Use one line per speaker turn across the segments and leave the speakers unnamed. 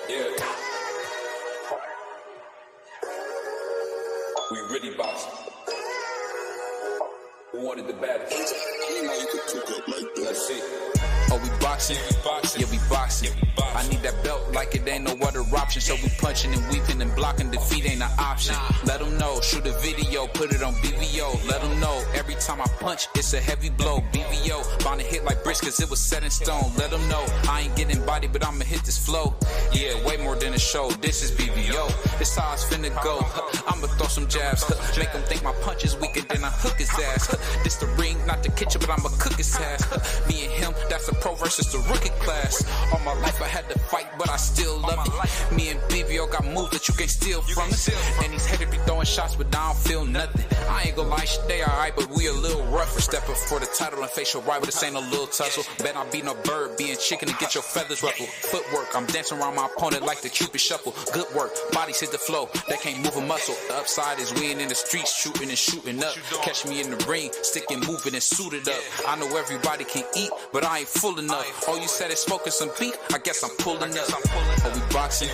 Yeah. We really boxing. Who wanted the baddest? Let's see.
Oh, we boxing? Yeah, we boxing. I need that belt like it ain't no other option. So we punching and weaving and blocking. Defeat ain't an option. Let them know. Shoot a video, put it on BVO. Let them know. Every time I punch, it's a heavy blow. BVO, bound to hit like bricks cause it was set in stone. Let them know. I ain't getting body, but I'ma hit this flow. Yeah, way more than a show. This is BVO. This how it's finna go. I'ma throw some jabs. Make them think my punch is weaker than I hook his ass. This the ring, not the kitchen, but I'ma cook his ass. Me and him, that's the pro versus the rookie class. All my life I had to fight, but I still love it. Me and BVO got moves that you can't steal from us. And these haters be throwing shots, but I don't feel nothing. I ain't gonna lie, they alright, but we a little rougher. Stepping for the title and facial rival, this ain't no little tussle. Bet I be no bird, being chicken to get your feathers ruffled. Footwork, I'm dancing around my opponent like the Cupid shuffle. Good work, bodies hit the flow, they can't move a muscle. The upside is we ain't in the streets, shooting and shooting up. Catch me in the ring, sticking, moving and suited up. I know everybody can eat, but I ain't full enough. Oh, you said it's smoking some beat, I guess I'm pulling up. Oh, we boxing?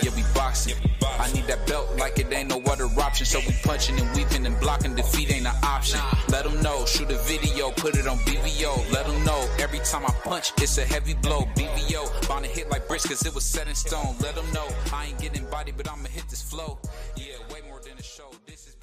Yeah, we boxing. I need that belt like it ain't no other option. So we punching and weaving and blocking. Defeat ain't an option. Let them know. Shoot a video, put it on BVO. Let them know. Every time I punch, it's a heavy blow. BVO, bound to hit like bricks cause it was set in stone. Let them know. I ain't getting body, but I'ma hit this flow. Yeah, way more than a show. This is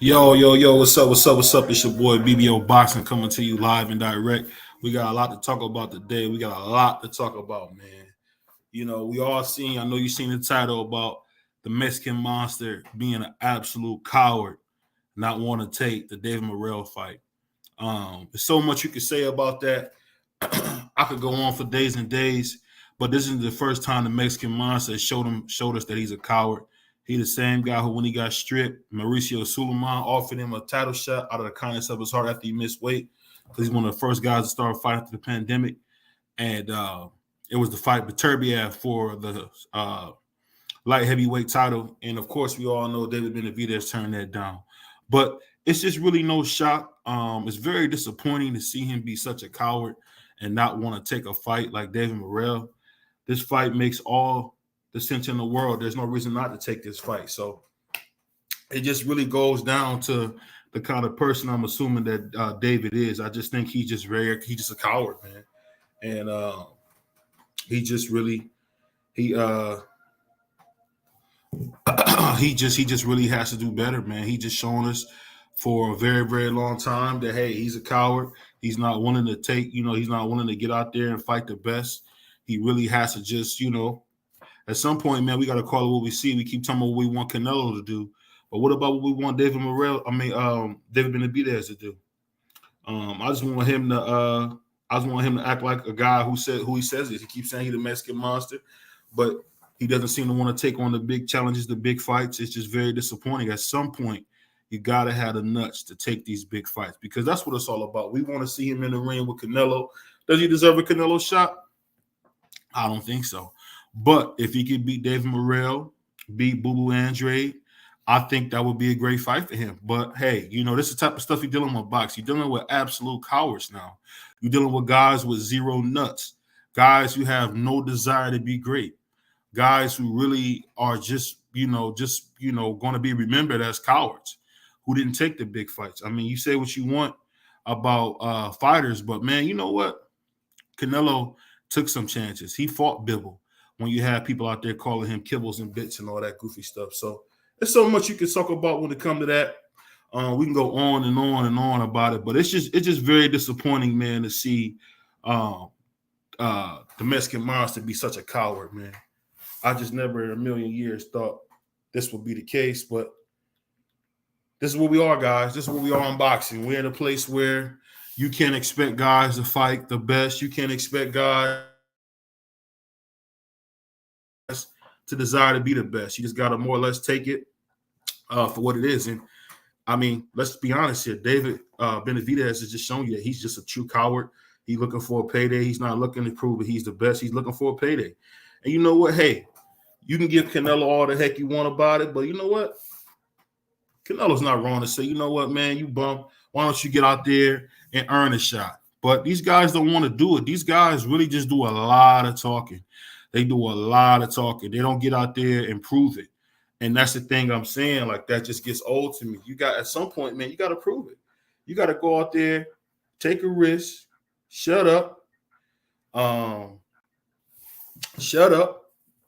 Yo, what's up? It's your boy BBO Boxing coming to you live and direct. We got a lot to talk about today. We got a lot to talk about, man. You know, we all seen, I know you seen the title about the Mexican Monster being an absolute coward, not want to take the David Morrell fight. There's so much you could say about that. I could go on for days and days, but this is the first time the Mexican Monster showed us that he's a coward. He the same guy who, when he got stripped, Mauricio Suleiman offered him a title shot out of the kindness of his heart after he missed weight, because he's one of the first guys to start fighting after the pandemic. And it was the fight with Beterbiev for the light heavyweight title. And, of course, we all know David Benavidez turned that down. But it's just really no shock. It's very disappointing to see him be such a coward and not want to take a fight like David Morrell. This fight makes all the sense in the world. There's no reason not to take this fight. So it just really goes down to the kind of person I'm assuming that David is. I just think he's just a coward, man. And he just really he just really has to do better, man. He just shown us for a very, very long time that, hey, he's a coward. He's not willing to take, he's not willing to get out there and fight the best. He really has to just, at some point, man, we got to call it what we see. We keep talking about what we want Canelo to do, but what about what we want David Benavidez to do? I just want him to act like a guy who he says is. He keeps saying he's the Mexican Monster, but he doesn't seem to want to take on the big challenges, the big fights. It's just very disappointing. At some point, you got to have the nuts to take these big fights, because that's what it's all about. We want to see him in the ring with Canelo. Does he deserve a Canelo shot? I don't think so. But if he could beat David Morrell, beat Boo Boo Andrade, I think that would be a great fight for him. But, hey, this is the type of stuff you're dealing with boxing. You're dealing with absolute cowards now. You're dealing with guys with zero nuts, guys who have no desire to be great, guys who really are just going to be remembered as cowards who didn't take the big fights. I mean, you say what you want about fighters, but, man, you know what? Canelo took some chances. He fought Bibble. when you have people out there calling him kibbles and bits and all that goofy stuff. So there's so much you can talk about when it comes to that. We can go on and on and on about it, but it's just very disappointing, man, to see the Mexican Monster be such a coward, man. I just never in a million years thought this would be the case, but this is where we are, guys. This is where we are in boxing. We're in a place where you can't expect guys to fight the best. You can't expect guys to desire to be the best. You just got to more or less take it for what it is. And I mean, let's be honest here. David Benavidez has just shown you that he's just a true coward. He's looking for a payday. He's not looking to prove that he's the best. He's looking for a payday. And you know what? Hey, you can give Canelo all the heck you want about it, but you know what? Canelo's not wrong to say, you know what, man, you bum. Why don't you get out there and earn a shot? But these guys don't want to do it. These guys really just do a lot of talking. They do a lot of talking. They don't get out there and prove it. And that's the thing I'm saying. Like, that just gets old to me. You got, at some point, man, you got to prove it. You got to go out there, take a risk, shut up,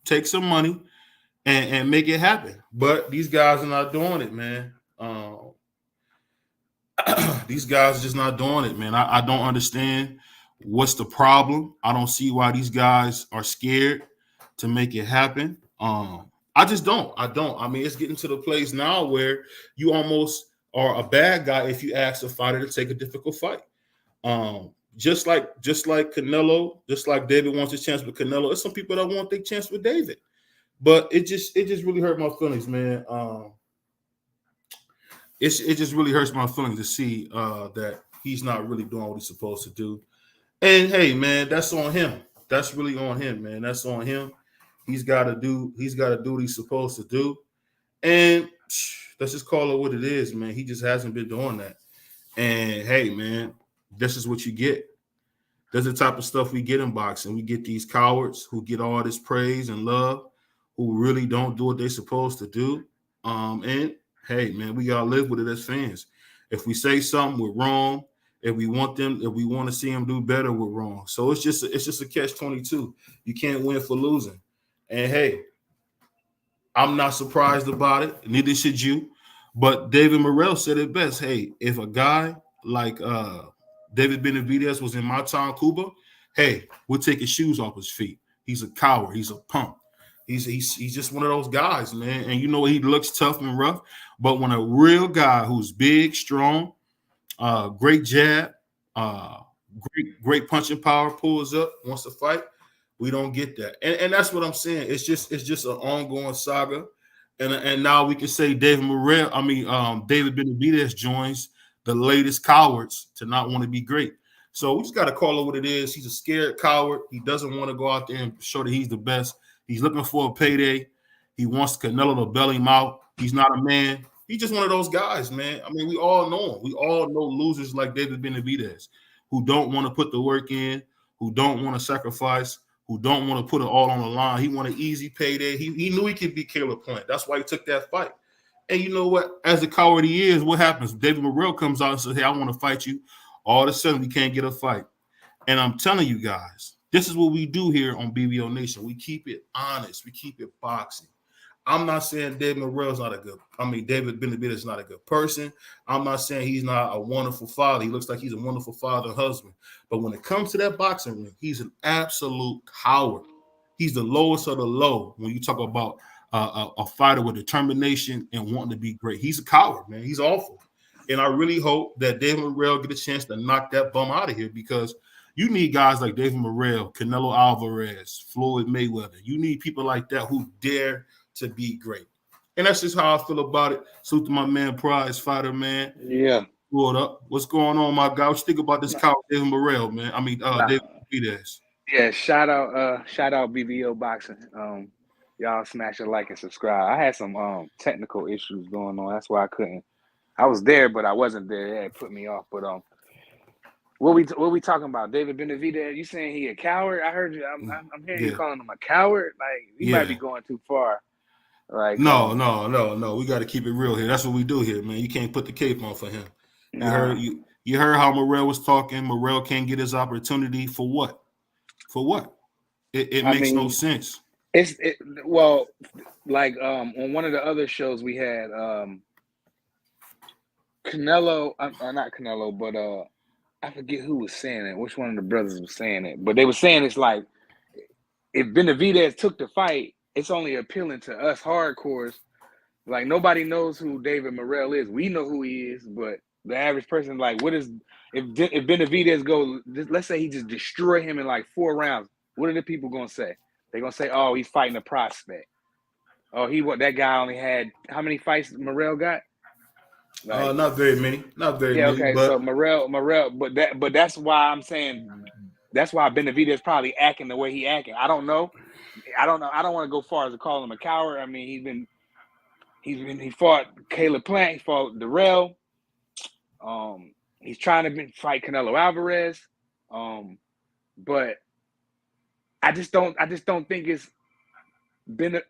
take some money, and make it happen. But these guys are not doing it, man. These guys are just not doing it, man. I don't understand what's the problem. I don't see why these guys are scared to make it happen. I just don't. I don't. I mean, it's getting to the place now where you almost are a bad guy if you ask a fighter to take a difficult fight. Just like Canelo, just like David wants his chance with Canelo, there's some people that want their chance with David. But it just really hurt my feelings, man. It just really hurts my feelings to see that he's not really doing what he's supposed to do. And hey, man, that's on him. That's really on him, man. That's on him. He's got to do what he's supposed to do. And let's just call it what it is, man. He just hasn't been doing that. And hey, man, this is what you get. That's the type of stuff we get in boxing. We get these cowards who get all this praise and love, who really don't do what they're supposed to do. And hey, man, we gotta live with it as fans. If we say something, we're wrong. If we want to see them do better, we're wrong. So it's just a catch-22. You can't win for losing. And hey, I'm not surprised about it. Neither should you. But David Morrell said it best. Hey, if a guy like David Benavidez was in my town, Cuba, hey, we'll take his shoes off his feet. He's a coward. He's a punk. He's just one of those guys, man. And you know, he looks tough and rough. But when a real guy who's big, strong, great jab, great punching power pulls up, wants to fight, we don't get that. And that's what I'm saying. It's just an ongoing saga. And now we can say David Benavidez joins the latest cowards to not want to be great. So we just got to call it what it is. He's a scared coward. He doesn't want to go out there and show that he's the best. He's looking for a payday. He wants Canelo to bail him out. He's not a man. He's just one of those guys, man. I mean, we all know him. We all know losers like David Benavidez who don't want to put the work in, who don't want to sacrifice, who don't want to put it all on the line. He wanted easy payday. He knew he could beat Caleb Plant. That's why he took that fight. And you know what? As the coward he is, what happens? David Morrell comes out and says, hey, I want to fight you. All of a sudden, we can't get a fight. And I'm telling you guys, this is what we do here on BBO Nation. We keep it honest. We keep it boxing. I'm not saying David Benavidez is not a good person. I'm not saying he's not a wonderful father. He looks like he's a wonderful father and husband. But when it comes to that boxing ring, he's an absolute coward. He's the lowest of the low when you talk about a fighter with determination and wanting to be great. He's a coward, man. He's awful. And I really hope that David Morrell get a chance to knock that bum out of here, because you need guys like David Morrell, Canelo Alvarez, Floyd Mayweather. You need people like that who dare to be great. And that's just how I feel about it. Salute to my man, prize fighter, man.
Yeah.
What up? What's going on, my guy? What you think about this coward David Morrell, man? David Benavidez.
Yeah, shout out BBO Boxing. Y'all smash a like and subscribe. I had some technical issues going on. That's why I couldn't. I was there, but I wasn't there. It put me off. But what we talking about? David Benavidez? You saying he a coward? I heard you. I'm hearing you calling him a coward. Like, he might be going too far. Like,
no. We got to keep it real here. That's what we do here, man. You can't put the cape on for him. You heard how Morrell was talking. Morrell can't get his opportunity for what? For what? It makes no sense.
Well, like on one of the other shows we had Canelo, not Canelo, but I forget who was saying it. Which one of the brothers was saying it? But they were saying it's like if Benavidez took the fight, it's only appealing to us hardcores. Like nobody knows who David Morrell is. We know who he is, but the average person, like, what is if Benavidez go? Let's say he just destroy him in like 4 rounds. What are the people gonna say? They're gonna say, "Oh, he's fighting a prospect." Oh, that guy only had how many fights Morrell got?
Like, not very many. Not very many.
Okay.
But
So Morrell, but that's why I'm saying that's why Benavidez probably acting the way he acting. I don't know. I don't want to go far as to call him a coward. I mean, he fought Caleb Plant. He fought Darrell. He's trying to fight Canelo Alvarez. But I just don't think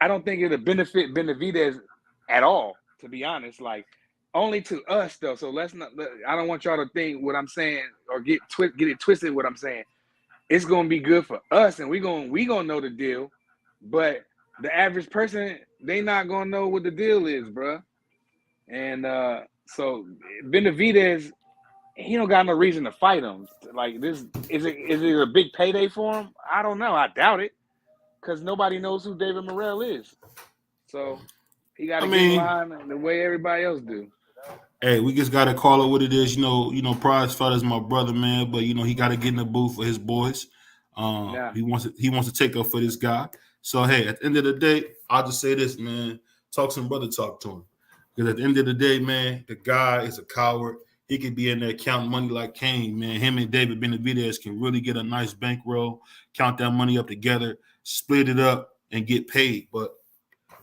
I don't think it'll benefit Benavidez at all, to be honest. Like, only to us though. So let's not. I don't want y'all to think what I'm saying or get it twisted. What I'm saying, it's gonna be good for us, and we gonna know the deal. But the average person, they not gonna know what the deal is, bro. And so Benavidez, he don't got no reason to fight him. Like this, is it a big payday for him? I don't know. I doubt it, because nobody knows who David Morrell is. So he got to get in line the way everybody else do.
Hey, we just gotta call it what it is. You know, Prize Fighter's my brother, man. But he got to get in the booth for his boys. He wants to take up for this guy. So hey, at the end of the day, I'll just say this, man. Talk some brother talk to him. Because at the end of the day, man, the guy is a coward. He could be in there counting money like Kane, man. Him and David Benavidez can really get a nice bankroll, count that money up together, split it up, and get paid. But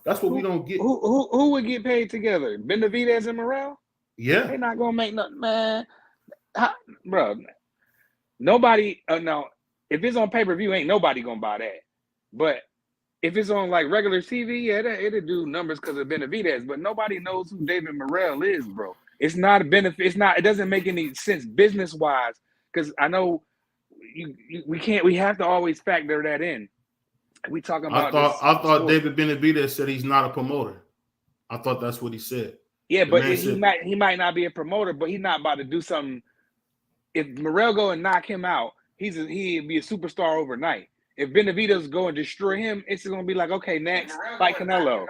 that's what we don't get.
Who would get paid together? Benavidez and Morrell?
Yeah.
They're not going to make nothing, man. Bro, nobody, no, if it's on pay-per-view, ain't nobody going to buy that. But if it's on like regular TV, yeah, it'll do numbers because of Benavidez. But nobody knows who David Morrell is, bro. It's not a benefit. It doesn't make any sense business-wise, because I know we have to always factor that in. We talking about
I thought David Benavidez said he's not a promoter. I thought that's what he said.
Yeah, but he might not be a promoter, but he's not about to do something. If Morrell go and knock him out, he'd be a superstar overnight. If Benavidez go and destroy him, it's going to be like, okay, next, fight Canelo.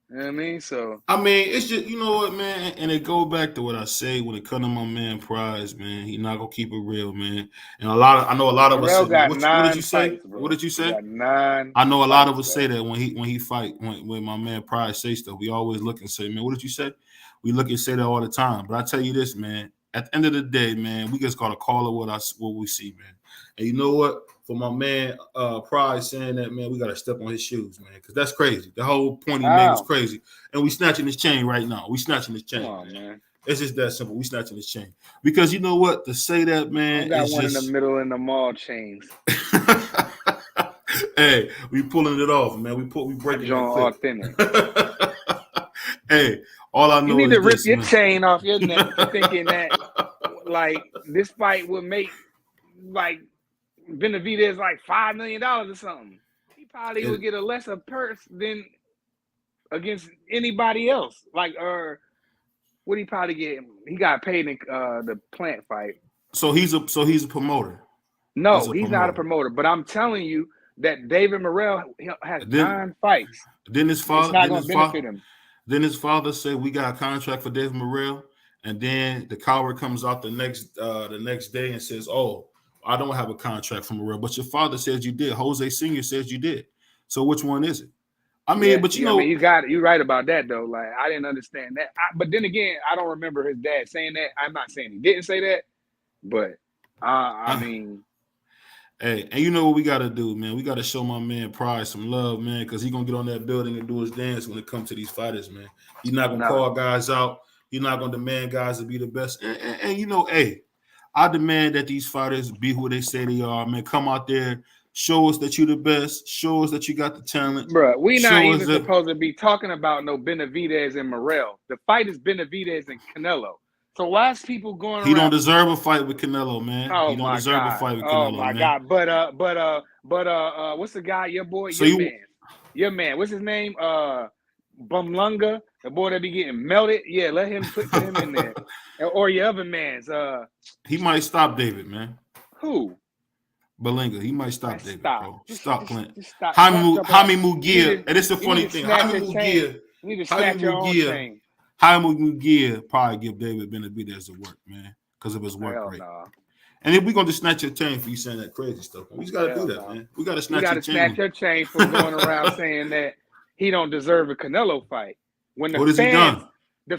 You know what I mean? So
it's just, you know what, man, and it go back to what I say when it comes to my man Prize, man. He not gonna keep it real, man. And I know a lot of us say, what did you say?
Fights,
what did you say?
Got 9
I know a lot of us say that when he fight, when my man Prize say stuff, we always look and say, man, what did you say? We look and say that all the time. But I tell you this, man, at the end of the day, man, we just gotta call it what we see, man. And you know what? For my man Prize saying that, man, we got to step on his shoes, man, because that's crazy. The whole point he made was crazy. And we snatching his chain right now. We snatching his chain.
Come on, man.
It's just that simple. We snatching his chain. Because you know what? To say that, man,
I got one in the middle in the mall chains.
Hey, we pulling it off, man. We breaking it
authentic.
Hey, all I know
you need
is
to rip
this,
your
man.
chain off your neck thinking that like this fight would make like Benavidez like $5 million or something. He probably would get a lesser purse than against anybody else. Like, what he probably get? He got paid in the Plant fight.
So he's a promoter.
No, he's not a promoter. But I'm telling you that David Morrell has 9 fights.
Then his father,
it's not going to benefit him.
Then his father said, "We got a contract for David Morrell," and then the coward comes out the next day and says, "Oh, I don't have a contract from Morrell, but your father says you did. Jose Sr. says you did. So which one is it?" I mean, but you know,
you're right about that though. Like, I didn't understand that. But then again, I don't remember his dad saying that. I'm not saying he didn't say that, but I mean,
hey, and you know what we got to do, man? We got to show my man Prize some love, man, because he's gonna get on that building and do his dance when it comes to these fighters, man. He's not gonna call guys out. He's not gonna demand guys to be the best. And you know, hey, I demand that these fighters be who they say they are, man. Come out there, show us that you're the best. Show us that you got the talent.
Bro, we not even supposed to be talking about no Benavidez and Morrell. The fight is Benavidez and Canelo. So why is people going around?
He don't deserve a fight with Canelo, man.
Oh,
he don't deserve a fight with Canelo, man.
Oh my God. But what's the guy, your boy,
so
your man? Your man, what's his name? Bumlunga, the boy that be getting melted. Yeah, let him put him in there. Or your other man's.
He might stop David, man.
Who?
Belinga, he might stop David,
Stop.
bro. Stop playing.
Just stop.
Jaime
Stop
Mugia, and it's a funny thing. Jaime Mugia,
you need to snatch your own chain.
Jaime Mugia probably give David Benavidez the work, man, because of his work rate.
Nah.
And if we're gonna just snatch your chain for you saying that crazy stuff, we just gotta do that, man. We gotta snatch your chain.
Snatch your chain for going around saying that he don't deserve a Canelo fight. When the
what has he done?
The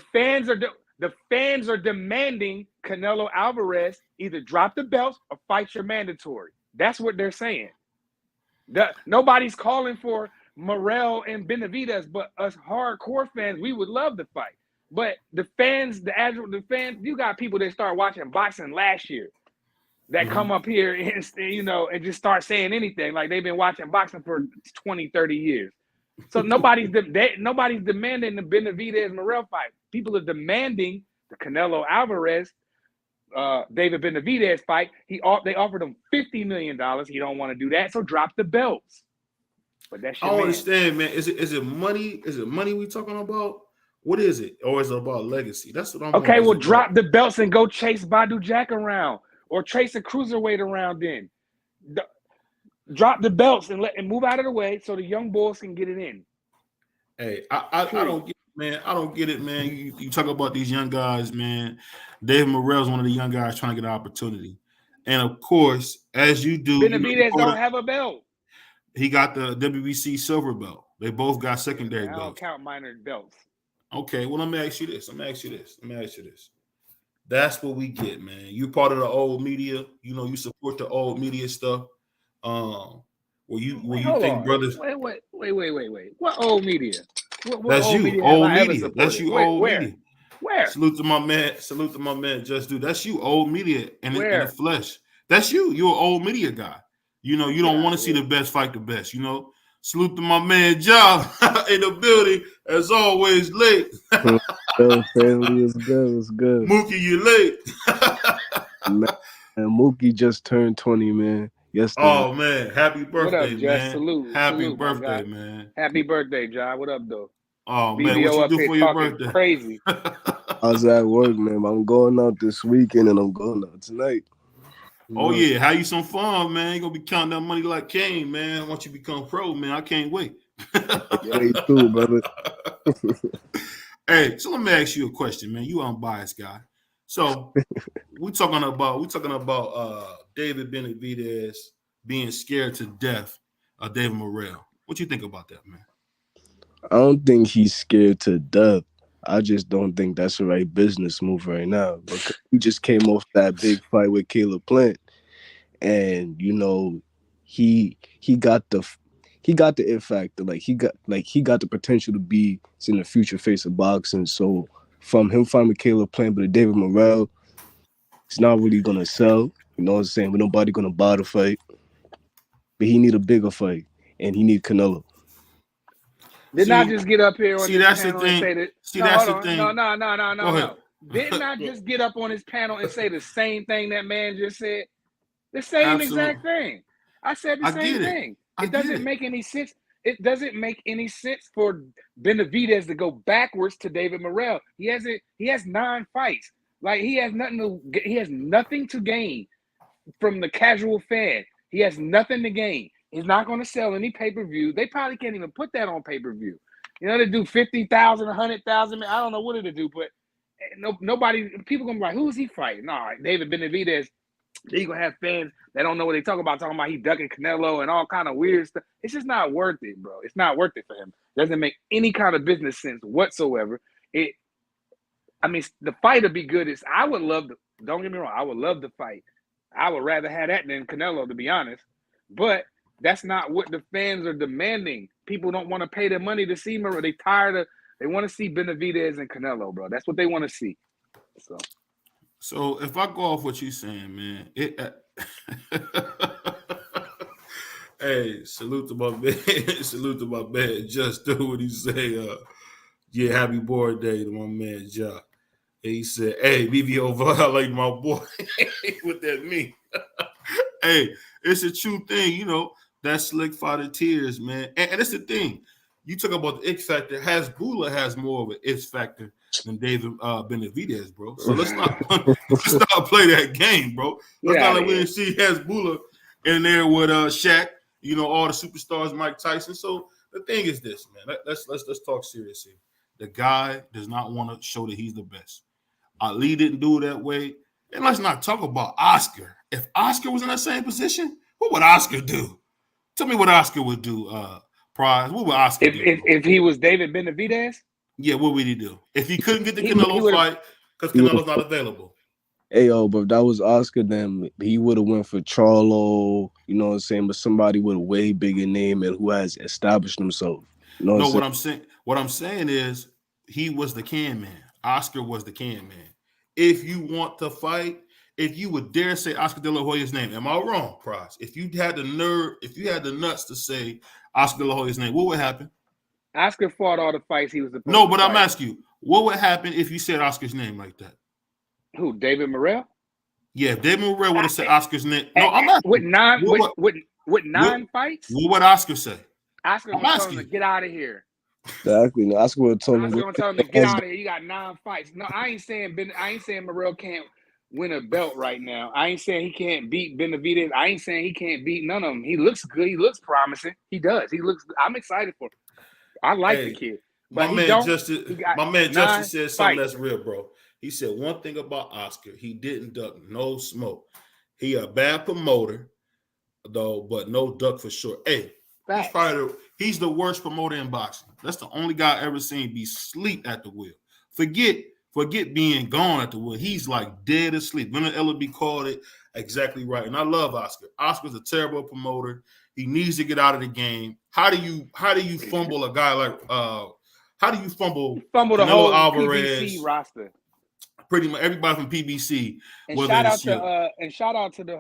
fans are demanding Canelo Alvarez either drop the belts or fight your mandatory. That's what they're saying. Nobody's calling for Morrell and Benavidez, but us hardcore fans, we would love the fight. But the fans, you got people that start watching boxing last year that come up here and just start saying anything like they've been watching boxing for 20, 30 years. So nobody's demanding the Benavidez Morrell fight. People are demanding the Canelo Alvarez David Benavidez fight. They offered him $50 million. He don't want to do that, so drop the belts. But that's
I don't understand, man. Is it money? Is it money we talking about? What is it? Or is it about legacy? That's what I'm
okay. Well, drop the belts and go chase Badu Jack around, or chase a cruiserweight around. Then drop the belts and move out of the way so the young boys can get it in.
Hey, I don't get it, man. I don't get it, man. You talk about these young guys, man. David Morrell is one of the young guys trying to get an opportunity, and of course, as you do,
Benavidez don't have a belt.
He got the WBC silver belt. They both got secondary belts.
I don't count minor belts.
Okay, well, let me ask you this. That's what we get, man. You part of the old media. You support the old media stuff. Where you think brothers?
Wait. What old media?
That's
old
you,
media
old media. That's you, old media.
Where?
Salute to my man. Just do. That's you, old media, in the flesh. That's you. You're an old media guy. You don't want to see the best fight the best. Salute to my man Job in the building, as always, late.
Family is good. It's good.
Mookie, you late.
Man, Mookie just turned 20, man. Yesterday.
Oh, man. Happy birthday,
up,
man.
Salute.
Happy birthday, man.
Happy birthday, John. What up, though?
Oh, man. What you do for your birthday?
Crazy.
I was at work, man. I'm going out this weekend, and I'm going out tonight.
Oh, yeah. Have you some fun, man. You're going to be counting that money like Kane, man. Once you become pro, man, I can't wait.
Yeah, you too, brother.
Hey, so let me ask you a question, man. You unbiased guy. So we're talking about David Benavidez being scared to death of David Morrell. What you think about that, man?
I don't think he's scared to death. I just don't think that's the right business move right now. Because he just came off that big fight with Caleb Plant, and he got the it factor. Like he got the potential to be in the future face of boxing. So from him fighting with Caleb Plant, but David Morrell, it's not really gonna sell. You know what I'm saying? But nobody gonna buy the fight. But he need a bigger fight, and he need Canelo.
Didn't I just get up here on this panel and say that?
That's the thing.
No. Didn't I just get up on this panel and say the same thing that man just said? The same exact thing. I said the same thing. It doesn't make any sense. It doesn't make any sense for Benavidez to go backwards to David Morrell. He has 9 fights. Like he has nothing to gain from the casual fan. He has nothing to gain. He's not going to sell any pay-per-view. They probably can't even put that on pay-per-view. They do 50,000, 100,000. I don't know what it'll do, but nobody. People gonna be like, "Who's he fighting?" No, David Benavidez. Then you gonna have fans that don't know what they talking about he ducking Canelo and all kind of weird stuff. It's just not worth it, bro. It's not worth it for him. Doesn't make any kind of business sense whatsoever. The fight would be good. I would love to. Don't get me wrong. I would love to fight. I would rather have that than Canelo, to be honest. But that's not what the fans are demanding. People don't want to pay their money to see Morrell. They want to see Benavidez and Canelo, bro. That's what they want to see.
So if I go off what you're saying, man, hey, salute to my man. Just do what he say. Happy birthday to my man, Ja. And he said, hey, BBO violate my boy. What that mean? Hey, it's a true thing, that slick fighter tears, man. And it's the thing. you talk about the X factor. Hasbulla has more of an X factor than David Benavidez, bro. So let's not play that game, bro. Let's not let we didn't see Hasbulla in there with Shaq. You know, all the superstars, Mike Tyson. So the thing is this, man. Let's talk seriously. The guy does not want to show that he's the best. Ali didn't do it that way. And let's not talk about Oscar. If Oscar was in that same position, what would Oscar do? Tell me what Oscar would do, Prize. What would Oscar do?
If he was David Benavidez?
Yeah, what would he do? If he couldn't get the Canelo fight because Canelo's not available.
Hey, yo, but if that was Oscar, then he would have went for Charlo, you know what I'm saying, but somebody with a way bigger name and who has established himself. You know
what I'm saying is he was the can man. Oscar was the can man. If you want to fight, if you would dare say Oscar De La Hoya's name, am I wrong, Price? If you had the nerve, if you had the nuts to say Oscar De La Hoya's name, what would happen?
Oscar fought all the fights he was supposed to
No, but
fight.
I'm asking you, what would happen if you said Oscar's name like that?
Who, David Morrell?
Yeah, if David Morrell would have said Oscar's name. No, I'm asking
with nine fights?
What would Oscar say?
Oscar would tell him to get out of here.
Exactly. No, Oscar would tell him
to get out of here. You got 9 fights. No, I ain't saying Morrell can't win a belt right now. I ain't saying he can't beat Benavidez. I ain't saying he can't beat none of them. He looks good. He looks promising. He does. I'm excited for him. I like the kid. But my man
Justice said something that's real, bro. He said one thing about Oscar. He didn't duck no smoke. He a bad promoter, though, but no duck for sure. Hey, he's the worst promoter in boxing. That's the only guy I ever seen be sleep at the wheel. Forget being gone at the wheel. He's like dead asleep. Leonard Ellerby called it exactly right. And I love Oscar. Oscar's a terrible promoter. He needs to get out of the game. How do you fumble a guy like how do you fumble
the whole Alvarez PBC roster?
Pretty much everybody from PBC.
And shout out to the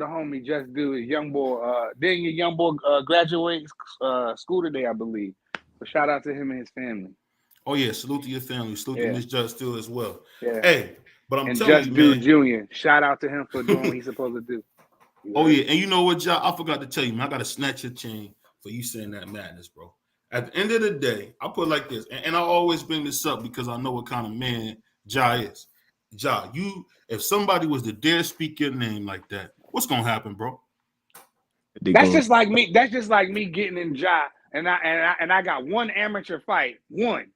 homie Just Do his young boy. Didn't your young boy graduate school today, I believe. So shout out to him and his family.
Oh yeah, salute to your family. Salute to Miss Just Do as well.
Yeah.
Hey, but I'm telling you, man.
Jr. Shout out to him for doing what he's supposed to do.
Oh yeah, and you know what, y'all? I forgot to tell you, man. I got to snatch your chain for you saying that madness, bro. At the end of the day, I put it like this, and I always bring this up because I know what kind of man Ja is. Ja, if somebody was to dare speak your name like that, what's gonna happen, bro?
That's just like me getting in Ja, and I got one amateur fight, one.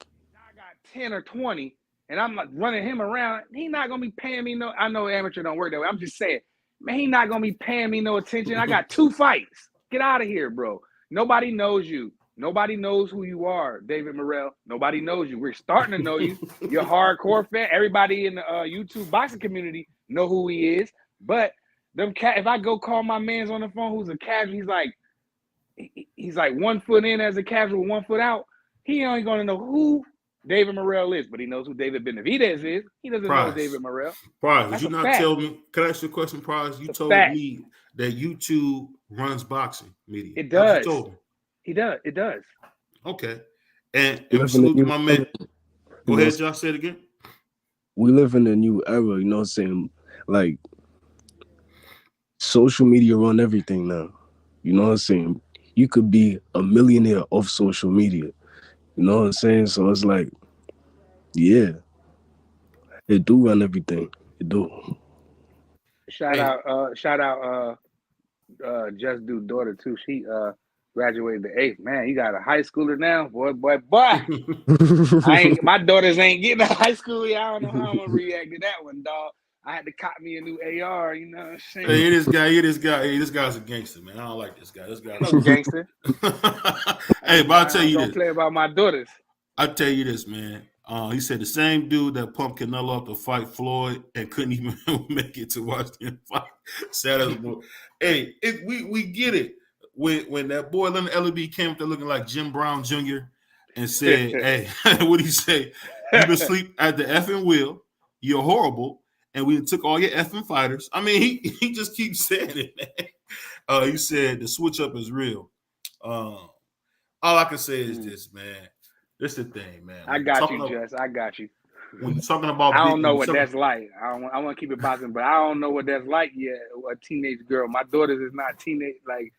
I got 10 or 20, and I'm like running him around. He not gonna be paying me no. I know amateur don't work that way. I'm just saying, man, he not gonna be paying me no attention. I got 2 fights. Get out of here, bro. Nobody knows you. Nobody knows who you are, David Morrell. Nobody knows you. We're starting to know you. You're a hardcore fan. Everybody in the YouTube boxing community know who he is. But if I go call my man's on the phone who's a casual, he's like 1 foot in as a casual, 1 foot out. He ain't gonna know who David Morrell is, but he knows who David Benavidez is. He doesn't know David Morrell.
Prize, did you not tell me? Can I ask you a question, Prize? You told me that YouTube runs boxing media.
It does.
You told me.
He does. It does.
Okay. And salute to my man. Go ahead, Josh. Say it again.
We live in a new era, you know what I'm saying? Like, social media run everything now. You know what I'm saying? You could be a millionaire off social media. You know what I'm saying? So it's like, yeah. It do run everything. It do.
Shout out Just Do daughter too. She graduated the 8th. Man, you got a high schooler now, boy. My daughters ain't getting a high school. I don't know how I'm gonna react to that one, dog. I had to cop me a new AR. You know what I'm saying?
Hey, this guy. Hey, this guy's a gangster, man. I don't like this guy. This guy's
a gangster.
Hey, but I'll tell you this.
Don't play about my daughters.
I'll tell you this, man. He said the same dude that pumped Canelo up to fight Floyd and couldn't even make it to watch him fight. Sad as boy. Hey, we get it. When that boy Leonard Ellerby came up there looking like Jim Brown Jr. and said, hey, what'd he say? You been asleep at the effing wheel. You're horrible. And we took all your effing fighters. I mean, he just keeps saying it, man. He said the switch up is real. All I can say is this, man. This is the thing, man.
I got you, Jess. I got you.
When you're talking about,
I don't know what that's like. I want to keep it boxing, but I don't know what that's like yet. A teenage girl. My daughters is not teenage. Like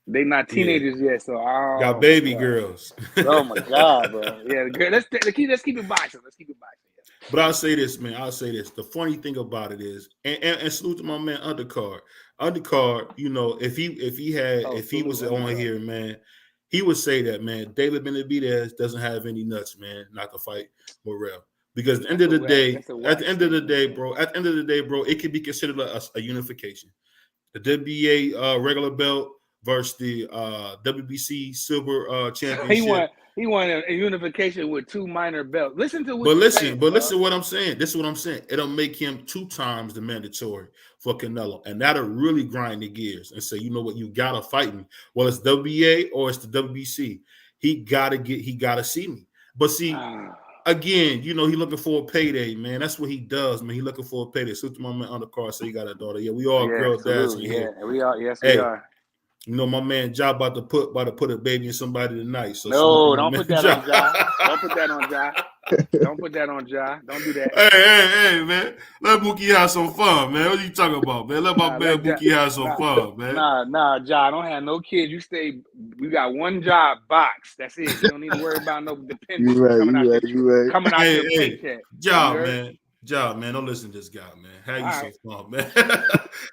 They not
Yeah.
teenagers yet, so
Got
oh
baby
my God.
girls.
Oh my God, bro. Yeah, let's keep it boxing. Let's keep it boxing.
But I'll say this, man. I'll say this. The funny thing about it is, and salute to my man Undercard. Undercard, you know, if he
Salute
was on
Undercard.
here, man, he would say that, man, David Benavidez doesn't have any nuts, man, not to fight Morrell. Because at the end of the day, bro, it could be considered a unification. The WBA regular belt versus the WBC silver championship.
He won a unification with 2 minor belts. Listen to what
But
you're
listen,
saying.
listen what I'm saying. This is what I'm saying. It'll make him 2 times the mandatory for Canelo. And that'll really grind the gears and say, you know what, you gotta fight me. Well, it's WBA or it's the WBC. He gotta see me. But see, again, you know, he looking for a payday, man. That's what he does, man. He looking for a payday. So to my man Undercard say he got a daughter. Yeah, we all girl dads in here.
Yeah, we are. Yes,
Hey,
we are.
You know, my man Ja about to put a baby in somebody tonight. So
no, don't put that on Ja. Don't put that on Ja. Don't put that on Ja. Don't do that.
Hey, man. Let Mookie have some fun, man. What are you talking about, man? Let my man Mookie have some fun, man.
Nah, Ja. Don't have no kids. You stay. We got one job, box. That's it. You don't need to worry about no dependents coming out your paycheck.
Ja, man. Ja, man. Don't listen to this guy, man. Have you some fun, man.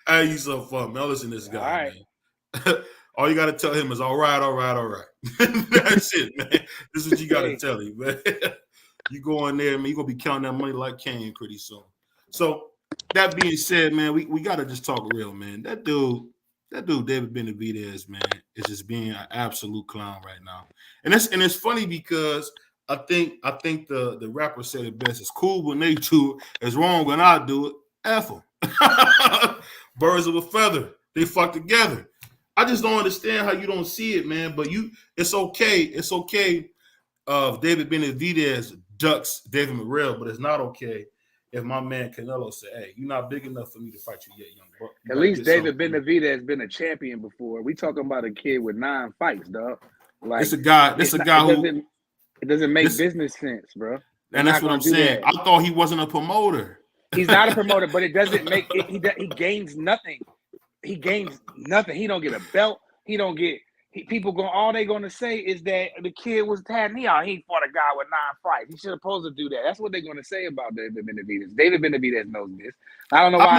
Have you some fun, man. Don't listen to this guy, man. All you got to tell him is all right. That's it, man. This is what you got to tell him, man. You go in there, man, you're going to be counting that money like Kane pretty soon. So that being said, man, we got to just talk real, man. That dude, David Benavidez, man, is just being an absolute clown right now. And it's funny because I think the rapper said it best. It's cool when they do it. It's wrong when I do it. F them. Birds of a feather. They fuck together. I just don't understand how you don't see it, man. But it's okay. It's okay if David Benavidez ducks David Morrell, but it's not okay if my man Canelo said, "Hey, you're not big enough for me to fight you yet, young bro."
At least David Benavidez has been a champion before. We talking about a kid with 9 fights, dog. Like
it's a guy who
it doesn't make business sense, bro.
And that's what I'm saying. I thought he wasn't a promoter.
He's not a promoter, but it doesn't make it. He gains nothing. He gains nothing. He don't get a belt. He don't get. People going. All they going to say is that the kid was tatting. He fought a guy with 9 fights. He should have supposed to do that. That's what they're going to say about David Benavidez. David Benavidez knows this. I don't know
How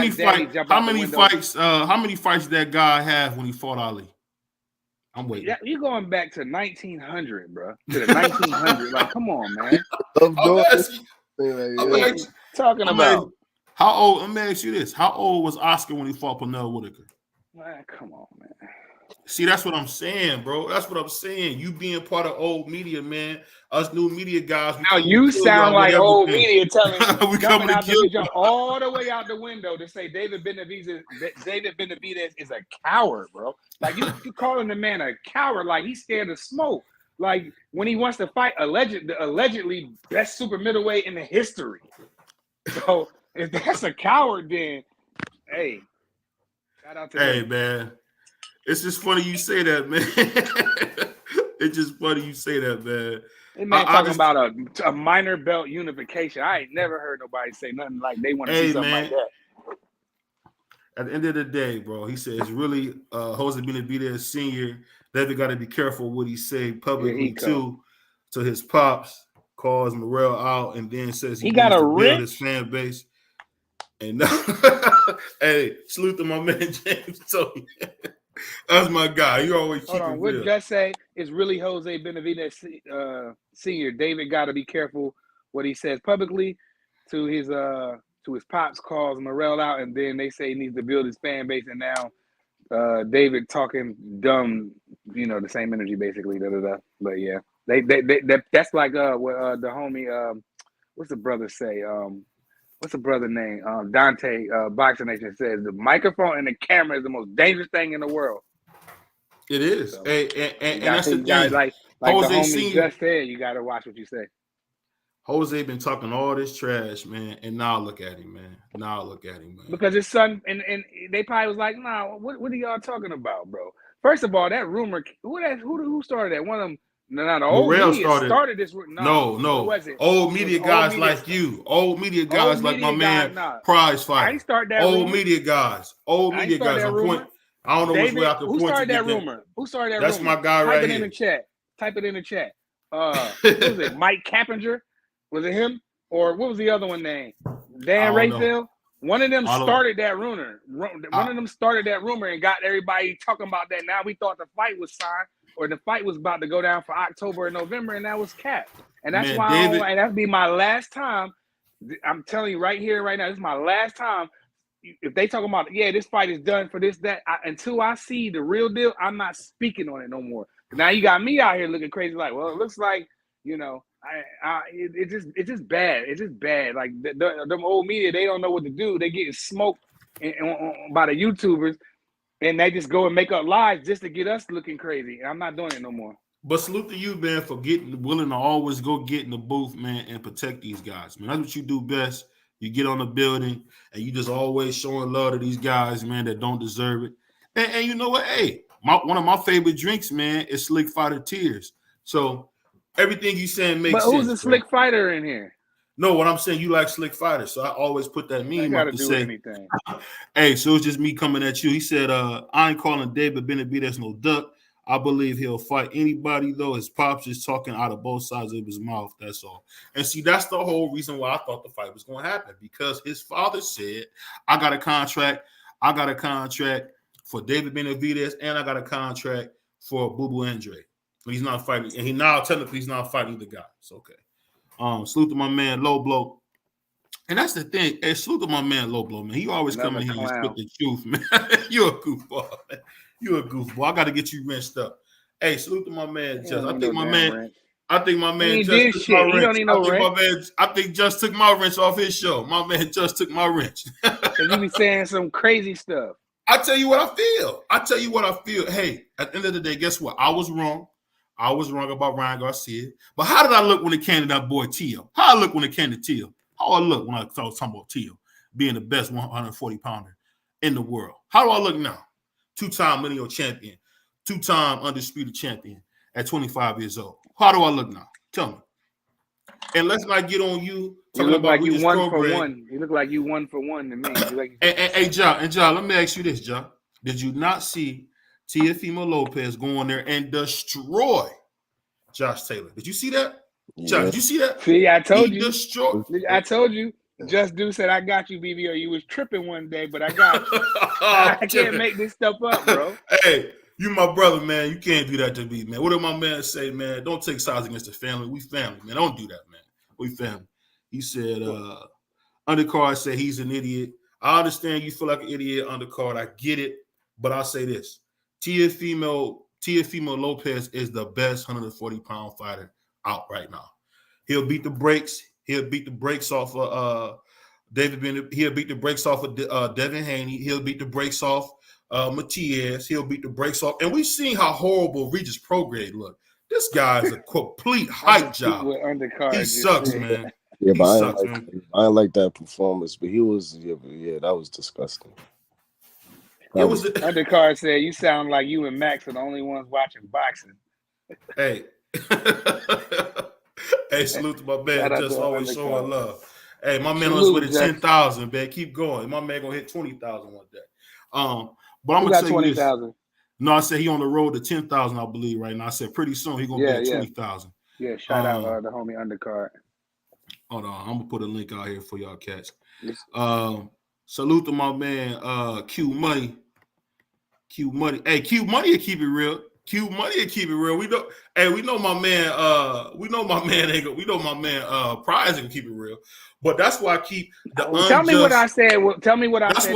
many fights did that guy have when he fought Ali? I'm waiting.
You're going back to 1900, bro. To the 1900. Like, come on, man. Talking about.
How old? Let me ask you this: how old was Oscar when he fought Pernell Whitaker?
Man, come on, man.
See, that's what I'm saying, bro. That's what I'm saying. You being part of old media, man. Us new media guys.
Now you sound like old media telling
we coming to kill
jump all the way out the window to say David Benavidez is a coward, bro. Like you calling the man a coward, like he's scared of smoke. Like when he wants to fight allegedly best super middleweight in the history. So if that's a coward, then hey, shout out to him.
Man. It's just funny you say that, man. It's just funny you say that, man.
Hey, man, talking about a minor belt unification. I ain't never heard nobody say nothing like they want to see something like that.
At the end of the day, bro, he said it's really Jose Benavidez Sr. David got to be careful what he say publicly to his pops, calls Morrell out, and then says he got to build his fan base. And hey, salute to my man James Tony. That's my guy. You always keep it
what
real.
Just say is really Jose Benavidez Sr. David got to be careful what he says publicly to his pops, calls Morrell out, and then they say he needs to build his fan base. And now David talking dumb, the same energy basically. But yeah, they that's like what the homie what's the brother say? What's the brother name? Dante, Boxing Nation says the microphone and the camera is the most dangerous thing in the world.
It is.
So,
and that's the thing.
Like Jose the homie just said, you got to watch what you say.
Jose been talking all this trash, man, and now look at him, man.
Because his son, and they probably was like, nah, what are y'all talking about, bro? First of all, that rumor, who started that? One of them. No, the old media started this.
No.
Was it?
Old media guys like you. Old media guys like my man Prize Fighter.
I ain't start that
Old
rumor.
media guys. Old media guys. I don't know
David,
which way I can
who
point to
started
get
that
that.
rumor? Who started that
That's
rumor?
my guy
Type
right
it
here.
in the chat. Type it in the chat. What was it? Mike Cappinger? Was it him? Or what was the other one name? Dan Rayfield? One of them started that rumor. One of them started that rumor and got everybody talking about that. Now we thought the fight was signed or the fight was about to go down for October and November, and that was capped. And that's why and that'd be my last time. I'm telling you right here, right now, this is my last time. If they talking about, yeah, this fight is done for this, that, until I see the real deal, I'm not speaking on it no more. Now you got me out here looking crazy, like, well, it looks like, you know, it's just bad. It's just bad. Like them old media, they don't know what to do. They getting smoked by the YouTubers, and they just go and make up lies just to get us looking crazy. I'm not doing it no more.
But salute to you, man, for willing to always go get in the booth, man, and protect these guys, man. That's what you do best. You get on the building, and you just always showing love to these guys, man, that don't deserve it. And you know what? Hey, one of my favorite drinks, man, is Slick Fighter Tears. So everything you saying makes sense.
But who's a Slick Fighter in here?
No, what I'm saying, you like Slick Fighter, so I always put that meme up to say,
anything.
Hey, so it's just me coming at you. He said, I ain't calling David Benavidez no duck. I believe he'll fight anybody, though. His pops is talking out of both sides of his mouth. That's all. And see, that's the whole reason why I thought the fight was going to happen, because his father said, I got a contract for David Benavidez, and I got a contract for Boo Andre. He's not fighting, and technically he's not fighting the guy. It's okay. Salute to my man Low Blow. And that's the thing. Hey, salute to my man Low Blow, man. He always coming here and spit the truth, man. You're a goofball, man. You're a goofball. I got to get you rinsed up. Hey, salute to my man Just. I think my man Just took my wrench. I think Just took my wrench off his show. My man Just took my wrench.
Because you be saying some crazy stuff.
I tell you what I feel. Hey, at the end of the day, guess what? I was wrong. I was wrong about Ryan Garcia. But how did I look when it came to that boy Tio? How I look when it came to Tio? How I look when I was talking about Tio being the best 140-pounder in the world? How do I look now? Two-time lineal champion, two-time undisputed champion at 25 years old. How do I look now? Tell me. And let's not get on you.
You look like you 1 for 1. You look like you 1 for 1 to me.
Hey, John, let me ask you this, John. Did you not see Teofimo Lopez go on there and destroy Josh Taylor? Did you see that? Yeah. John, did you see that?
See, I told you. Just Dude said, I got you, BBO. You was tripping one day, but I got you. I can't make this stuff up, bro.
Hey, you my brother, man. You can't do that to me, man. What did my man say, man? Don't take sides against the family. We family, man. Don't do that, man. We family. He said, undercard said he's an idiot. I understand you feel like an idiot, undercard. I get it. But I'll say this. Teofimo Lopez is the best 140-pound fighter out right now. He'll beat the brakes. He'll beat the brakes off of David Bennett. He'll beat the brakes off of Devin Haney. He'll beat the brakes off Matias. He'll beat the brakes off. And we've seen how horrible Regis Prograde look. This guy is a complete hype job. He sucks, man.
Yeah, but I didn't like that performance. But he was, that was disgusting.
Undercard said, you sound like you and Max are the only ones watching boxing.
Hey. Hey, salute to my man. Just always showing love. Hey, my man was with 10,000, man. Keep going. My man gonna hit 20,000 one day. But I'm gonna tell you this. No, I said he on the road to 10,000, I believe, right now. I said pretty soon he gonna be at 20,000.
Yeah, shout out the homie Undercard.
Hold on, I'm gonna put a link out here for y'all cats. Salute to my man Q Money. Hey, Q Money will keep it real. We know my man. Prize can keep it real. But that's why I keep the unjust.
Tell me what I said. Tell me what I said.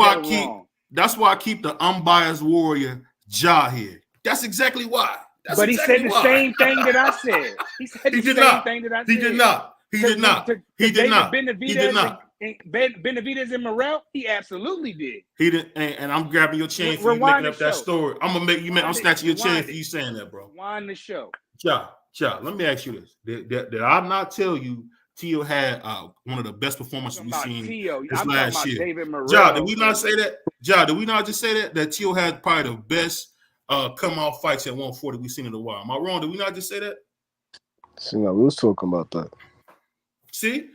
That's why I keep the unbiased warrior jaw here. That's exactly why.
But he said the same thing that I said. He said the same thing that I said.
He did not.
Benavidez and Morrell, he absolutely did.
He did, and I'm grabbing your chain for you making up that story. I'm snatching your chain for you saying that, bro.
Wind the show.
Ja, let me ask you this. Did I not tell you Tio had one of the best performances we've seen this last year? Ja, did we not say that? Ja, did we not just say that Tio had probably the best come out fights at 140 we've seen in a while? Am I wrong? Did we not just say that?
See, no, we was talking about that.
See?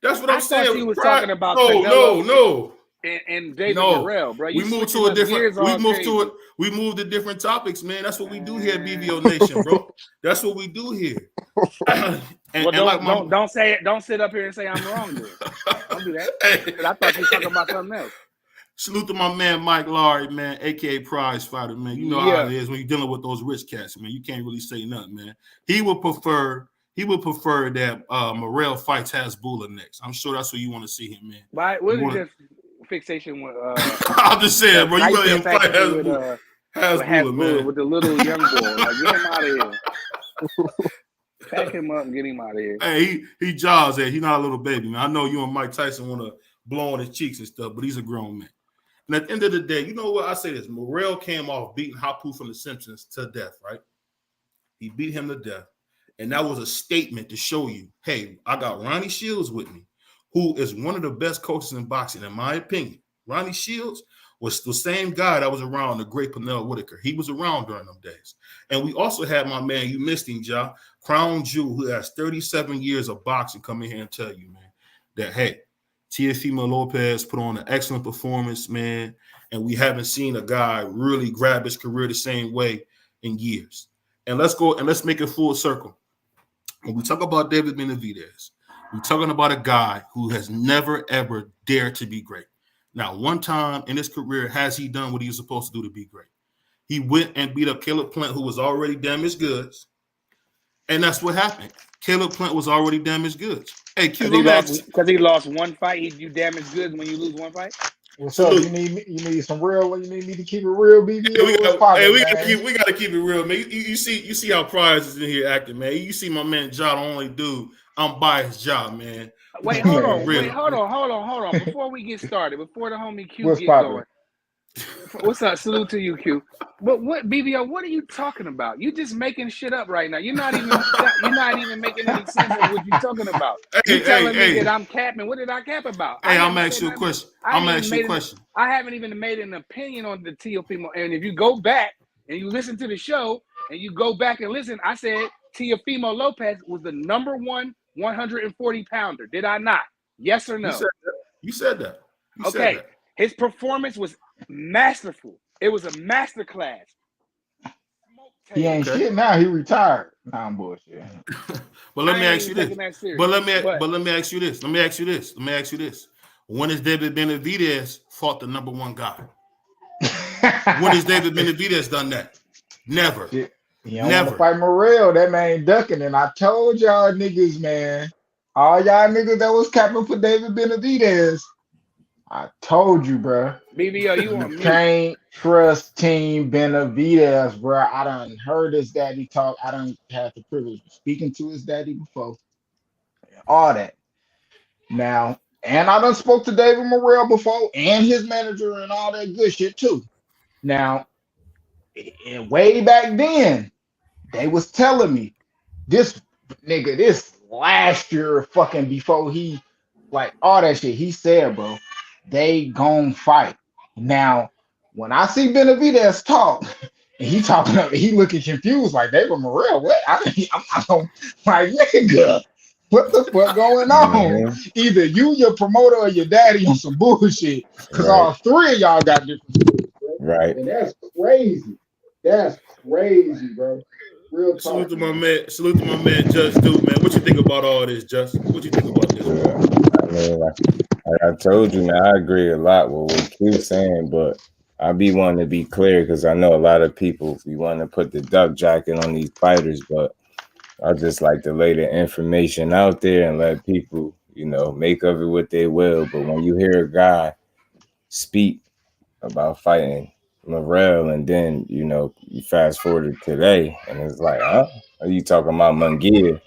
That's what I'm saying.
He was talking about
no.
and David
No,
Morrell, bro.
we moved to a different. We moved to it. We moved to different topics, man. That's what we do here, BBO Nation, bro. That's what we do here.
Don't say it. Don't sit up here and say I'm wrong. Then don't do that. Hey, I thought you were talking about something else.
Salute to my man Mike Laurie, man, aka Prize Fighter, man. You know how it is when you're dealing with those rich cats, man. You can't really say nothing, man. He would prefer that Morrell fights Hasbulla next. I'm sure that's where you want to see him, man.
Why? What is this fixation with?
I'm just saying, bro. You really fight Hasbulla, man,
with the little young boy. Like, get him out of here. Pack him up and get him out of here.
Hey, he jaws at. He's not a little baby, man. I know you and Mike Tyson want to blow on his cheeks and stuff, but he's a grown man. And at the end of the day, you know what? I say this. Morrell came off beating Hapu from the Simpsons to death, right? He beat him to death. And that was a statement to show you, hey, I got Ronnie Shields with me, who is one of the best coaches in boxing, in my opinion. Ronnie Shields was the same guy that was around the great Pernell Whitaker. He was around during them days. And we also had my man, you missed him, Ja, Crown Jewel, who has 37 years of boxing, come in here and tell you, man, that, hey, Teofimo Lopez put on an excellent performance, man, and we haven't seen a guy really grab his career the same way in years. And let's go and let's make it full circle. When we talk about David Benavidez, we're talking about a guy who has never, ever dared to be great. Now, one time in his career, has he done what he was supposed to do to be great? He went and beat up Caleb Plant, who was already damaged goods. And that's what happened. Caleb Plant was already damaged goods. Hey, Q,
because he lost one fight, you damaged goods when you lose one fight?
What's up? You need some real. You need me to keep it real, BB.
We gotta keep it real, man. You see how Prize is in here acting, man. You see my man John, the only dude. I'm by his job, man.
Hold on. Before we get started, before the homie Q get going. What's up? Salute to you, Q. But what, BBO? What are you talking about? You just making shit up right now. You're not even making any sense of what you're talking about. You telling me that I'm capping? What did I cap about?
Hey, I'm asking you a question. I
haven't even made an opinion on the Teofimo. And if you go back and you listen to the show and you go back and listen, I said Teofimo Lopez was the number one 140 pounder. Did I not? Yes or no?
You said that.
Okay. His performance was masterful. It was a master class.
He ain't shit now. He retired. Nah, I'm bullshit.
But let me ask you this. Let me ask you this. When has David Benavidez fought the number one guy? When has David Benavidez done that? Never.
He don't want to fight Morrell. That man ducking. And I told y'all niggas, man, all y'all niggas that was capping for David Benavidez, I told you, bro.
BBO, you
can't trust Team Benavidez, bro. I done heard his daddy talk. I done had the privilege of speaking to his daddy before. All that. Now, and I done spoke to David Morrell before and his manager and all that good shit too. Now, way back then, they was telling me this last year fucking before he like all that shit. He said, bro, they gon' fight. Now, when I see Benavidez talk, and he looking confused like David Morrell. What? I'm like, nigga, what the fuck going on? Man. Either you, your promoter, or your daddy on some bullshit. Because all three of y'all got different shit,
right?
And that's crazy. That's crazy, bro. Real talk.
Salute to my man, Just Dude, man. What you think about all this, Just? What you think about this?
I mean, like I told you, man, I agree a lot with what Q's saying, but I be wanting to be clear because I know a lot of people we want to put the duck jacket on these fighters, but I just like to lay the information out there and let people, make of it what they will. But when you hear a guy speak about fighting Morrell and then, you fast forward to today and it's like, huh? Are you talking about Munguia?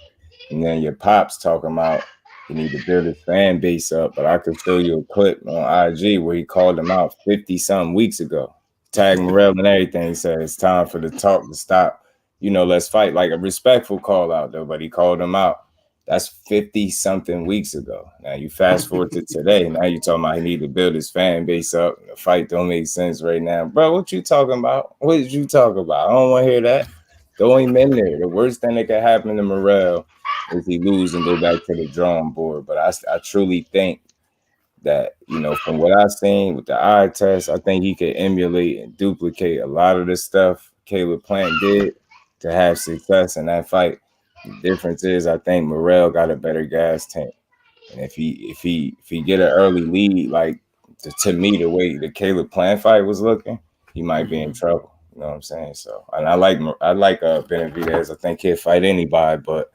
And then your pops talking about he need to build his fan base up. But I could show you a clip on IG where he called him out 50-something weeks ago. Tagged Morrell and everything. He said it's time for the talk to stop. Let's fight. Like a respectful call out, though. But he called him out. That's 50-something weeks ago. Now you fast forward to today. Now you're talking about he need to build his fan base up. The fight don't make sense right now. Bro, what you talking about? What did you talk about? I don't want to hear that. Throw him in there. The worst thing that could happen to Morrell is he lose and go back to the drawing board. But I truly think that, you know, from what I've seen with the eye test, I think he could emulate and duplicate a lot of the stuff Caleb Plant did to have success in that fight. The difference is I think Morrell got a better gas tank. And if he get an early lead, like to me, the way the Caleb Plant fight was looking, he might be in trouble. You know what I'm saying? So, and I like Benavidez. I think he'll fight anybody, but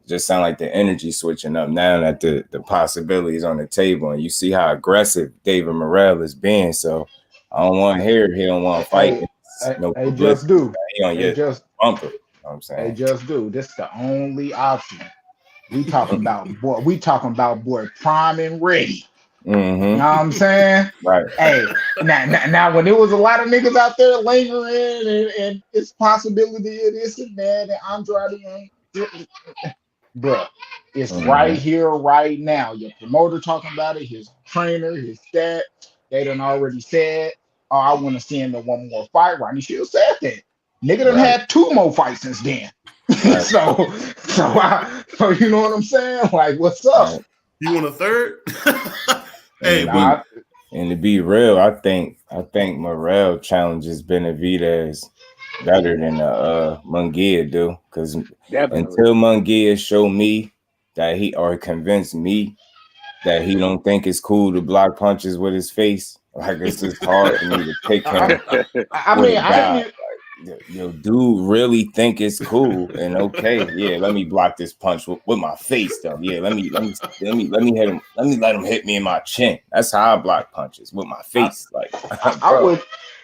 just sound like the energy switching up now that the possibilities on the table, and you see how aggressive David Morrell is being. So I don't want to hear he don't want to fight.
Hey, just do.
He on your bumper. You know what I'm saying?
Hey, just do. This is the only option. We talking about boy prime and ready.
Mm-hmm.
You know what I'm saying?
Right.
Hey, now when there was a lot of niggas out there lingering and it's possibility of this and that and Andrade ain't, bro, it's right here, right now. Your promoter talking about it, his trainer, his stat, they done already said, oh, I want to see him in one more fight. Rodney Shields said that. Nigga done had 2 more fights since then. Right. so you know what I'm saying? Like, what's up?
Right.
You want a third?
Hey, and to be real, I think Morrell challenges Benavidez better than Munguia do, because until Munguia show me that convince me that he don't think it's cool to block punches with his face, like it's just hard for me to pick him. Yo, dude really think it's cool and okay. Yeah, let me block this punch with my face though. Yeah, let me hit him. Let him hit me in my chin. That's how I block punches, with my face.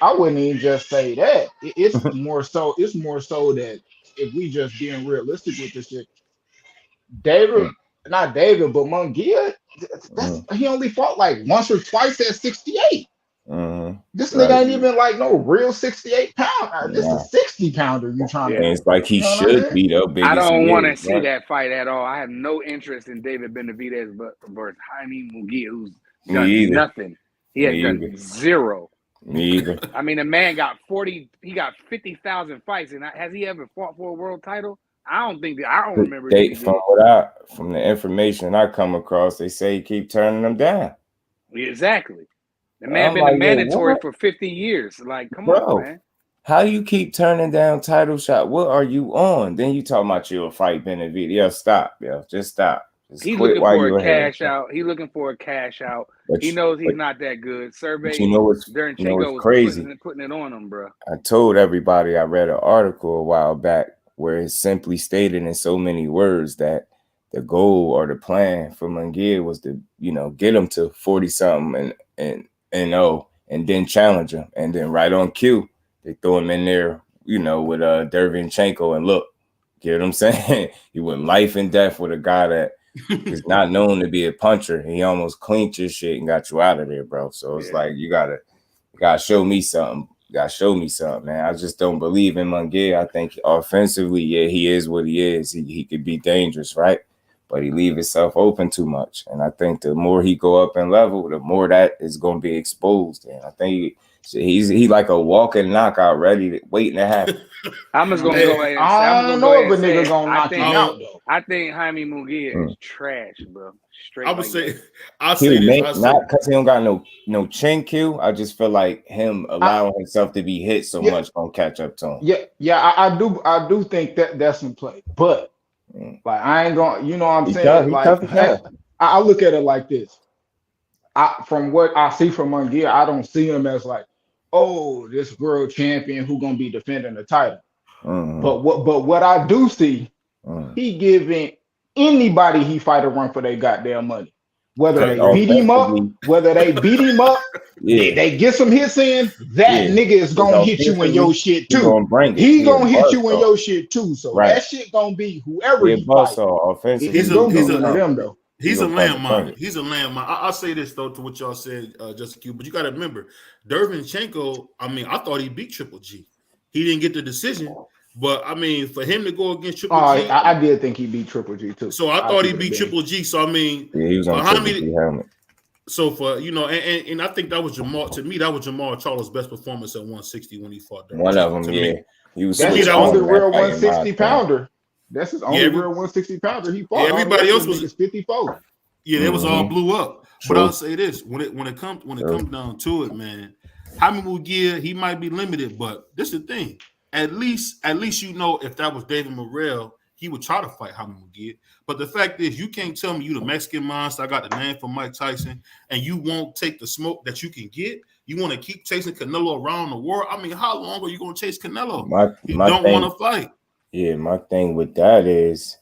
I wouldn't even just say that. It's more so that if we just being realistic with this shit, not David, but Munguia, he only fought like once or twice at 68. This nigga ain't even like no real 68 pound. This is a 60 pounder. You trying to?
It's like he should be the biggest.
I don't want to see that fight at all. I have no interest in David Benavidez versus Jaime Munguia, who's done nothing. He has done zero.
Me either.
I mean, the man got 50,000 fights, and has he ever fought for a world title? I don't remember.
From the information I come across, they say he keep turning them down.
Exactly. The man been mandatory for 50 years. Like, come on, man.
How you keep turning down title shot? What are you on? Then you talking about you'll fight Benavidez. Yo, stop, yo. Just stop.
He's looking for a cash out. He's looking for a cash out. He knows he's not that good. Survey.
You know what's crazy?
Putting it on him, bro.
I told everybody I read an article a while back where it simply stated in so many words that the goal or the plan for Munguia was to, get him to 40-something and then challenge him. And then right on cue, they throw him in there, with Dervinchenko, and look, get what I'm saying? He went life and death with a guy that is not known to be a puncher. He almost cleaned your shit and got you out of there, bro. So it's like you gotta show me something. You gotta show me something, man. I just don't believe in Munguia. I think offensively, he is what he is. He could be dangerous, right? But he leave himself open too much. And I think the more he go up in level, the more that is going to be exposed. And I think he's like a walking knockout, waiting to happen.
I'm just going to go ahead and say,
I don't know if a nigga going to knock him out, though.
I think Jaime Munguia is trash, bro. Straight.
I'll say
this. Not because he don't got no chin Q. I just feel like him allowing himself to be hit so much going to catch up to him.
Yeah, I do think that's in play. But like, I ain't gonna, you know what I'm saying? I look at it like this. From what I see from Munguia, I don't see him as like, oh, this world champion who gonna be defending the title. But what I do see, he giving anybody he fight a run for their goddamn money. Whether they beat him up, they get some hits in, nigga is gonna hit you in your shit too. He gonna hit you in your shit too. So that shit gonna be whoever he fights.
He's a landmine. He's a landmine. I'll say this though to what y'all said, Justin Q. But you got to remember, Dervinchenko. I mean, I thought he beat Triple G. He didn't get the decision. But I mean, for him to go against Triple G,
I did think he beat Triple G too.
So I thought he beat Triple G. So I mean,
he was on Triple G helmet.
So for and I think that was Jamal. To me, that was Jamal Charles' best performance at 160 when he fought.
One of them,
he was. That's his only real 160 pounder. That's his only real 160 pounder he fought.
Yeah, everybody else was
54.
Yeah, they was all
Mm-hmm.
blew up. But
True.
I'll say this: when it comes down to it, man, Jaime Mugia, he might be limited, but this is the thing. At least you know if that was David Morrell, he would try to fight Jaime Mugia. But the fact is, you can't tell me you the Mexican monster. I got the name for Mike Tyson, and you won't take the smoke that you can get. You want to keep chasing Canelo around the world. I mean, how long are you going to chase Canelo? You
My
don't want
thing,
to fight.
yeah, my thing with that is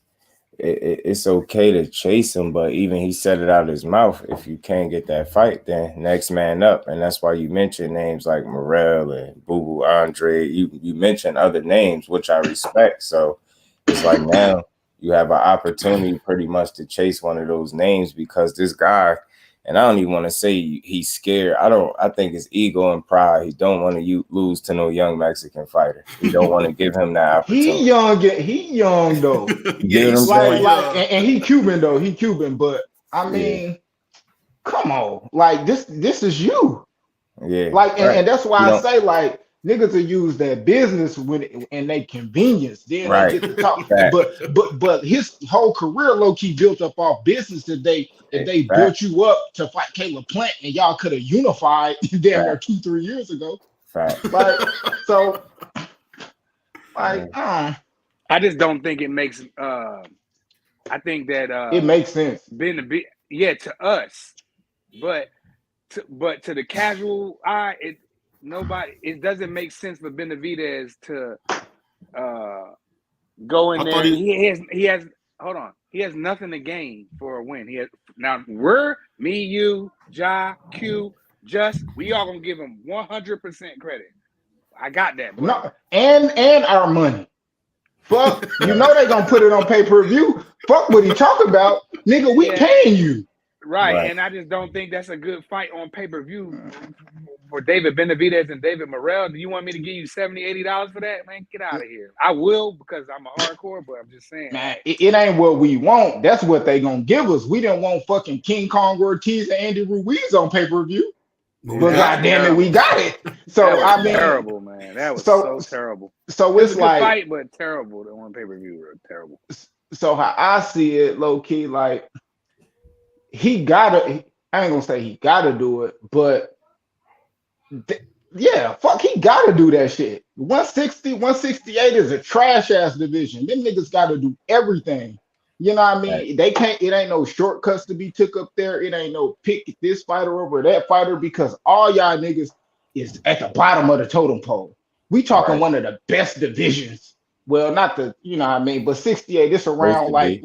it's okay to chase him, but even he said it out of his mouth. If you can't get that fight, then next man up. And that's why you mention names like Morrell and Boo Boo Andre. You mention other names, which I respect. So it's like now you have an opportunity pretty much to chase one of those names because this guy, and I don't even want to say he's scared. I think it's ego and pride. He don't want to lose to no young Mexican fighter. He don't want to give him that opportunity.
He young though.
You
Yeah,
get what I'm
he's
saying?
And he Cuban though. He Cuban, but I mean, come on, like this is you.
Yeah,
Like,
right.
and that's why
You
I
know,
say like niggas will use their business and they convenience. Then they
right.
get to talk.
Fact.
But his whole career low key built up off business that they
Fact.
built you up to fight Caleb Plant and y'all could have unified damn near
Fact.
2-3 years ago.
Fact.
Like so, like
Yeah.
I just don't think it makes. I think that
it makes sense.
to us, but to the casual eye, it doesn't make sense for Benavidez to go in
I
there.
thought
He has hold on. He has nothing to gain for a win. Now me, you, Ja, Q, we all gonna give him 100% credit. I got that, but
No, and our money. Fuck, you know they gonna put it on pay-per-view. Fuck what he talk about, nigga. We paying you.
right. And I just don't think that's a good fight on pay-per-view for David Benavidez and David Morrell. Do you want me to give you $70-$80 for that, man? Get out of here. I will because I'm a hardcore, but I'm just saying,
Man, it ain't what we want. That's what they gonna give us. We didn't want fucking King Kong Ortiz and Andy Ruiz on pay-per-view. But goddamn it, we got it. So I mean,
terrible, man. That was so terrible.
So
It was
it's
a good
like
fight, but terrible. The one pay-per-view were terrible.
So how I see it, low key, like he gotta. I ain't gonna say he gotta do it, but yeah, fuck, he gotta do that shit. 160, 168 is a trash ass division. Them niggas gotta do everything. You know what I mean? They can't, it ain't no shortcuts to be took up there. It ain't no pick this fighter over that fighter because all y'all niggas is at the bottom of the totem pole. We talking one of the best divisions. Well, not the, you know what I mean, but 68, it's around like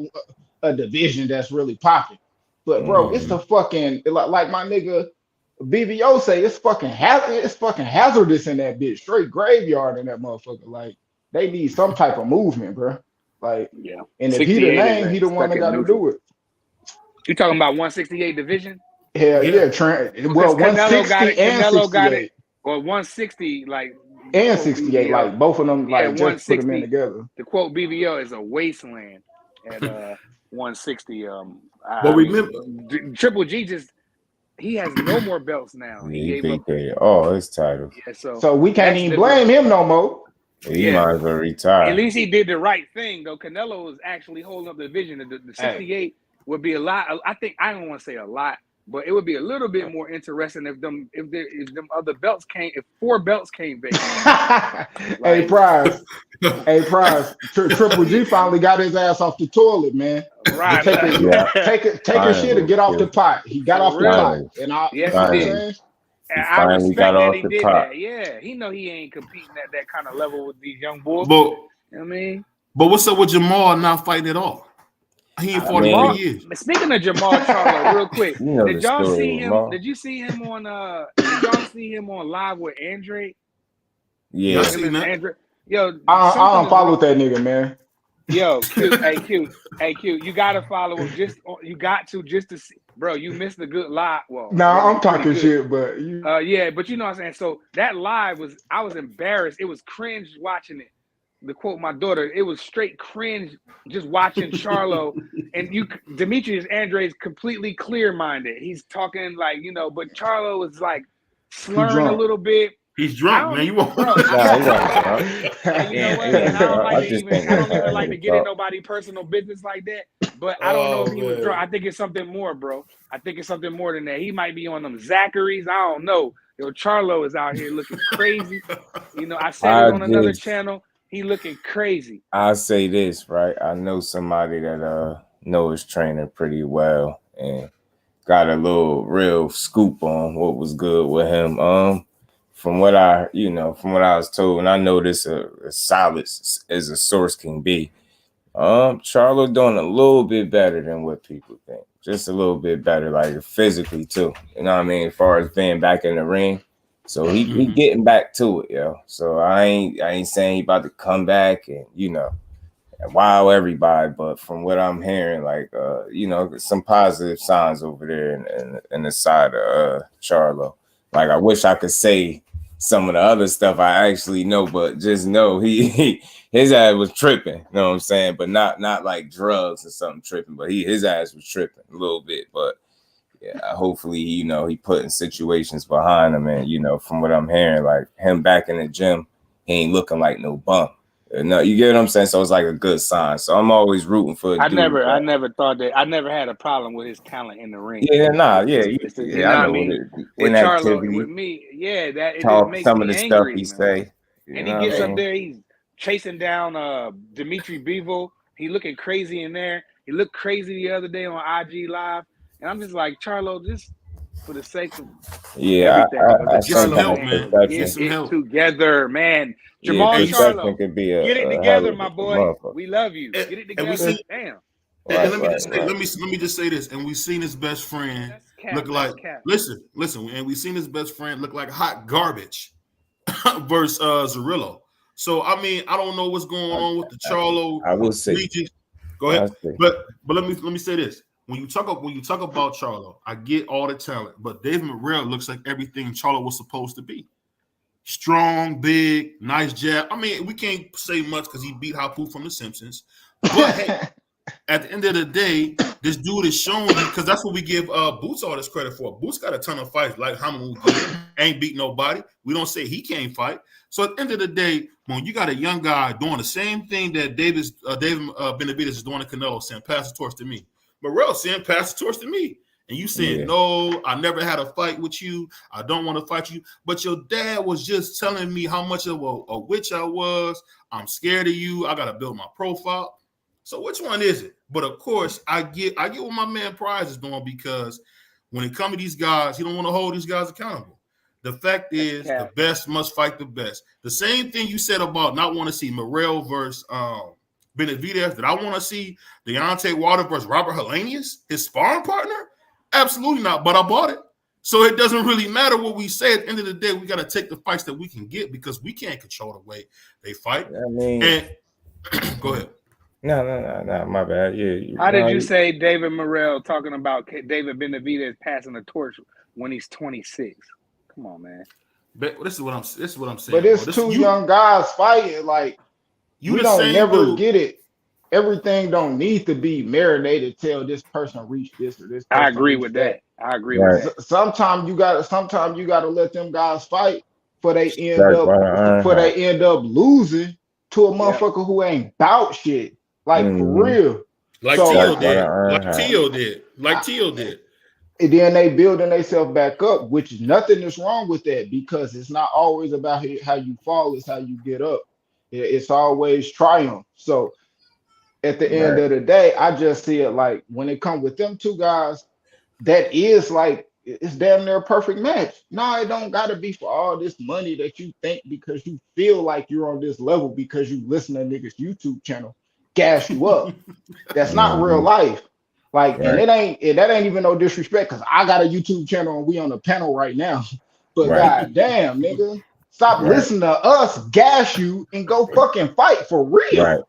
a division that's really popping. But bro, it's the fucking, like my nigga BBO say, it's fucking hazardous in that bitch. Straight graveyard in that motherfucker. Like they need some type of movement, bro. Like, and if he the name, he the one that got to do it.
You talking about 168 division?
Hell yeah, well, 160 and 68.
Or 160, like
and 68, like both of them, like just put them in together.
To quote BBO, is a wasteland at 160.
But remember,
Triple G he has no more belts now.
He gave up all his titles.
Yeah,
so we can't even blame him no more.
He might as well retire.
At least he did the right thing, though. Canelo was actually holding up the division. The 68 would be a lot. I think I don't want to say a lot, but it would be a little bit more interesting if them other belts came. If 4 belts came vacant.
Hey, Prize. Triple G finally got his ass off the toilet, man.
Right.
Take a shit and get off the pot. He got off the pot, and
he did. And I respect that he did that. Yeah, he know he ain't competing at that kind of level with these young boys.
But,
you know what I mean?
But what's up with Jamal not fighting at all? He ain't 43 years.
Speaking of Jamal Charlo, real quick, did y'all see him?
Jamal.
Did you see him on? Did y'all see him on live with Andre?
Yeah,
I seen that.
Andre. Yo,
I don't follow that nigga, man.
Yo, Q, you gotta follow him. Just to see, bro. You missed a good live. Well,
I'm talking shit, but
yeah, but you know what I'm saying. So that live I was embarrassed. It was cringe watching it. To quote my daughter, it was straight cringe just watching Charlo. And Demetrius Andre is completely clear-minded. He's talking like, but Charlo is like slurring a little bit.
He's
I
drunk,
don't
man. You
even,
want?
bro.
Nah, he wasn't drunk.
And you know
He
what?
wasn't
And I don't
drunk.
like
I
to
just
even,
think
I
it was
don't even
having
like to
to
get in
talk.
nobody's personal business like that. But I don't know
Oh
if he was drunk. I
man.
think it's something more, bro. I think it's something more than that. He might be on them Zachary's. I don't know. Yo, Charlo is out here looking crazy. You know, I said it
I
on another
just
channel. He looking crazy.
I'll say this, right? I know somebody that know his trainer pretty well and got a little real scoop on what was good with him. From what I was told, and I know this as solid as a source can be. Charlo doing a little bit better than what people think. Just a little bit better, like physically too. You know what I mean? As far as being back in the ring. So he getting back to it, yo. So I ain't saying he about to come back and wow everybody, but from what I'm hearing, like some positive signs over there in the side of Charlo. Like I wish I could say some of the other stuff I actually know, but just know his ass was tripping, you know what I'm saying? But not like drugs or something tripping, but his ass was tripping a little bit. But yeah, hopefully, he put in situations behind him, and from what I'm hearing, like him back in the gym, he ain't looking like no bum. No, you get what I'm saying? So it's like a good sign. So I'm always rooting for a
I
dude.
never thought that. I never had a problem with his talent in the ring.
Yeah, nah,
It's
yeah,
just, it's just, you
I
know what I
know what
mean.
it
With Charlo,
inactivity,
with me, yeah, that it just
talk,
makes
some of
me
the stuff
angry,
he
man.
say. You
And he
know what
gets
I
up
mean?
there, he's chasing down Dimitri Bivol. He looking crazy in there. He looked crazy the other day on IG Live, and I'm just like, Charlo, just for the sake of
Yeah,
everything, bro,
I
just
Get some
sometimes
help,
understand, bro.
man. Get
Get
perception.
some
it
help.
together, man.
Yeah,
Jamal
And you,
perception
Charlo,
could be
get it
a hell
together,
of
my
a
boy.
motherfucker.
We love you. Get it
and we
together.
see.
Damn.
And
Right,
let me
right,
just say,
right.
let me just say this. And we've seen his best friend
That's cap.
look like.
That's cap.
Listen. And we've seen his best friend look like hot garbage versus Zerillo. So I mean, I don't know what's going on with the Charlo
I will see.
region. Go
I
ahead.
see.
But let me say this. When you talk about Charlo, I get all the talent, but David Morrell looks like everything Charlo was supposed to be. Strong, big, nice jab. I mean, we can't say much because he beat Hapu from The Simpsons. But hey, at the end of the day, this dude is showing you, because that's what we give Boots all this credit for. Boots got a ton of fights, like Hamamu did. Ain't beat nobody. We don't say he can't fight. So at the end of the day, when you got a young guy doing the same thing that David Benavidez is doing to Canelo, saying pass the torch to me. Morrell saying pass the torch to me. And you saying,
Yeah.
no, I never had a fight with you. I don't want to fight you. But your dad was just telling me how much of a witch I was. I'm scared of you. I got to build my profile. So which one is it? But of course, I get what my man Prize is doing, because when it comes to these guys, he don't want to hold these guys accountable. The fact is, the best must fight the best. The same thing you said about not want to see Morrell versus Benavidez, that I want to see Deontay Wilder versus Robert Helenius, his sparring partner. Absolutely not, but I bought it. So it doesn't really matter what we say. At the end of the day, we got to take the fights that we can get, because we can't control the way they fight.
I mean,
and go ahead.
No, my bad. Yeah.
How did you say David Morrell talking about David Benavidez passing the torch when he's 26? Come on, man.
But this is what I'm saying.
But it's two young guys fighting. Like, we don't never get it. Everything don't need to be marinated till this person reached this or this person.
I agree with that. I agree with that.
Sometimes you gotta let them guys fight for they end up losing to a motherfucker who ain't bout shit. Like, for real.
Like Tio did.
And then they building themselves back up, which nothing is wrong with that, because it's not always about how you fall, it's how you get up. It's always triumph. So at the end of the day, I just see it like, when it comes with them two guys, that is like, it's damn near a perfect match. No, it don't gotta be for all this money that you think because you feel like you're on this level because you listen to niggas YouTube channel gas you up. That's not real life. Like, and that ain't even no disrespect, because I got a YouTube channel and we on a panel right now. But goddamn, nigga, stop listening to us gas you and go fucking fight for real.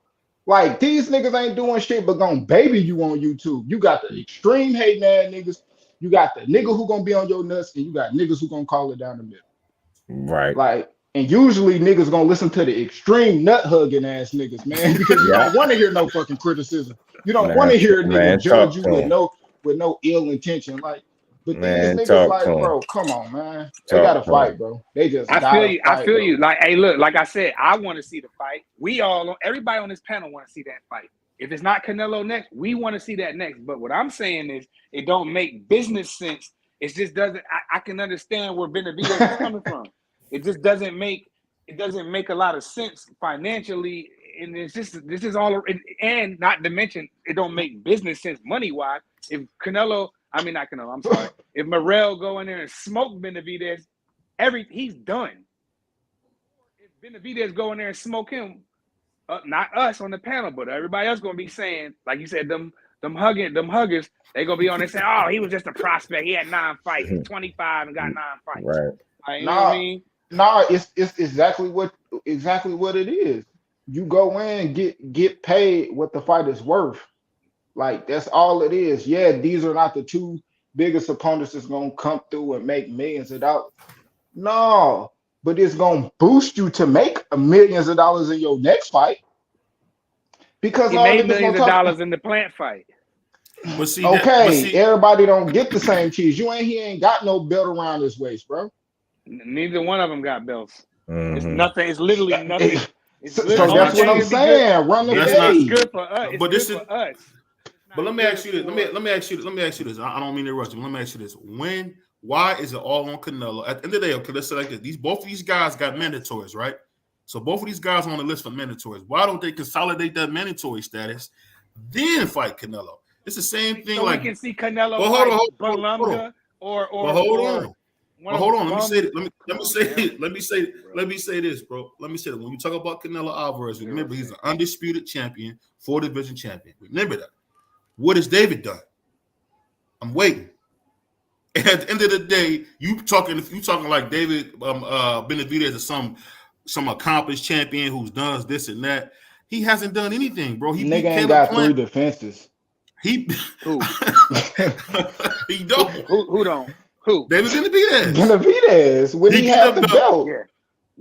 Like, these niggas ain't doing shit but gonna baby you on YouTube. You got the extreme hating ass niggas. You got the nigga who gonna be on your nuts, and you got niggas who gonna call it down the middle.
Right.
Like, and usually niggas gonna listen to the extreme nut hugging ass niggas, man, because you don't want to hear no fucking criticism. You don't want to hear a nigga judge you with no ill intention. Like, But these
Man,
niggas
talk to
like,
him.
bro, come on, man. They
Talk
gotta
to him.
fight, bro. They just
I
gotta
feel you. I
fight,
feel
bro.
you. Like, hey, look, like I said, I want to see the fight. Everybody on this panel want to see that fight. If it's not Canelo next, we want to see that next. But what I'm saying is, it don't make business sense. It just doesn't. I can understand where Benavidez is coming from. It just doesn't make. It doesn't make a lot of sense financially, and it's just this is all. And not to mention, it don't make business sense money wise. If Canelo, I mean not Canelo. I'm sorry. If Morrell go in there and smoke Benavidez, he's done. If Benavidez go in there and smoke him, not us on the panel, but everybody else gonna be saying, like you said, them huggers, they gonna be on there saying, oh, he was just a prospect. He had 9 fights. He's 25 and got 9 fights.
Right.
Like, you know what I mean?
Nah, it's exactly what it is. You go in, get paid what the fight is worth. Like that's all it is. Yeah, these are not the 2 biggest opponents that's gonna come through and make millions of dollars. No, but it's gonna boost you to make millions of dollars in your next fight. Because
He
all
made
niggas
millions
gonna
of
talk.
dollars in the plant fight.
But see,
Everybody don't get the same cheese. He ain't got no belt around his waist, bro.
Neither one of them got belts.
Mm-hmm.
It's nothing. It's literally nothing.
So that's what I'm saying. Run the
That's
It's good for us. It's
but
good
this is.
for us.
But let me ask you this. Let me ask you this. I don't mean to rush you. Let me ask you this. Why is it all on Canelo? At the end of the day, okay, let's say like this. Both of these guys got mandatories, right? So both of these guys are on the list for mandatories. Why don't they consolidate that mandatory status, then fight Canelo? It's the same thing.
So
like
we can see Canelo
hold
fight Belumga or hold on.
Let me say it. Let me say this, bro. Let me say that when you talk about Canelo Alvarez, remember he's an undisputed champion, 4-division champion. Remember that. What has David done? I'm waiting. And at the end of the day, if you talking like David Benavidez is some accomplished champion who does this and that. He hasn't done anything, bro. He
nigga ain't got 3 defenses.
He
who?
He don't.
Who don't? Who?
David Benavidez.
Benavidez when he had the belt.
Yeah.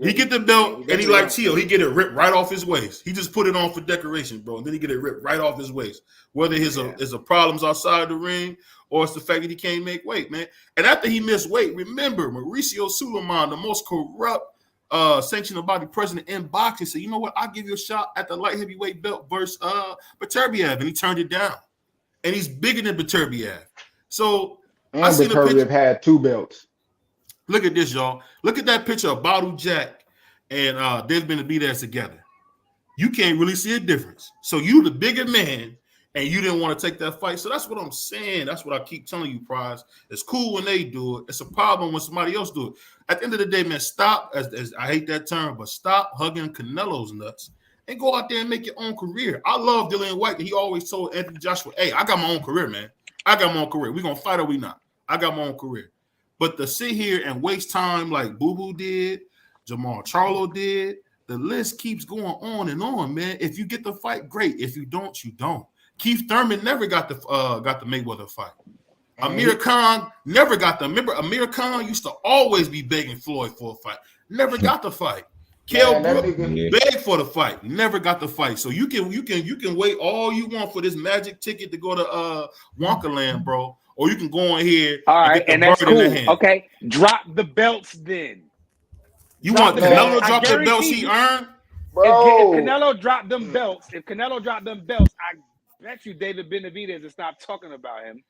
He get the belt and he like chill. He get it ripped right off his waist. He just put it on for decoration, bro. And then he get it ripped right off his waist. Whether his problems outside the ring or it's the fact that he can't make weight, man. And after he missed weight, remember Mauricio Suleiman, the most corrupt sanctioned body president in boxing, said, you know what? I'll give you a shot at the light heavyweight belt versus Beterbiev, and he turned it down. And he's bigger than Beterbiev. So
and Beterbiev had 2 belts.
Look at this, y'all. Look at that picture of Badu Jack and David Benavidez together. You can't really see a difference. So you the bigger man, and you didn't want to take that fight. So that's what I'm saying. That's what I keep telling you, Prize. It's cool when they do it. It's a problem when somebody else do it. At the end of the day, man, stop, as I hate that term, but stop hugging Canelo's nuts and go out there and make your own career. I love Dillian White. He always told Anthony Joshua, hey, I got my own career, man. I got my own career. We're going to fight or we not. I got my own career. But to sit here and waste time like Boo Boo did, Jamal Charlo did, the list keeps going on, man. If you get the fight, great. If you don't, you don't. Keith Thurman never got the Mayweather fight. Amir Khan never got them. Remember, Amir Khan used to always be begging Floyd for a fight. Never got the fight. Kell Brook begged for the fight. Never got the fight. So you can wait all you want for this magic ticket to go to Wonkaland, bro. Or you can go in here.
All right, and that's cool. Okay, drop the belts then.
You want Canelo to drop the belts he earned?
Bro.
If Canelo dropped them belts, I bet you David Benavidez will stop talking about him.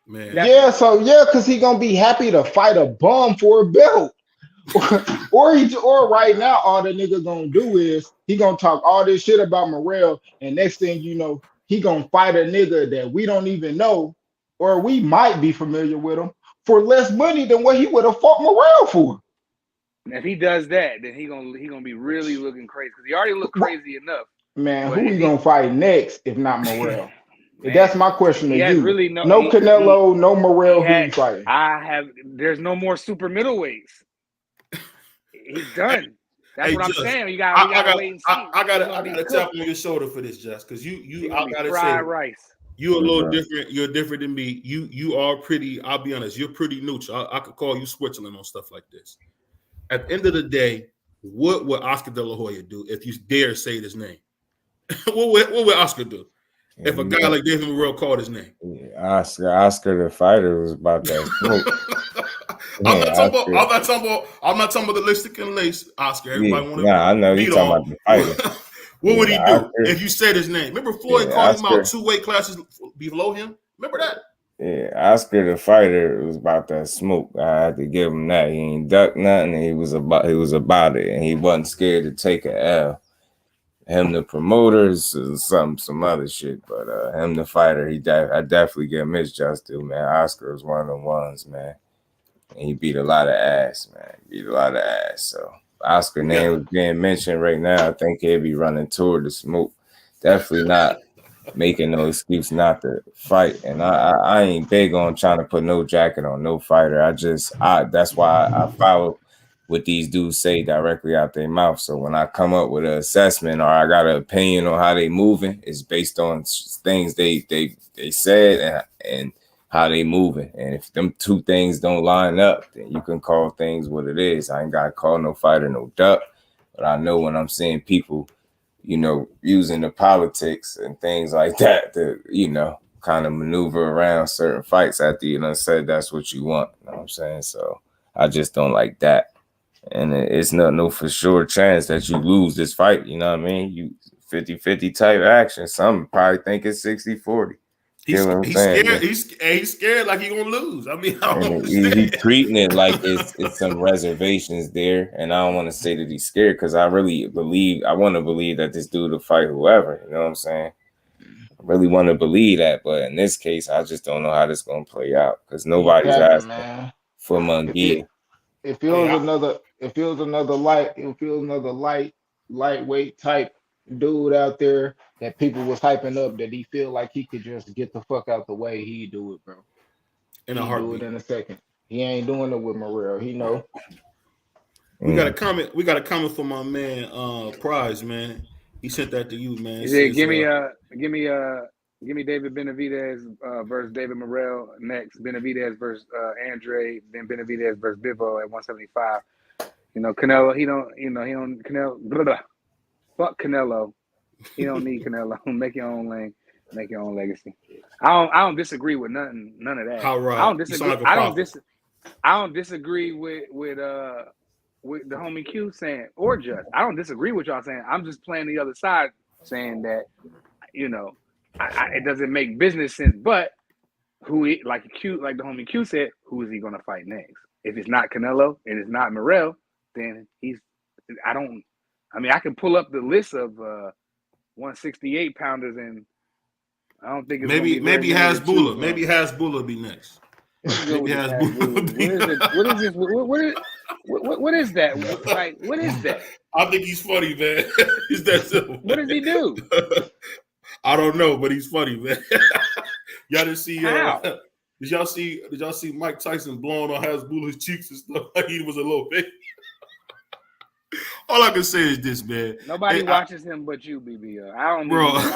Man.
Because he gonna be happy to fight a bum for a belt. or right now, all the nigga gonna do is he gonna talk all this shit about Morrell, and next thing you know, he gonna fight a nigga that we don't even know, or we might be familiar with him for less money than what he would have fought Morrell for.
And if he does that, then he gonna be really looking crazy because he already looked crazy enough.
Man, who he gonna fight next if not Morrell? That's my question to you. Really no Canelo, no Morrell. Who you fighting?
There's no more super middleweights. He's done. That's what I'm saying. We gotta wait and see.
I gotta tap on your shoulder for this, Jess, because I gotta
fried
say,
rice.
You're a little different. You're different than me. You are pretty. I'll be honest. You're pretty neutral. I could call you Switzerland on stuff like this. At the end of the day, what would Oscar De La Hoya do if you dare say his name? What would Oscar do if a guy like David Morrell called his name?
Yeah, Oscar the fighter was about that smoke.
I'm
Yeah,
not talking about.
Oscar.
I'm not talking about the lipstick and lace Oscar.
Yeah,
Everybody want to
nah, I know you
beat
talking
on.
about the fighter.
What
Yeah,
would he do
Oscar.
if you said his name? Remember Floyd
Yeah,
called him out
Oscar.
2 weight classes below him. Remember that?
Yeah, Oscar the fighter was about that smoke. I had to give him that. He ain't duck nothing. He was about it, and he wasn't scared to take a L. Him the promoters, some other shit, but him the fighter, I definitely give him his just due, man. Oscar was one of the ones, man. And he beat a lot of ass, man. Beat a lot of ass. So Oscar
We
name
got
was being mentioned right now. I think he'll be running toward the smoke. Definitely not making no excuse not to fight. And I ain't big on trying to put no jacket on no fighter. I that's why I follow what these dudes say directly out their mouth. So when I come up with an assessment or I got an opinion on how they moving, it's based on things they said and how they moving. And if them two things don't line up, then you can call things what it is. I ain't gotta call no fighter no duck. But I know when I'm seeing people, using the politics and things like that to, kind of maneuver around certain fights after you done said that's what you want. You know what I'm saying? So I just don't like that. And it's not no for sure chance that you lose this fight. You know what I mean? You 50-50 type action. Some probably think it's 60-40. Get
he's
what I'm
he's
saying?
scared. He's scared like he gonna lose. I mean, I don't
And he
understand.
treating it like it's some reservations there. And I don't want to say that he's scared because I want to believe that this dude will fight whoever. You know what I'm saying? I really want to believe that. But in this case, I just don't know how this going to play out because
He
nobody's
capping,
asking
man.
for
If it
Munguia.
if it
Hey,
was another if it was another light if it was another lightweight type dude out there that people was hyping up that he feel like he could just get the fuck out the way, he'd do it, bro.
in a
He'd do it
heartbeat.
in a second. He ain't doing it with Morrell. He know.
We got a
Mm.
comment. We got a comment from my man, Prize, man. He sent that to you, man.
He
It
said,
says,
give me David Benavidez versus David Morrell next. Benavidez versus Andre, then Benavidez versus Bivol at 175. Canelo, he don't Canelo. Blah, blah. Fuck Canelo. He don't need Canelo. Make your own lane. Make your own legacy. I don't disagree with none of that.
"How
I
right?
don't
You sound
disagree.
like a prophet."
I don't disagree with the homie Q saying or just. I don't disagree with y'all saying. I'm just playing the other side, saying that you know, it doesn't make business sense. But like the homie Q said, who is he going to fight next? If it's not Canelo and it's not Morrell, then he's. I don't. I mean, I can pull up the list of 168 pounders, and I don't think it's going to
Maybe
be very
maybe
many to choose
Hasbullah.
from.
Maybe Hasbullah be next.
Let me go
Maybe
with this
Hasbullah
Hasbulla.
be
What is it?
next.
What is this? What is that? Like, what is that?
I think he's funny, man. He's that simple.
What does he do?
I don't know, but he's funny, man. Y'all didn't see
How?
did y'all see Mike Tyson blowing on Hasbullah's cheeks and stuff like he was a little baby? All I can say is this, man.
Nobody
Hey,
watches him but you, BBL. I don't
bro.
even.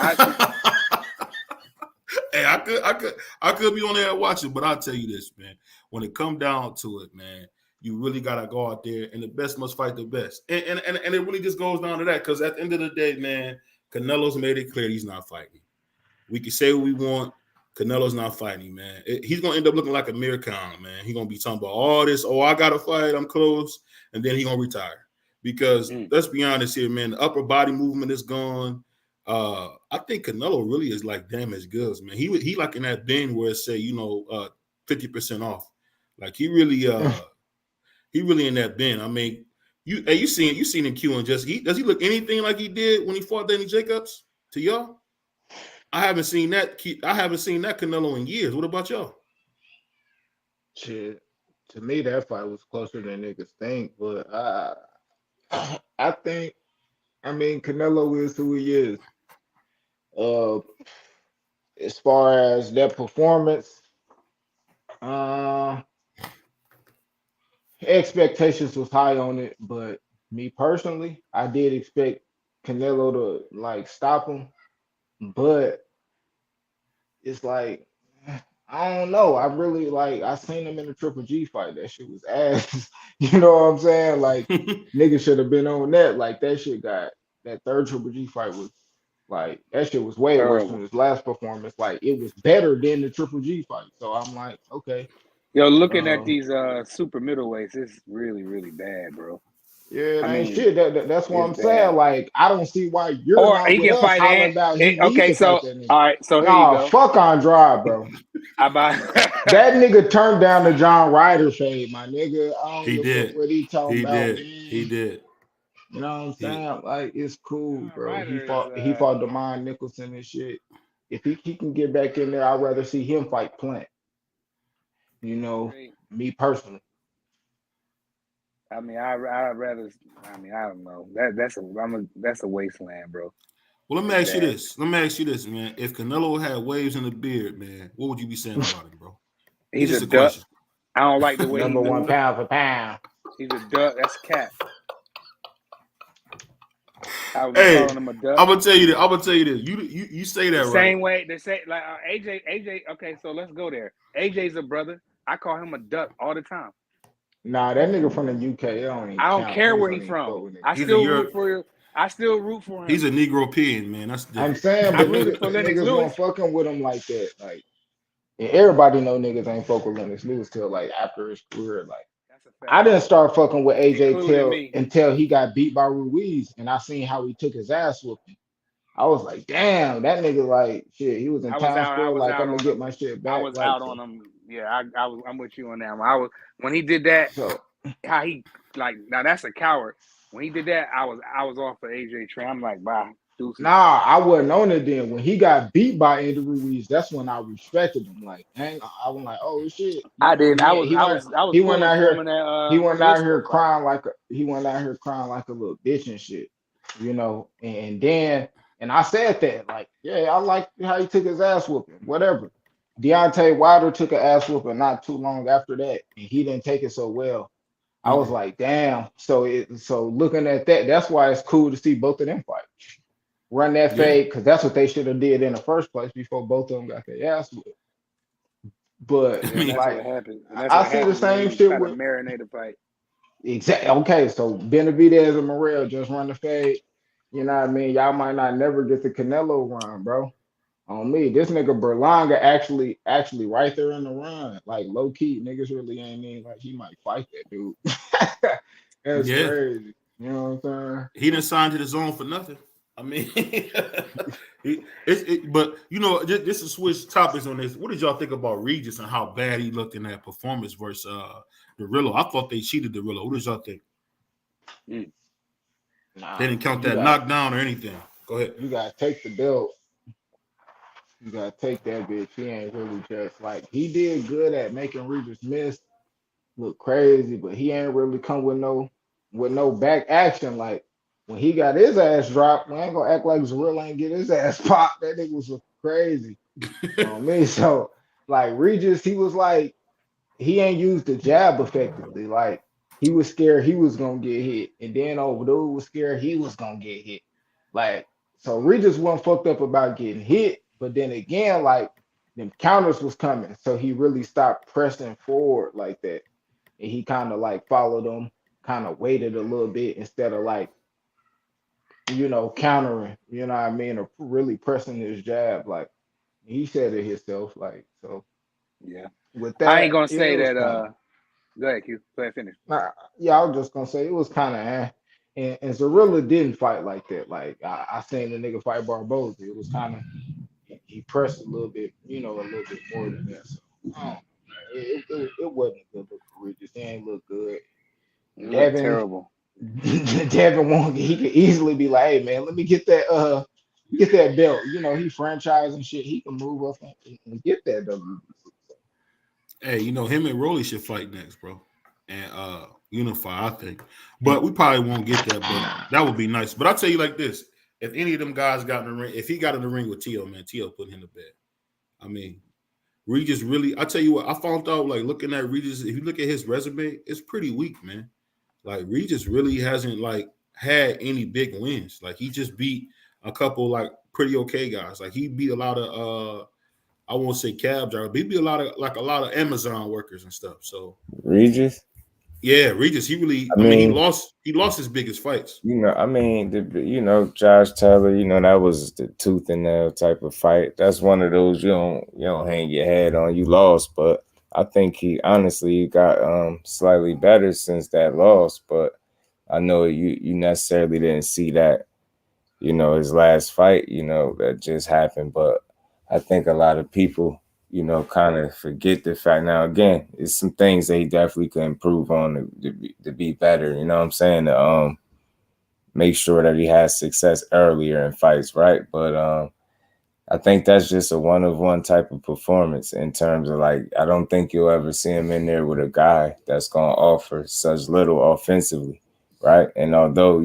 Hey, I could be on there watching, but I'll tell you this, man. When it come down to it, man, you really gotta go out there, and the best must fight the best, and it really just goes down to that. Because at the end of the day, man, Canelo's made it clear he's not fighting. We can say what we want. Canelo's not fighting, man. He's gonna end up looking like a mere con, man. He's gonna be talking about all this. Oh, I gotta fight. I'm close, and then he's gonna retire. Because let's be honest here, man. The upper body movement is gone. I think Canelo really is like damaged goods, man. He like in that bin where it say 50% off. Like he really in that bin. I mean, you seen him queuing just does he look anything like he did when he fought Danny Jacobs to y'all? I haven't seen that Canelo in years. What about y'all?
Shit. To me, that fight was closer than niggas think, but I think, I mean, Canelo is who he is. Uh, as far as that performance, uh, expectations was high on it, but me personally, I did expect Canelo to like stop him, but it's like I don't know. I really I seen him in the Triple G fight. That shit was ass. You know what I'm saying? Like niggas should have been on that. Like that shit got that third Triple G fight was Like that shit was way worse than
Terrible.
his last performance. Like it was better than the Triple G fight. So I'm like, okay.
Yo, looking at
Um,
these super middleweights, it's really, really bad, bro.
yeah, it
I
ain't
mean,
shit. That's what
it's
I'm saying.
bad.
Like, I don't see why you're
Or
not
he
with
can
us
fight
hollering
and
about he needs
okay,
to fight
so
that nigga.
all right, so here you
Nah,
go.
fuck Andrade, bro.
I buy
That nigga turned down the John Ryder fade, my nigga. I don't
He
give a fuck
did.
what he talking
He
about,
did. He
man.
did.
You know what I'm
He
saying? Like, it's cool,
John
bro. He
Ryder is
fought Demond Nicholson and shit. If he can get back in there, I'd rather see him fight Plant. You know, me personally.
I mean, I'd rather. I mean, I don't know. That's a wasteland, bro.
Well, let me
It's
ask you
bad.
this. Let me ask you this, man. If Canelo had waves in the beard, man, what would you be saying about him, bro? It's
He's a
just a
duck.
question.
I don't like the way he
Number one
moves.
pound for pound.
He's a duck. That's cat. I would be
Hey,
calling him a duck.
I'm gonna tell you this. I'm gonna tell you this. You say
The
that right.
same way they say like AJ. Okay, so let's go there. AJ's a brother. I call him a duck all the time.
Nah, that nigga from the UK, it don't even
I don't
count.
care
Niggas
where
don't
he's
even
from.
fuck with niggas.
I
He's a
still root
Europe.
for. I still root for
He's
him.
a Negropean, man. That's
I'm
different.
saying,
I
but
rooted for Lennox
niggas
Lewis.
weren't fucking with him like that. Like, and everybody know niggas ain't fuck with Lennox Lewis till like after his career. Like,
That's a
I
fact,
didn't start fucking with AJ
including
till
me.
until he got beat by Ruiz, and I seen how he took his ass whooping. I was like, damn, that nigga like shit. He was in
I was
town
out. I
square,
was
like I'm
out
gonna
on
get
him.
my shit
I
back.
was
Like
out on
so,
him. Yeah, I'm with you on that one. I was when he did that.
so
How he like now? That's a coward. When he did that, I was off for AJ Trey. I'm like, bye, deuces.
nah, I wasn't on it then. When he got beat by Andy Ruiz, that's when I respected him. Like, dang, I was like, oh shit, you
I
know,
did. I was
he went
pulling
out
for him
here,
in that Klitschko fight.
he went out here crying like a little bitch and shit, you know. And then, and I said that, like, yeah, I like how he took his ass whooping, whatever. Deontay Wilder took an ass whooping not too long after that, and he didn't take it so well. I was
Mm-mm.
like, damn. So looking at that, that's why it's cool to see both of them fight. Run that
Yeah.
fade because that's what they should have did in the first place before both of them got their ass whipped. But
I
Yeah, and
mean,
that's
like
what happened. And that's
I
what
see the
happens when
same
you
shit
try to
with
marinate a fight.
exactly okay. So Benavidez and Morrell just run the fade. You know what I mean? Y'all might not never get the Canelo run, bro. On me, this nigga Berlanga actually right there in the run. Like low key, niggas really ain't even like he might fight that dude. That's
yeah.
crazy. You know what I'm saying?
He didn't sign to the zone for nothing. I mean, but you know, this is switch topics on this. What did y'all think about Regis and how bad he looked in that performance versus Derillo? I thought they cheated Derillo. What did y'all think?
Mm.
They
Nah,
didn't count
you
that
got
knockdown or anything. Go ahead.
you gotta take the belt. You gotta take that bitch. He ain't really just like he did good at making Regis miss look crazy, but he ain't really come with no back action. Like when he got his ass dropped, we ain't gonna act like Zorilla ain't get his ass popped. That nigga was crazy on me. So like Regis, he was like he ain't used the jab effectively. Like he was scared he was gonna get hit, and then over dude was scared he was gonna get hit. Like so, Regis wasn't fucked up about getting hit, but then again, like them counters was coming, so he really stopped pressing forward like that, and he kind of like followed them, kind of waited a little bit instead of like countering, you know what I mean, or really pressing his jab. Like he said it himself, like so.
Yeah,
With
I ain't
that,
gonna
yeah,
say
it was
that.
kind of.
Go ahead, Q. Go ahead, finish.
Yeah, I was just gonna say it was kind of and Zorilla didn't fight like that. Like I seen the nigga fight Barboza. It was kind of he pressed a little bit, a little bit more than that. So I don't know, man. It wasn't a good look for Regis. He ain't look good.
You look
Devin
terrible.
Devin won't. He could easily be like, hey man, let me get that belt. He franchising shit. He can move up and get that WBC.
Hey, him and Rolly should fight next, bro. And unify, I think. But we probably won't get that, but that would be nice. But I'll tell you like this. If any of them guys got in the ring, if he got in the ring with Tio, man, Tio put him to bed. I mean, Regis really, I tell you what, I found out like looking at Regis, if you look at his resume, it's pretty weak, man. Like Regis really hasn't like had any big wins. Like he just beat a couple like pretty okay guys. Like he beat a lot of I won't say cab drivers, but he beat a lot of Amazon workers and stuff. So
Regis.
Yeah, Regis. He really.
I
I mean,
mean,
he lost his biggest fights.
I mean, Josh Taylor, that was the tooth and nail type of fight. That's one of those you don't hang your head on. You lost, but I think he honestly got slightly better since that loss. But I know you necessarily didn't see that, his last fight, that just happened. But I think a lot of people, kind of forget the fact. Now, again, it's some things that he definitely could improve on to be better. You know what I'm saying? To make sure that he has success earlier in fights, right? But I think that's just a one of one type of performance in terms of like, I don't think you'll ever see him in there with a guy that's going to offer such little offensively, right? And although,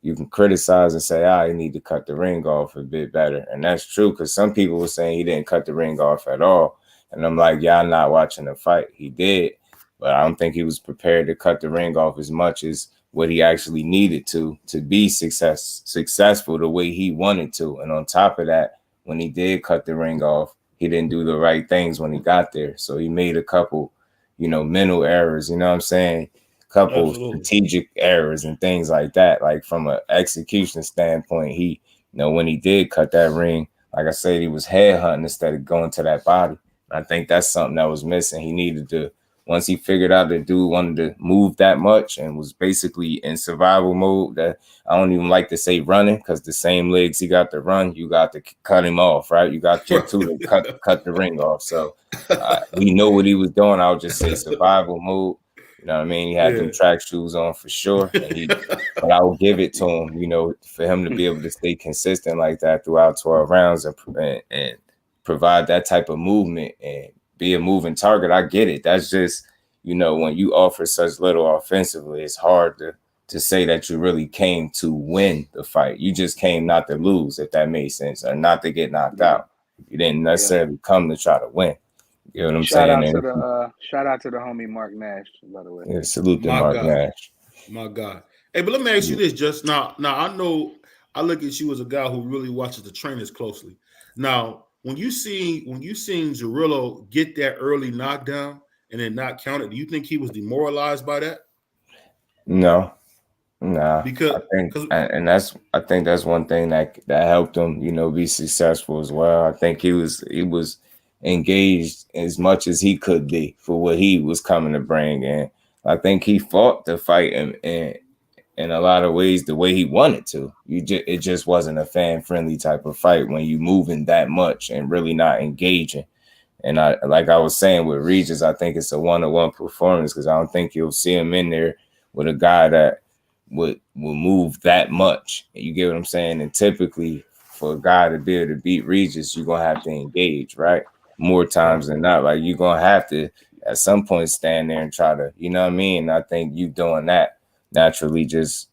you can criticize and say, you need to cut the ring off a bit better. And that's true because some people were saying he didn't cut the ring off at all. And I'm like, y'all not watching the fight. He did, but I don't think he was prepared to cut the ring off as much as what he actually needed to be successful the way he wanted to. And on top of that, when he did cut the ring off, he didn't do the right things when he got there. So he made a couple, mental errors, you know what I'm saying? Couple
Absolutely.
strategic errors and things like that. Like from an execution standpoint, he, when he did cut that ring, like I said, he was headhunting instead of going to that body. I think that's something that was missing. He needed to, once he figured out the dude wanted to move that much and was basically in survival mode, that I don't even like to say running because the same legs he got to run, you got to cut him off, right? You got your two to cut the ring off. So he know what he was doing. I would just say survival mode. You know what I mean? He had them track shoes on for sure. But I will give it to him, for him to be able to stay consistent like that throughout 12 rounds and provide that type of movement and be a moving target. I get it. That's just, when you offer such little offensively, it's hard to say that you really came to win the fight. You just came not to lose, if that makes sense, or not to get knocked out. You didn't necessarily come to try to win. You know what I'm saying?
Shout out to the homie Mark Nash, by the way.
Yeah, salute to
My
Mark
God.
Nash.
My God. Hey, but let me ask you this just now. Now I know I look at you as a guy who really watches the trainers closely. Now, when you seen Zerillo get that early knockdown and then not count it, do you think he was demoralized by that?
No. Nah,
Because
I think that's one thing that helped him, be successful as well. I think he was engaged as much as he could be for what he was coming to bring, and I think he fought the fight in a lot of ways the way he wanted to. It just wasn't a fan friendly type of fight when you moving that much and really not engaging. And like I was saying with Regis, I think it's a one-on-one performance because I don't think you'll see him in there with a guy that would move that much. You get what I'm saying? And typically for a guy to be able to beat Regis, you're gonna have to engage, right? More times than not. Like you're gonna have to at some point stand there and try to, you know what I mean? I think you doing that naturally just,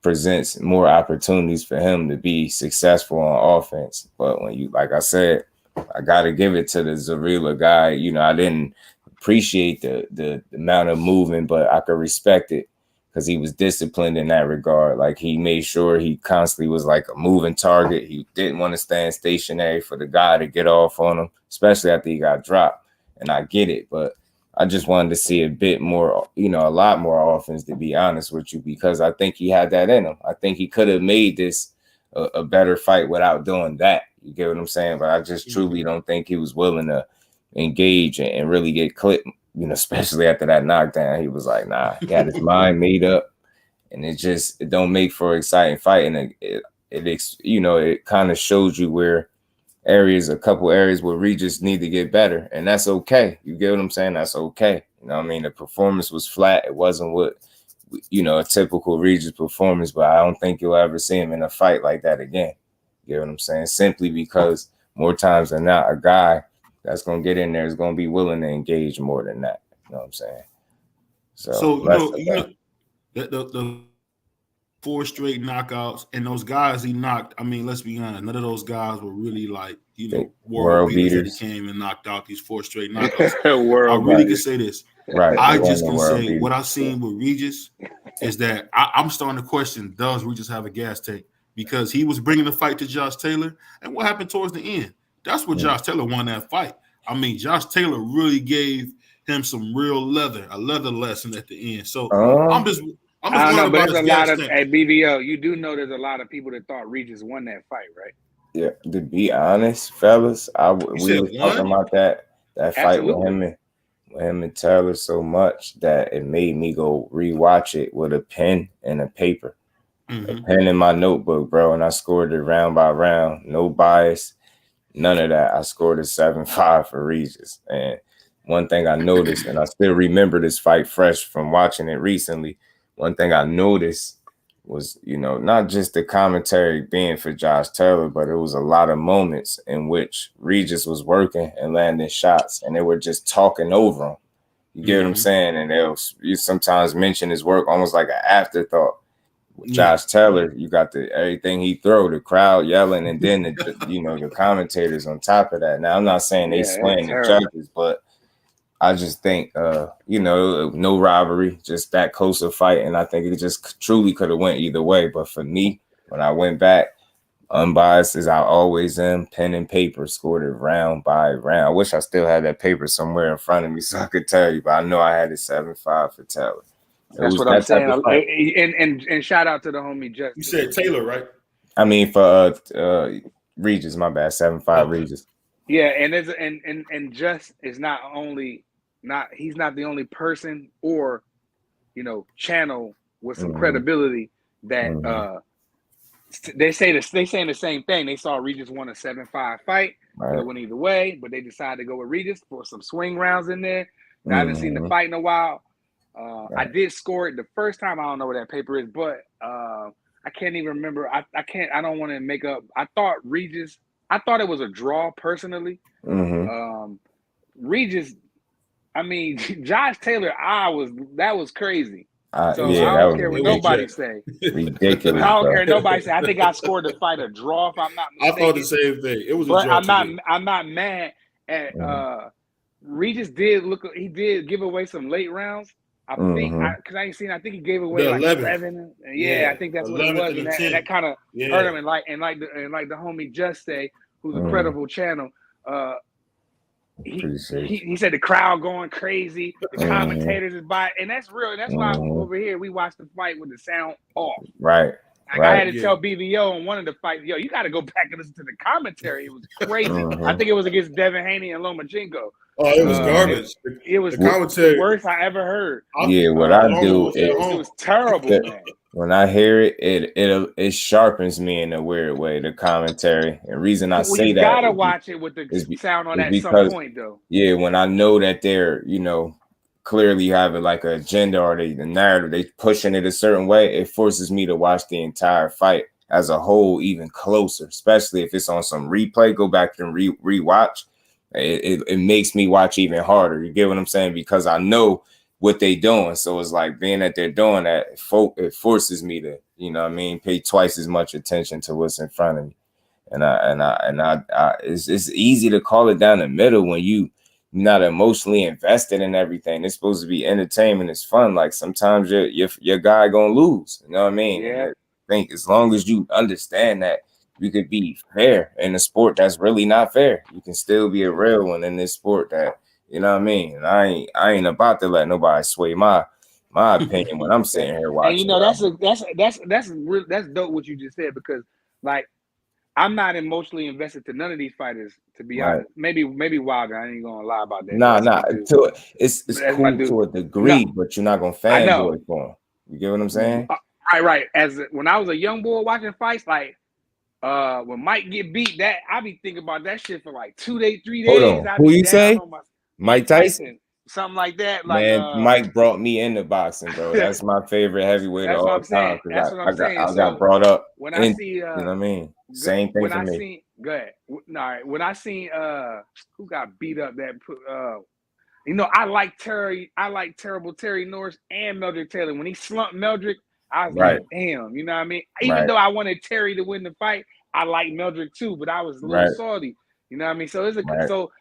presents more opportunities for him to be successful on offense. But when you, like I said, I gotta give it to the Zarila guy. I didn't appreciate the amount of movement, but I could respect it because he was disciplined in that regard. Like he made sure he constantly was like a moving target. He didn't want to stand stationary for the guy to get off on him, especially after he got dropped. And I get it, but I just wanted to see a bit more, a lot more offense, to be honest with you, because I think he had that in him. I think he could have made this a better fight without doing that. You get what I'm saying? But I just truly don't think he was willing to engage and really get clipped. Especially after that knockdown, he was like, nah, he had his mind made up, and it don't make for an exciting fight. And it kind of shows you where a couple areas where Regis need to get better, and that's okay. You get what I'm saying? That's okay. I mean, the performance was flat. It wasn't what, a typical Regis performance, but I don't think you'll ever see him in a fight like that again. You get what I'm saying? Simply because more times than not, a guy that's going to get in there is going to be willing to engage more than that. You know what I'm saying?
So the 4 straight knockouts and those guys he knocked. I mean, let's be honest, none of those guys were really like world beaters that he came and knocked out these 4 straight knockouts. I really can say this.
Right.
I just can say what I've seen with Regis is that I'm starting to question: does Regis have a gas tank? Because he was bringing the fight to Josh Taylor, and what happened towards the end? That's what Josh Taylor won that fight. I mean, Josh Taylor really gave him some real a leather lesson at the end. So I'm just
I don't know,
worried
but
about
there's
his
a lot
gas
of
tank.
at BBO. You do know there's a lot of people that thought Regis won that fight, right?
Yeah, to be honest, fellas,
You
we
said
was talking
one?
about that fight
Absolutely.
with him and Taylor so much that it made me go rewatch it with a pen and a paper, a pen in my notebook, bro. And I scored it round by round, no bias, none of that. I scored a 7-5 for Regis. And one thing I noticed, and I still remember this fight fresh from watching it recently. One thing I noticed was, not just the commentary being for Josh Taylor, but it was a lot of moments in which Regis was working and landing shots, and they were just talking over him. You get what I'm saying? And you sometimes mention his work almost like an afterthought. With Josh Taylor, you got everything he throw, the crowd yelling, and then the commentators on top of that. Now I'm not saying they slaying the judges, but I just think, no robbery, just that close a fight. And I think it just truly could have went either way. But for me, when I went back, unbiased as I always am, pen and paper, scored it round by round. I wish I still had that paper somewhere in front of me so I could tell you, but I know I had it 7-5 for Taylor.
That's what I'm saying. And shout out to the homie Just.
You said Taylor, right?
I mean, for Regis, my bad, 7-5 Regis.
Yeah, and Just is he's not the only person or channel with some credibility that they saying the same thing. They saw Regis won a 7-5 fight. Could have went either way, but they decided to go with Regis for some swing rounds in there. I haven't seen the fight in a while. I did score it the first time. I don't know where that paper is, but I can't even remember. I don't want to make up. I thought it was a draw personally. Regis, I mean, Josh Taylor, that was crazy. So I don't care what nobody say.
Ridiculous.
I don't care what nobody say. I think I scored the fight a draw if I'm not mistaken.
I thought the same thing. It was a draw.
I'm not mad at Regis he did give away some late rounds. I think because I ain't seen. I think he gave away like 11. Yeah, I think that's what it was, and that kind of hurt him. And like the homie Just say, who's a credible channel. He said the crowd going crazy. The commentators is by, and that's real. And that's why over here we watched the fight with the sound off.
Right.
I had to tell BBO on one of the fights, yo, you got to go back and listen to the commentary. It was crazy. I think it was against Devin Haney and Lomachenko.
Oh, it was garbage.
It was
the commentary
the worst I ever heard.
What I do
it was terrible, man.
When I hear it, it sharpens me in a weird way. The commentary, and reason I say that,
you gotta watch it with the sound on at some point, though.
Yeah, when I know that they're clearly having like an agenda or the narrative, they pushing it a certain way, it forces me to watch the entire fight as a whole even closer, especially if it's on some replay. Go back and rewatch. It makes me watch even harder. You get what I'm saying? Because I know what they doing. So it's like being that they're doing that, it forces me to, pay twice as much attention to what's in front of me. And it's easy to call it down the middle when you're not emotionally invested in everything. It's supposed to be entertainment. It's fun. Like sometimes your guy gonna lose. You know what I mean?
Yeah.
I think as long as you understand that you could be fair in a sport that's really not fair, you can still be a real one in this sport that, you know what I mean? And I ain't about to let nobody sway my opinion when I'm sitting here watching.
And that's dope what you just said, because like I'm not emotionally invested to none of these fighters, to be honest. Maybe Wilder. I ain't gonna lie about that.
Nah. It's cool to a degree, but you're not gonna fanboy for him. You get what I'm saying?
Right. When I was a young boy watching fights, like when Mike get beat, that I be thinking about that shit for like 2 days, 3 days.
Hold on. Who you say? Mike Tyson?
Something like that.
Man, Mike brought me into boxing, bro. That's my favorite heavyweight of all time.
That's what I'm saying.
I got brought up.
When I see,
you know what I mean? Same thing for me.
Go ahead. All right. When I seen who got beat up, I like Terry. I like Terrible Terry Norris and Meldrick Taylor. When he slumped Meldrick, I was like, damn. You know what I mean? Even though I wanted Terry to win the fight, I like Meldrick too, but I was a little salty. You know what I mean? So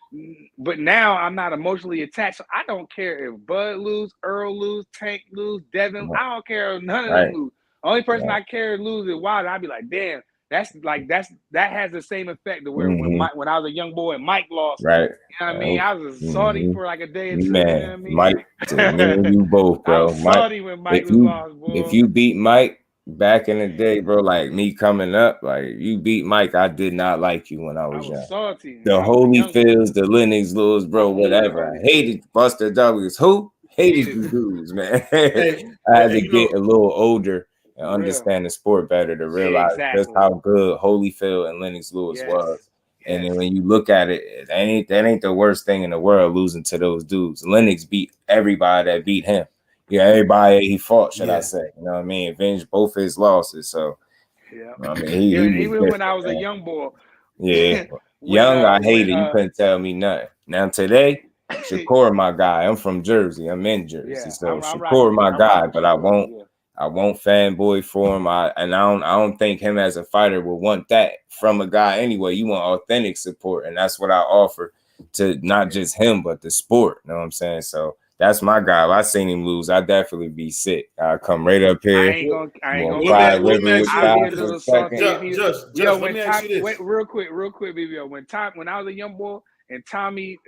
but now I'm not emotionally attached. So I don't care if Bud lose, Earl lose, Tank lose, Devin. I don't care if none of them lose. Only person I care lose is Wilder. I'd be like, damn, that has the same effect to where when I was a young boy and Mike lost,
Right.
you know what I mean? I was salty for like a day or two.
Man,
you know what I mean?
Mike, me and you both,
I
bro.
was
Mike,
salty when Mike was lost, boy.
if you beat Mike back in the day, bro, like me coming up, like you beat Mike, I did not like you when I was young.
Salty.
The Holyfields, the Lennox Lewis, bro, whatever. I hated Buster Douglas. Who hated you dudes, man? I had to get a little older and understand the sport better to realize just how good Holyfield and Lennox Lewis was. And then when you look at it, that ain't the worst thing in the world, losing to those dudes. Lennox beat everybody that beat him. Yeah, everybody he fought, should I say. You know what I mean? Avenged both his losses. So, I mean, he
even when I was a young boy.
Yeah. Young, I hated. You couldn't tell me nothing. Now, today, Shakur, my guy. I'm from Jersey. I'm in Jersey. So, Shakur, my guy, but I won't fanboy for him. I don't think him as a fighter would want that from a guy anyway. You want authentic support, and that's what I offer to not just him but the sport. You know what I'm saying? So that's my guy. If I seen him lose, I'd definitely be sick. I'll come right up here.
I ain't gonna
let me ask
I'll be a little salty.
Just let me ask you this.
Wait, real quick, BBO. When I was a young boy and Tommy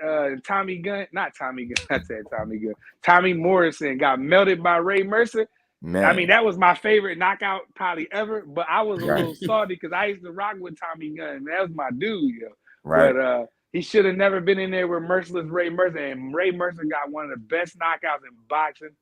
Morrison got melted by Ray Mercer. Man. I mean, that was my favorite knockout probably ever, but I was a little salty because I used to rock with Tommy Gunn. That was my dude, yo. Right. But he should have never been in there with merciless Ray Mercer, and Ray Mercer got one of the best knockouts in boxing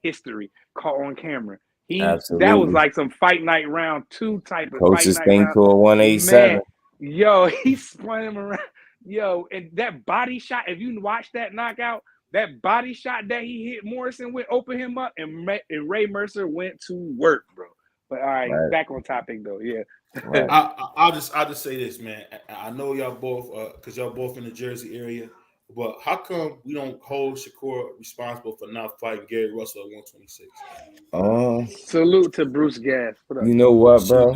history caught on camera. That was like some Fight Night round 2 type of
closest
Fight
thing
Night
to a 187.
Man, yo, he spun him around. Yo, and that body shot, if you watch that knockout, that body shot that he hit Morrison with opened him up, and Ray Mercer went to work, bro. But all right, back on topic though. Yeah.
Right. I'll just say this, man. I know y'all both, because y'all both in the Jersey area, but how come we don't hold Shakur responsible for not fighting Gary Russell at 126?
Salute to Bruce Gass.
You know what, bro?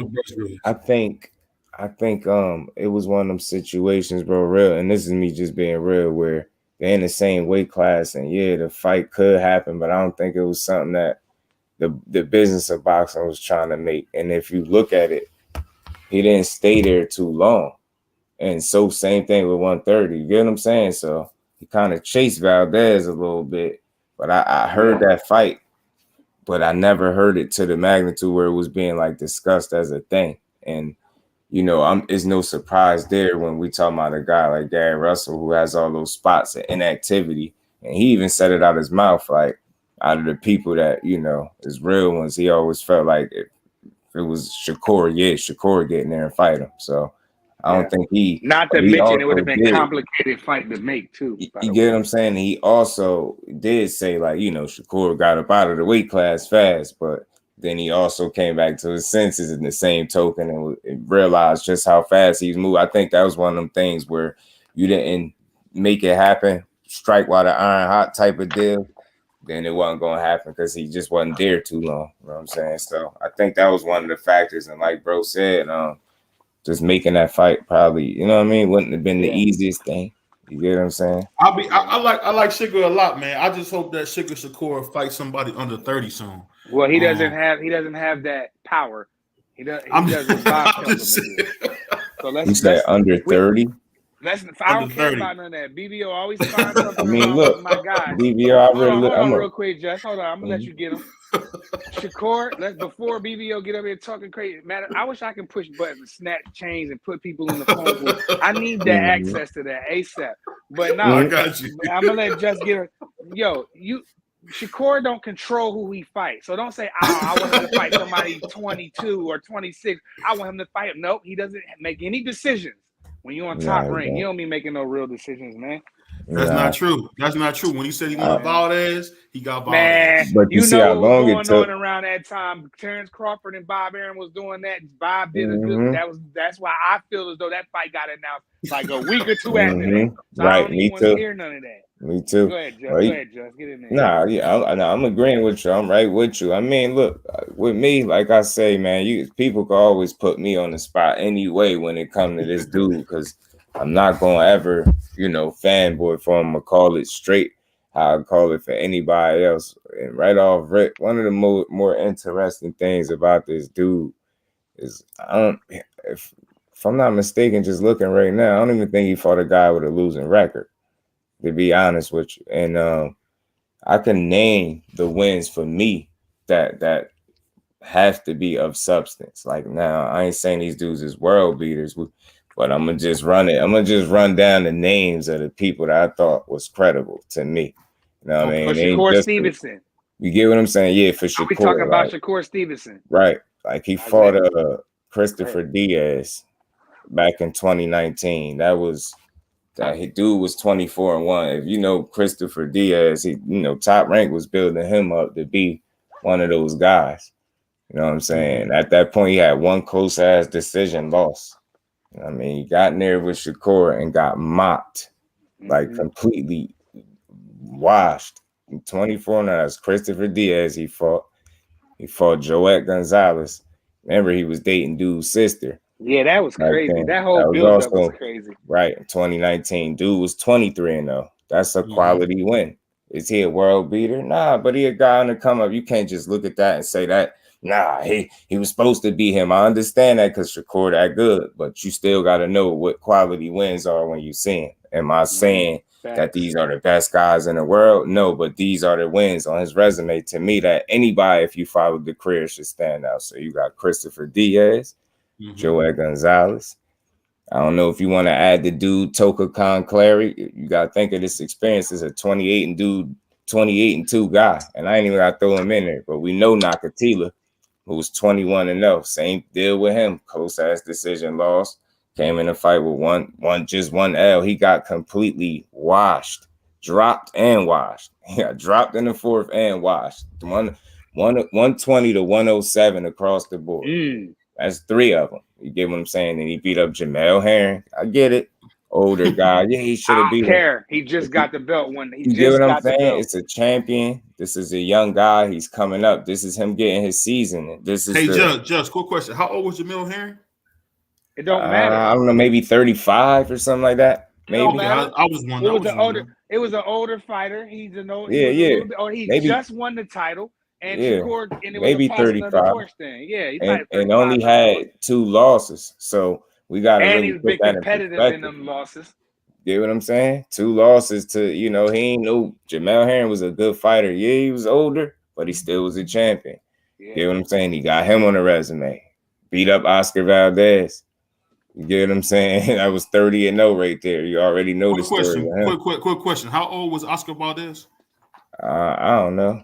I think it was one of them situations, bro. Real, and this is me just being real, where they're in the same weight class, and the fight could happen, but I don't think it was something that the business of boxing was trying to make. And if you look at it, he didn't stay there too long. And so same thing with 130. You get what I'm saying? So he kind of chased Valdez a little bit. But I heard that fight, but I never heard it to the magnitude where it was being like discussed as a thing. And it's no surprise there when we talk about a guy like Gary Russell who has all those spots of inactivity. And he even said it out his mouth, like out of the people that, is real ones, he always felt like if it was Shakur get in there and fight him. So I don't think
not to mention it would have been a complicated fight to make too.
You get what I'm saying? He also did say, like, Shakur got up out of the weight class fast, but then he also came back to his senses in the same token and realized just how fast he's moved. I think that was one of them things where you didn't make it happen, strike while the iron hot type of deal, then it wasn't going to happen because he just wasn't there too long. You know what I'm saying? So I think that was one of the factors. And like bro said, just making that fight probably, wouldn't have been the easiest thing. You get what I'm saying?
I like Sugar a lot, man. I just hope that Sugar Shakur fight somebody under 30 soon.
Well, he doesn't have that power. He doesn't box him. So
you said under 30?
I don't care about none of that. BBO always find something.
Look,
my guy.
BBO,
hold on, real quick, Jess. Hold on, I'm gonna let you get him. Shakur, before BBO get up here talking crazy. Man, I wish I could push buttons, snap chains, and put people in the phone booth. I need that access to that ASAP. But now
I got you.
I'm gonna let Jess get her. Yo, Shakur don't control who he fights. So don't say, I want him to fight somebody 22 or 26. I want him to fight him. Nope, he doesn't make any decisions. When you're on top rank, you don't be making no real decisions, man.
That's not true. That's not true. When he said he wanted Valdez, he got Valdez.
Man,
but you see how long it took.
On around that time. Terrence Crawford and Bob Arum was doing that. Bob did a good. That's why I feel as though that fight got announced like a week or two after that. So I don't even want to hear none of that.
Me too.
Go ahead, Joe. Get in there.
I'm agreeing with you. I'm right with you. I mean, look, with me, like I say, man, people can always put me on the spot anyway when it comes to this dude, because I'm not gonna ever, fanboy for him or call it straight how I call it for anybody else. And right off rip, one of the more interesting things about this dude is if I'm not mistaken, just looking right now, I don't even think he fought a guy with a losing record, to be honest with you. And I can name the wins for me that have to be of substance. Like now, I ain't saying these dudes is world beaters, but I'm gonna just run it. I'm gonna just run down the names of the people that I thought was credible to me. You know what I
For
mean? It ain't
Shakur
just
Stevenson.
you get what I'm saying? Yeah, for
Are we talking
Shakur,
about
like
Shakur Stevenson?
right, like he fought Christopher Diaz back in 2019. That dude was 24-1. If you know Christopher Diaz, he Top Rank was building him up to be one of those guys. You know what I'm saying? At that point, he had one close ass decision loss. I mean, he got in there with Shakur and got mopped, like completely washed. 24 now. It's Christopher Diaz he fought. He fought Joette Gonzalez. Remember, he was dating dude's sister.
Yeah, that was crazy.
Then.
That whole
That was
build-up was
also
crazy.
right in 2019. Dude was 23-0. That's a quality win. Is he a world beater? Nah, but he a guy on the come up. You can't just look at that and say that. Nah, he was supposed to be him. I understand that because Shakur that good, but you still got to know what quality wins are when you see him. Am I saying that these are the best guys in the world? No, but these are the wins on his resume to me that anybody, if you follow the career, should stand out. So you got Christopher Diaz, Joette Gonzalez. I don't know if you want to add the dude Toka Khan Clary. You got to think of this experience as a 28-2 guy, and I ain't even got to throw him in there. But we know Nakatila, who was 21-0, same deal with him, close ass decision loss. Came in a fight with one L. He got completely washed, dropped and washed. He got dropped in the fourth and washed. 120 to 107 across the board. That's 3 of them. You get what I'm saying? And he beat up Jamel Herring. I get it. Older guy. Yeah, he should have beat him.
He just got the belt when he
you
just
get what I'm
got the
saying?
belt.
It's a champion. This is a young guy. He's coming up. This is him getting his season. This is
Just quick question. How old was Jamil Herring?
It don't matter.
I don't know, maybe 35 or something like that. Maybe.
I was one.
It was an older fighter. He's a little he
maybe,
just won the title. And Shakur, and it
maybe
was a passing
35.
of the torch thing. Yeah,
and only had 2 losses. So we got to really put that in perspective.
In them losses.
Get what I'm saying? 2 losses to, he ain't no Jamel Herring was a good fighter. Yeah, he was older, but he still was a champion. Yeah. Get what I'm saying? He got him on the resume. Beat up Oscar Valdez. You get what I'm saying? That was 30-0 right there. You already know the story.
Quick question. How old was Oscar Valdez?
I don't know.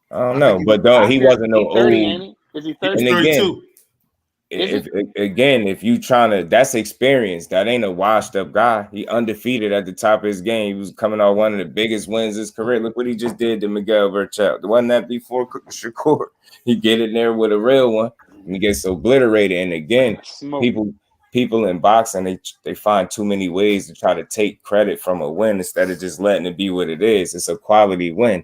But he wasn't no 30, old.
Is he 30?
And again, if you trying to, that's experience. That ain't a washed up guy. He undefeated at the top of his game. He was coming off one of the biggest wins of his career. Look what he just did to Miguel Berchelt. The one that before Shakur. He get in there with a real one and he gets obliterated. And again, people in boxing, they find too many ways to try to take credit from a win instead of just letting it be what it is. It's a quality win.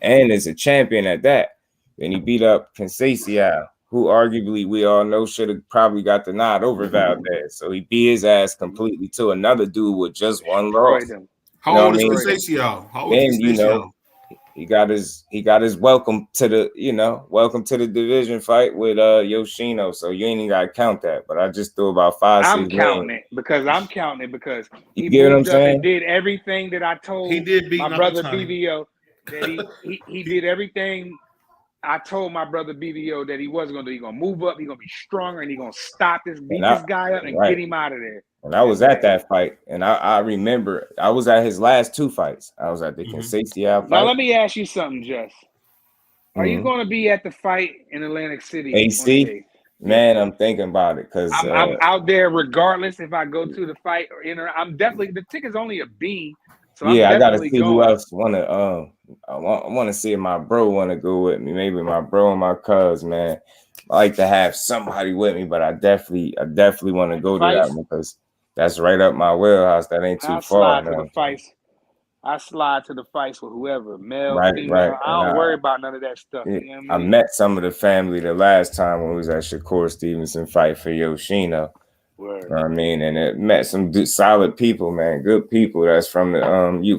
And is a champion at that. Then he beat up Conceição, who arguably we all know should have probably got the nod over Valdez. So he beat his ass completely to another dude with just one loss.
How old is Conceição?
Then he got his welcome to the division fight with Yoshino. So you ain't even gotta count that. But I just threw about 5.
I'm counting it because he
get what I'm saying?
And did everything that I told my brother BVO. That he did everything I told my brother BVO that he wasn't going to do. He's going to move up. He's going to be stronger, and he's going to stop this guy up and get him out of there.
And I was at that fight, and I remember I was at his last 2 fights. I was at the Conceição fight.
Now let me ask you something, Jess. Are you going to be at the fight in Atlantic City?
AC? Man, I'm thinking about it because
I'm out there regardless if I go to the fight or enter. I'm definitely the ticket's only a B. So
I gotta see who else wanna. I want to see if my bro want to go with me. Maybe my bro and my cuz, man. I like to have somebody with me, but I definitely want to go to that one because that's right up my wheelhouse. That ain't too far.
I slide to the fights with whoever, male, female.
Right.
I don't worry about none of that stuff. You know what I mean?
met some of the family the last time when we was at Shakur Stevenson fight for Yoshino.
Word.
You know what I mean? And it met some solid people, man. Good people that's from the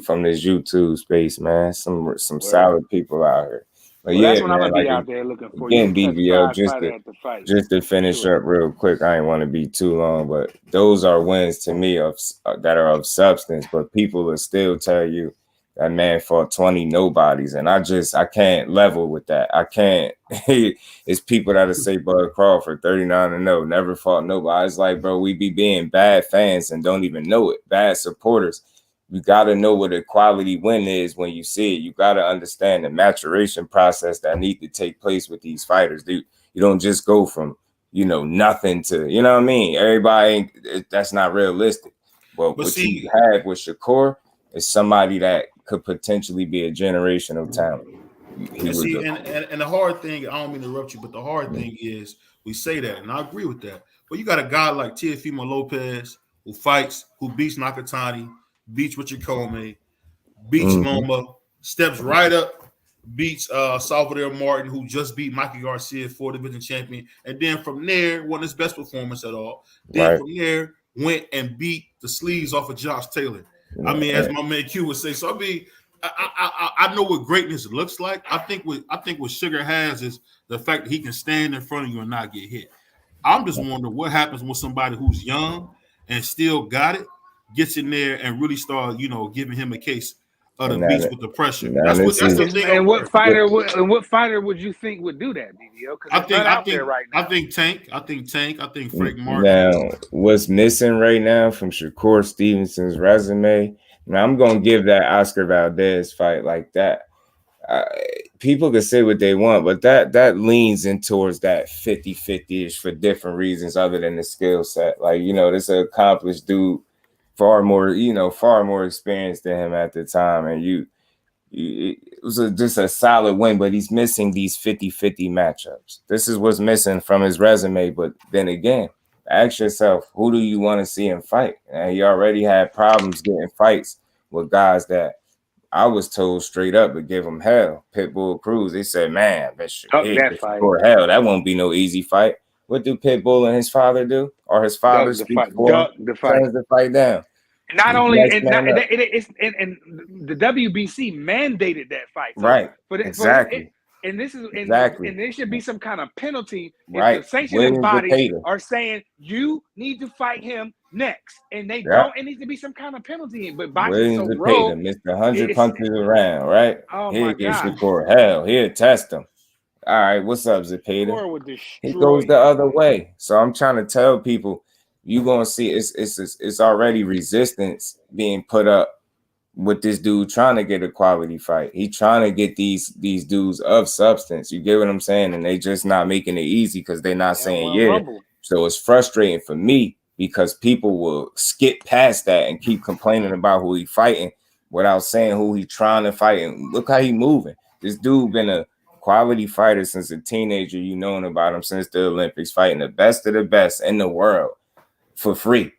from this YouTube space, man. Some solid people out here. But
Well,
yeah,
that's what I'm
man,
gonna be
like
out there looking for. You
again,
can catch
BBL,
prize fighter at the fight.
just to
For
finish
sure.
up real quick, I ain't want to be too long, but those are wins to me of that are of substance. But people will still tell you that man fought 20 nobodies, and I can't level with that. I can't. It's people that'll say Bud Crawford 39-0, never fought nobody. It's like, bro, we be being bad fans and don't even know it, bad supporters. You got to know what a quality win is when you see it. You got to understand the maturation process that need to take place with these fighters, dude. You don't just go from, nothing to, you know what I mean? Everybody, that's not realistic. But
But
what you
see,
have with Shakur is somebody that could potentially be a generational talent. He
and
was
see,
a
and the hard thing, I don't mean to interrupt you, but the hard thing is we say that, and I agree with that. But you got a guy like Teofimo Lopez who fights, who beats Nakatani, beats Richard Comey, beats
Mhm,
Loma, steps right up, beats Salvador Martin, who just beat Mikey Garcia, 4 division champion, and then from there won his best performance at all. Then
right.
from there went and beat the sleeves off of Josh Taylor. I mean, as
And,
my man Q would say. So I mean, I know what greatness looks like. I think what Sugar has is the fact that he can stand in front of you and not get hit. I'm just wondering what happens when somebody who's young and still got it gets in there and really start, giving him a case of the
and
beast
now,
with the pressure.
now this
That's
is
the thing I'm
And
worried.
what fighter would you think would do that, BBO? Because
I
there's
think
none
I
out there
think
right
I
now.
think Tank. I think Tank. I think Frank Martin.
now what's missing right now from Shakur Stevenson's resume. Now I'm gonna give that Oscar Valdez fight like that. Uh, People can say what they want, but that leans in towards that 50-50-ish for different reasons other than the skill set. Like, this an accomplished dude, far more experienced than him at the time. And it was just a solid win, but he's missing these 50-50 matchups. This is what's missing from his resume. But then again, ask yourself, who do you want to see him fight? And he already had problems getting fights with guys that I was told straight up to give him hell. Pitbull Cruz, they said, man,
Duck that fight.
or hell, that won't be no easy fight. What do Pitbull and his father do? Or his father
Duck the
speak
fight.
for him?
Duck the fight.
Turns the fight down.
Not only
Next
and
man
not
up.
it's and the WBC mandated that fight. So
Right.
for it,
Exactly.
and this is
Exactly.
and there should be some kind of penalty if the
Right.
sanctioning
Williams
bodies
Zepeda.
are saying you need to fight him next, and they
Yeah.
don't. It needs to be some kind of penalty. But boxing's
Williams
so
Zepeda
rogue.
missed 100
It's
punches around, right?
oh
He'll
my
get
gosh,
Shakur. Hell, he'll test him. All right, what's up, Zepeda?
Core would
He
destroy
goes the
him.
other way. So I'm trying to tell people, you're gonna see it's already resistance being put up with this dude trying to get a quality fight. He trying to get these dudes of substance. You get what I'm saying? And they just not making it easy because they're not
They don't
saying
want to
yeah.
rumble.
So it's frustrating for me because people will skip past that and keep complaining about who he fighting without saying who he trying to fight. And look how he moving. This dude been a quality fighter since a teenager. You known about him since the Olympics, fighting the best of the best in the world for free.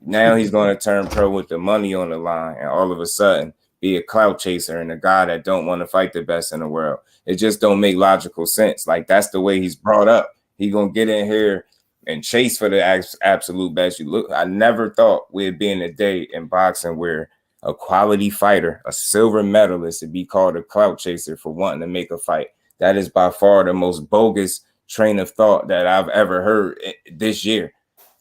Now he's going to turn pro with the money on the line and all of a sudden be a clout chaser and a guy that don't want to fight the best in the world. It just don't make logical sense. Like, that's the way he's brought up. He going to get in here and chase for the absolute best. I never thought we'd be in a day in boxing where a quality fighter, a silver medalist, would be called a clout chaser for wanting to make a fight. That is by far the most bogus train of thought that I've ever heard this year.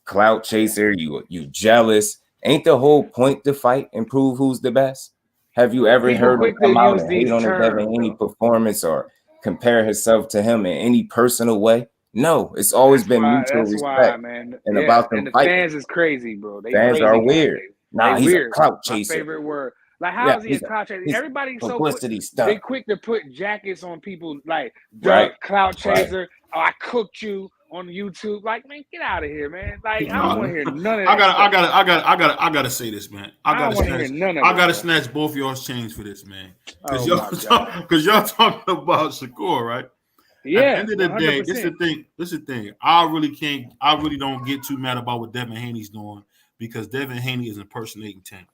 Clout chaser, you jealous. Ain't the whole point to fight and prove who's the best? Have you ever
People
heard him
quick to
come out
use
and hate
these
on a Devin
terms,
Haney
though.
performance or compare himself to him in any personal way? No, it's always been mutual
That's why,
respect
man.
and
Yeah,
about
and
them
the
fighting.
fans is crazy, bro. They
Fans
crazy
are
guys.
weird.
They
Nah, he's a
weird.
clout
My
chaser.
favorite word. Like, how
Yeah,
is he a clout chaser?
he's
Everybody's so quick.
publicity
They
stunt.
quick to put jackets on people like
Right.
Duck, clout
Right.
chaser. Oh, I cooked you on YouTube. Like, man, get out of here, man. Like, I
No,
don't want to hear none of
I
that stuff.
I gotta say this, man.
I don't want to hear none of
I
it.
gotta snatch both of y'all's chains for this, man. Because
Oh, my God.
y'all talking about Shakur, right? At the
Yeah,
end of the day, this is
100%.
the thing. This is the thing. I really don't get too mad about what Devin Haney's doing because Devin Haney is impersonating Tank.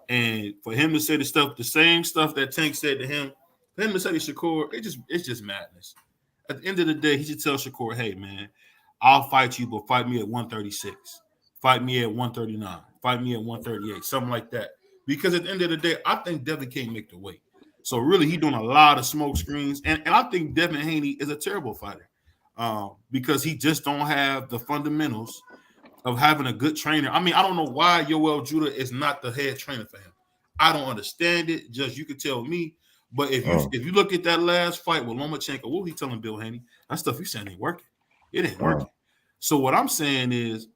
And for him to say the same stuff that Tank said to him, for him to say to Shakur, it's just madness. At the end of the day, he should tell Shakur, hey, man, I'll fight you, but fight me at 136. Fight me at 139. Fight me at 138. Something like that. Because at the end of the day, I think Devin can't make the weight. So really, he's doing a lot of smoke screens, and I think Devin Haney is a terrible fighter because he just don't have the fundamentals of having a good trainer. I mean, I don't know why Yoel Judah is not the head trainer for him. I don't understand it. Just you could tell me. But if you look at that last fight with Lomachenko, what was he telling Bill Haney? That stuff he's saying ain't working. It ain't working. So what I'm saying is,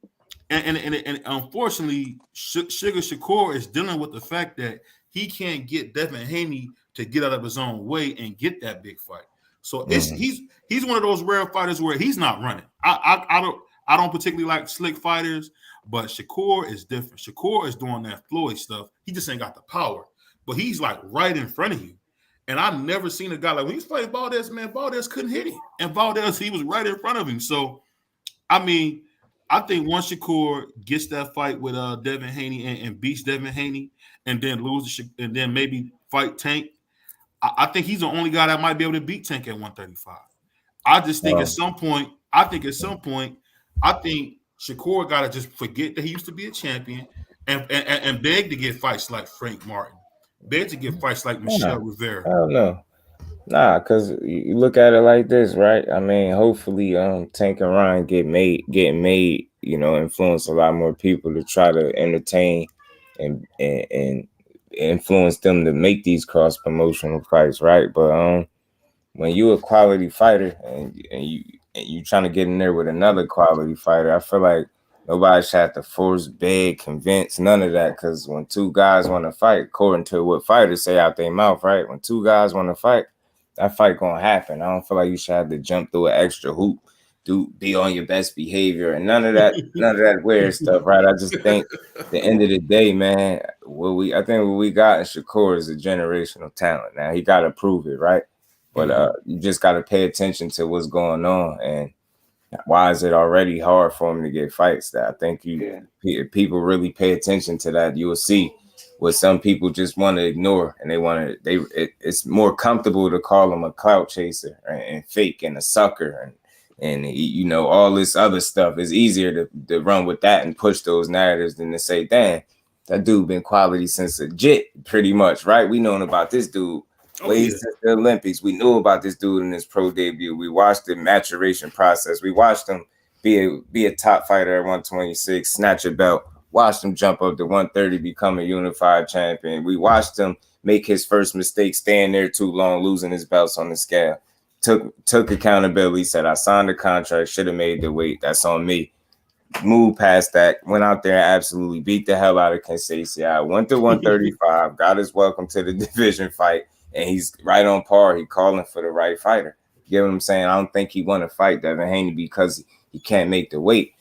and unfortunately, Sugar Shakur is dealing with the fact that he can't get Devin Haney to get out of his own way and get that big fight. So he's one of those rare fighters where he's not running. I don't particularly like slick fighters, but Shakur is different. Shakur is doing that Floyd stuff. He just ain't got the power, but he's like right in front of you. And I've never seen a guy like when he's fighting Valdez, man, Valdez couldn't hit him. And Valdez, he was right in front of him. So, I mean, I think once Shakur gets that fight with Devin Haney and beats Devin Haney and then loses and then maybe fight Tank, I think he's the only guy that might be able to beat Tank at 135. I just think at some point, I think Shakur got to just forget that he used to be a champion and beg to get fights like Frank Martin. Beg to get fights like Michelle Rivera.
I don't know. Nah, because you look at it like this, right? I mean, hopefully Tank and Ryan get made, you know, influence a lot more people to try to entertain and influence them to make these cross-promotional fights, right? But when you a quality fighter and you trying to get in there with another quality fighter, I feel like nobody should have to force, beg, convince, none of that. Because when two guys want to fight, according to what fighters say out their mouth, right? When two guys want to fight, that fight gonna happen. I don't feel like you should have to jump through an extra hoop, be on your best behavior, and none of that weird stuff, right? I just think at the end of the day, man, what we got in Shakur is a generational talent. Now he got to prove it, right? But you just got to pay attention to what's going on and why is it already hard for him to get fights. That I think if people really pay attention to that, you will see what some people just want to ignore, and it's more comfortable to call him a clout chaser and fake and a sucker and you know all this other stuff. It's easier to run with that and push those narratives than to say, damn, that dude been quality since a jit, pretty much, right? We known about this dude since the Olympics. We knew about this dude in his pro debut. We watched the maturation process. We watched him be a top fighter at 126, snatch a belt. Watched him jump up to 130, become a unified champion. We watched him make his first mistake, staying there too long, losing his belts on the scale. Took accountability, said, I signed the contract, should have made the weight. That's on me. Moved past that, went out there and absolutely beat the hell out of Conceição. Went to 135, got his welcome to the division fight, and he's right on par. He calling for the right fighter. You get what I'm saying? I don't think he want to fight Devin Haney because he can't make the weight.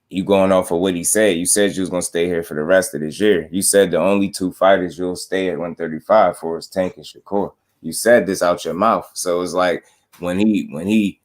You going off of what he said. You said you was going to stay here for the rest of this year. You said the only two fighters you'll stay at 135 for is Tank and Shakur. You said this out your mouth. So it's like when he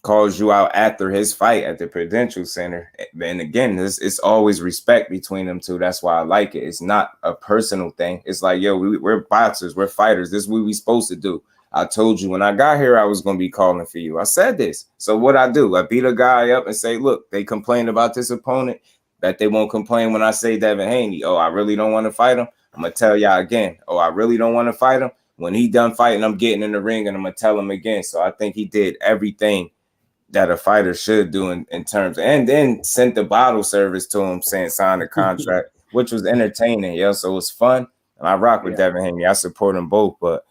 calls you out after his fight at the Prudential Center, and again, it's always respect between them two. That's why I like it. It's not a personal thing. It's like, yo, we're boxers. We're fighters. This is what we supposed to do. I told you when I got here, I was going to be calling for you. I said this. So what I do, I beat a guy up and say, look, they complained about this opponent, that they won't complain when I say Devin Haney. Oh, I really don't want to fight him. I'm going to tell y'all again. Oh, I really don't want to fight him. When he done fighting, I'm getting in the ring and I'm going to tell him again. So I think he did everything that a fighter should do in terms, and then sent the bottle service to him saying sign the contract, which was entertaining. Yeah, so it was fun. And I rock with Devin Haney. I support them both, but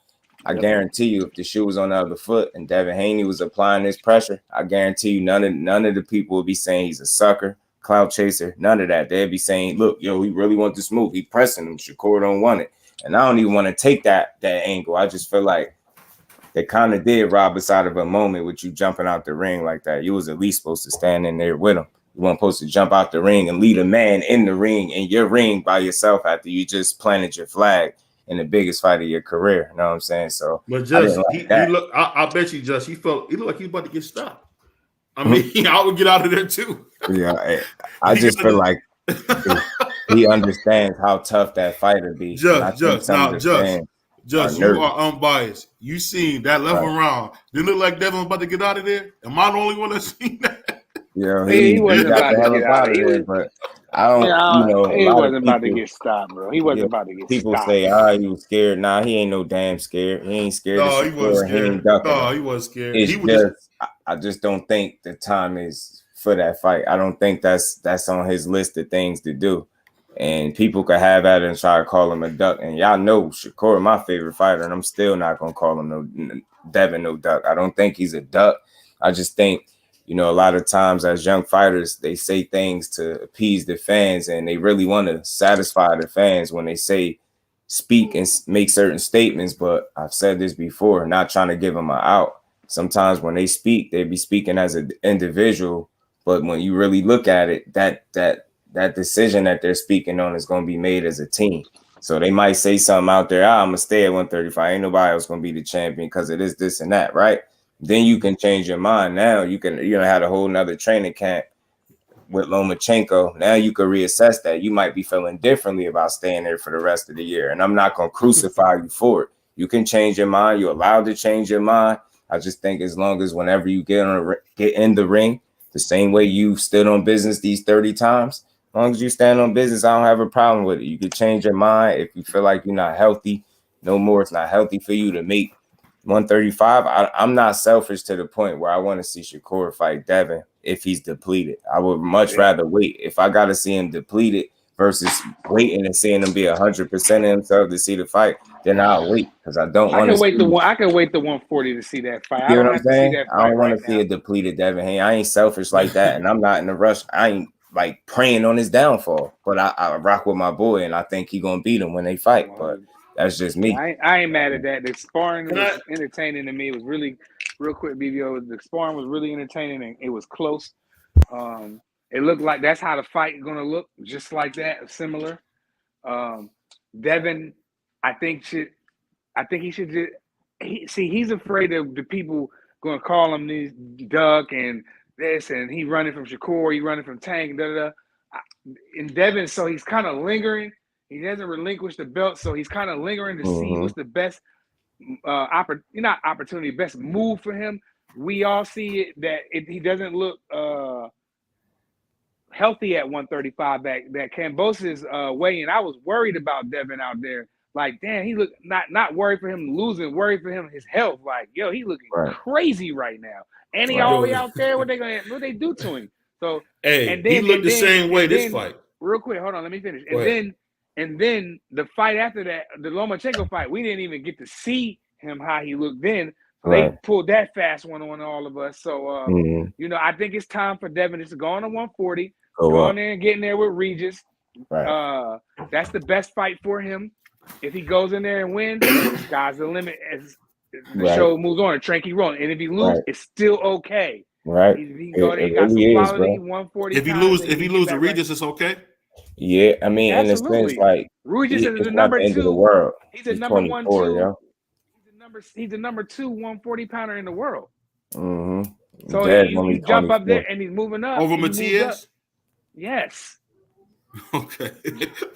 I guarantee you, if the shoe was on the other foot and Devin Haney was applying this pressure, I guarantee you none of the people would be saying he's a sucker, clout chaser, none of that. They'd be saying, look, yo, he really wants this move. He pressing him. Shakur don't want it. And I don't even want to take that angle. I just feel like they kind of did rob us out of a moment with you jumping out the ring like that. You was at least supposed to stand in there with him. You weren't supposed to jump out the ring and lead a man in the ring, in your ring by yourself after you just planted your flag in the biggest fight of your career. You know what I'm saying? So,
but just I bet you just he looked like he was about to get stopped. I mean, I would get out of there too.
Yeah, I just feel like he understands how tough that fighter be.
Just you are unbiased. You seen that left round? Didn't look like Devin was about to get out of there. Am I the only one that seen that?
Yeah,
he wasn't about to get out.
I don't, a
He
lot of
wasn't about to
people,
get stopped, bro. He wasn't
yeah,
about to get
people
stopped.
say, he was scared. Nah, he ain't no damn scared. He ain't scared of
No, he wasn't
Shakur. He ain't
scared.
ducking him.
No, he wasn't scared.
It's
He was just
just, I just don't think the time is for that fight. I don't think that's on his list of things to do. And people could have at it and try to call him a duck. And y'all know Shakur, my favorite fighter, and I'm still not gonna call him no Devin no duck. I don't think he's a duck. I just think, a lot of times as young fighters, they say things to appease the fans, and they really want to satisfy the fans when they say speak and make certain statements. But I've said this before, not trying to give them an out. Sometimes when they speak, they be speaking as an individual, but when you really look at it, that decision that they're speaking on is going to be made as a team. So they might say something out there, I'm going to stay at 135. Ain't nobody else going to be the champion because it is this and that, right? Then you can change your mind. Now you can, have a whole nother training camp with Lomachenko. Now you could reassess that. You might be feeling differently about staying there for the rest of the year. And I'm not going to crucify you for it. You can change your mind. You're allowed to change your mind. I just think as long as whenever you get in the ring, the same way you stood on business these 30 times, as long as you stand on business, I don't have a problem with it. You can change your mind if you feel like you're not healthy. No more, it's not healthy for you to make 135. I'm not selfish to the point where I want to see Shakur fight Devin if he's depleted. I would much rather wait. If I got to see him depleted versus waiting and seeing him be 100% of himself to see the fight, then I'll wait because I don't want to see.
I can wait the 140 to see that fight.
You
I
know
don't
what I'm
have to see
saying?
that
I
fight
don't want
right
to see
now.
a depleted Devin Haney. I ain't selfish like that, and I'm not in a rush. I ain't like praying on his downfall, but I rock with my boy, and I think he gonna beat him when they fight. But that's just me.
I ain't mad at that. The sparring
Can
was
I-
entertaining to me. It was really, real quick, BBO. The sparring was really entertaining, and it was close. It looked like that's how the fight is gonna look, just like that, similar. Devin, I think he should just. He's afraid of the people going to call him this duck and this, and he running from Shakur, he running from Tank, da da da. And Devin, so he's kind of lingering. He hasn't relinquished the belt, so he's kind of lingering to see what's the best not opportunity, best move for him. We all see it that he doesn't look healthy at 135. That Cambosa's weighing. I was worried about Devin out there. Like, damn, he looked not worried for him losing, worried for him his health. Like, yo, he looking crazy right now. And he all the way out there. What they do to him? So
he looked the same way this fight.
Real quick, hold on, let me finish. And then the fight after that, the Lomachenko fight, we didn't even get to see him how he looked then. So they pulled that fast one on all of us. So I think it's time for Devin just to go on to 140, go on there and get in there with Regis. That's the best fight for him. If he goes in there and wins, sky's the limit as the show moves on. Tranky rolling. And if he loses, it's still okay.
Right.
He got some quality 140.
If he lose to Regis, it's okay.
Yeah, I mean,
absolutely.
In a sense, like
Regis is the
not
number
the end
2.
of the world.
He's a number 1, 2.
Yo.
He's the number 2 140 pounder in the world.
Mm-hmm.
So you jump up there and he's moving up.
Over Matias?
Yes.
Okay.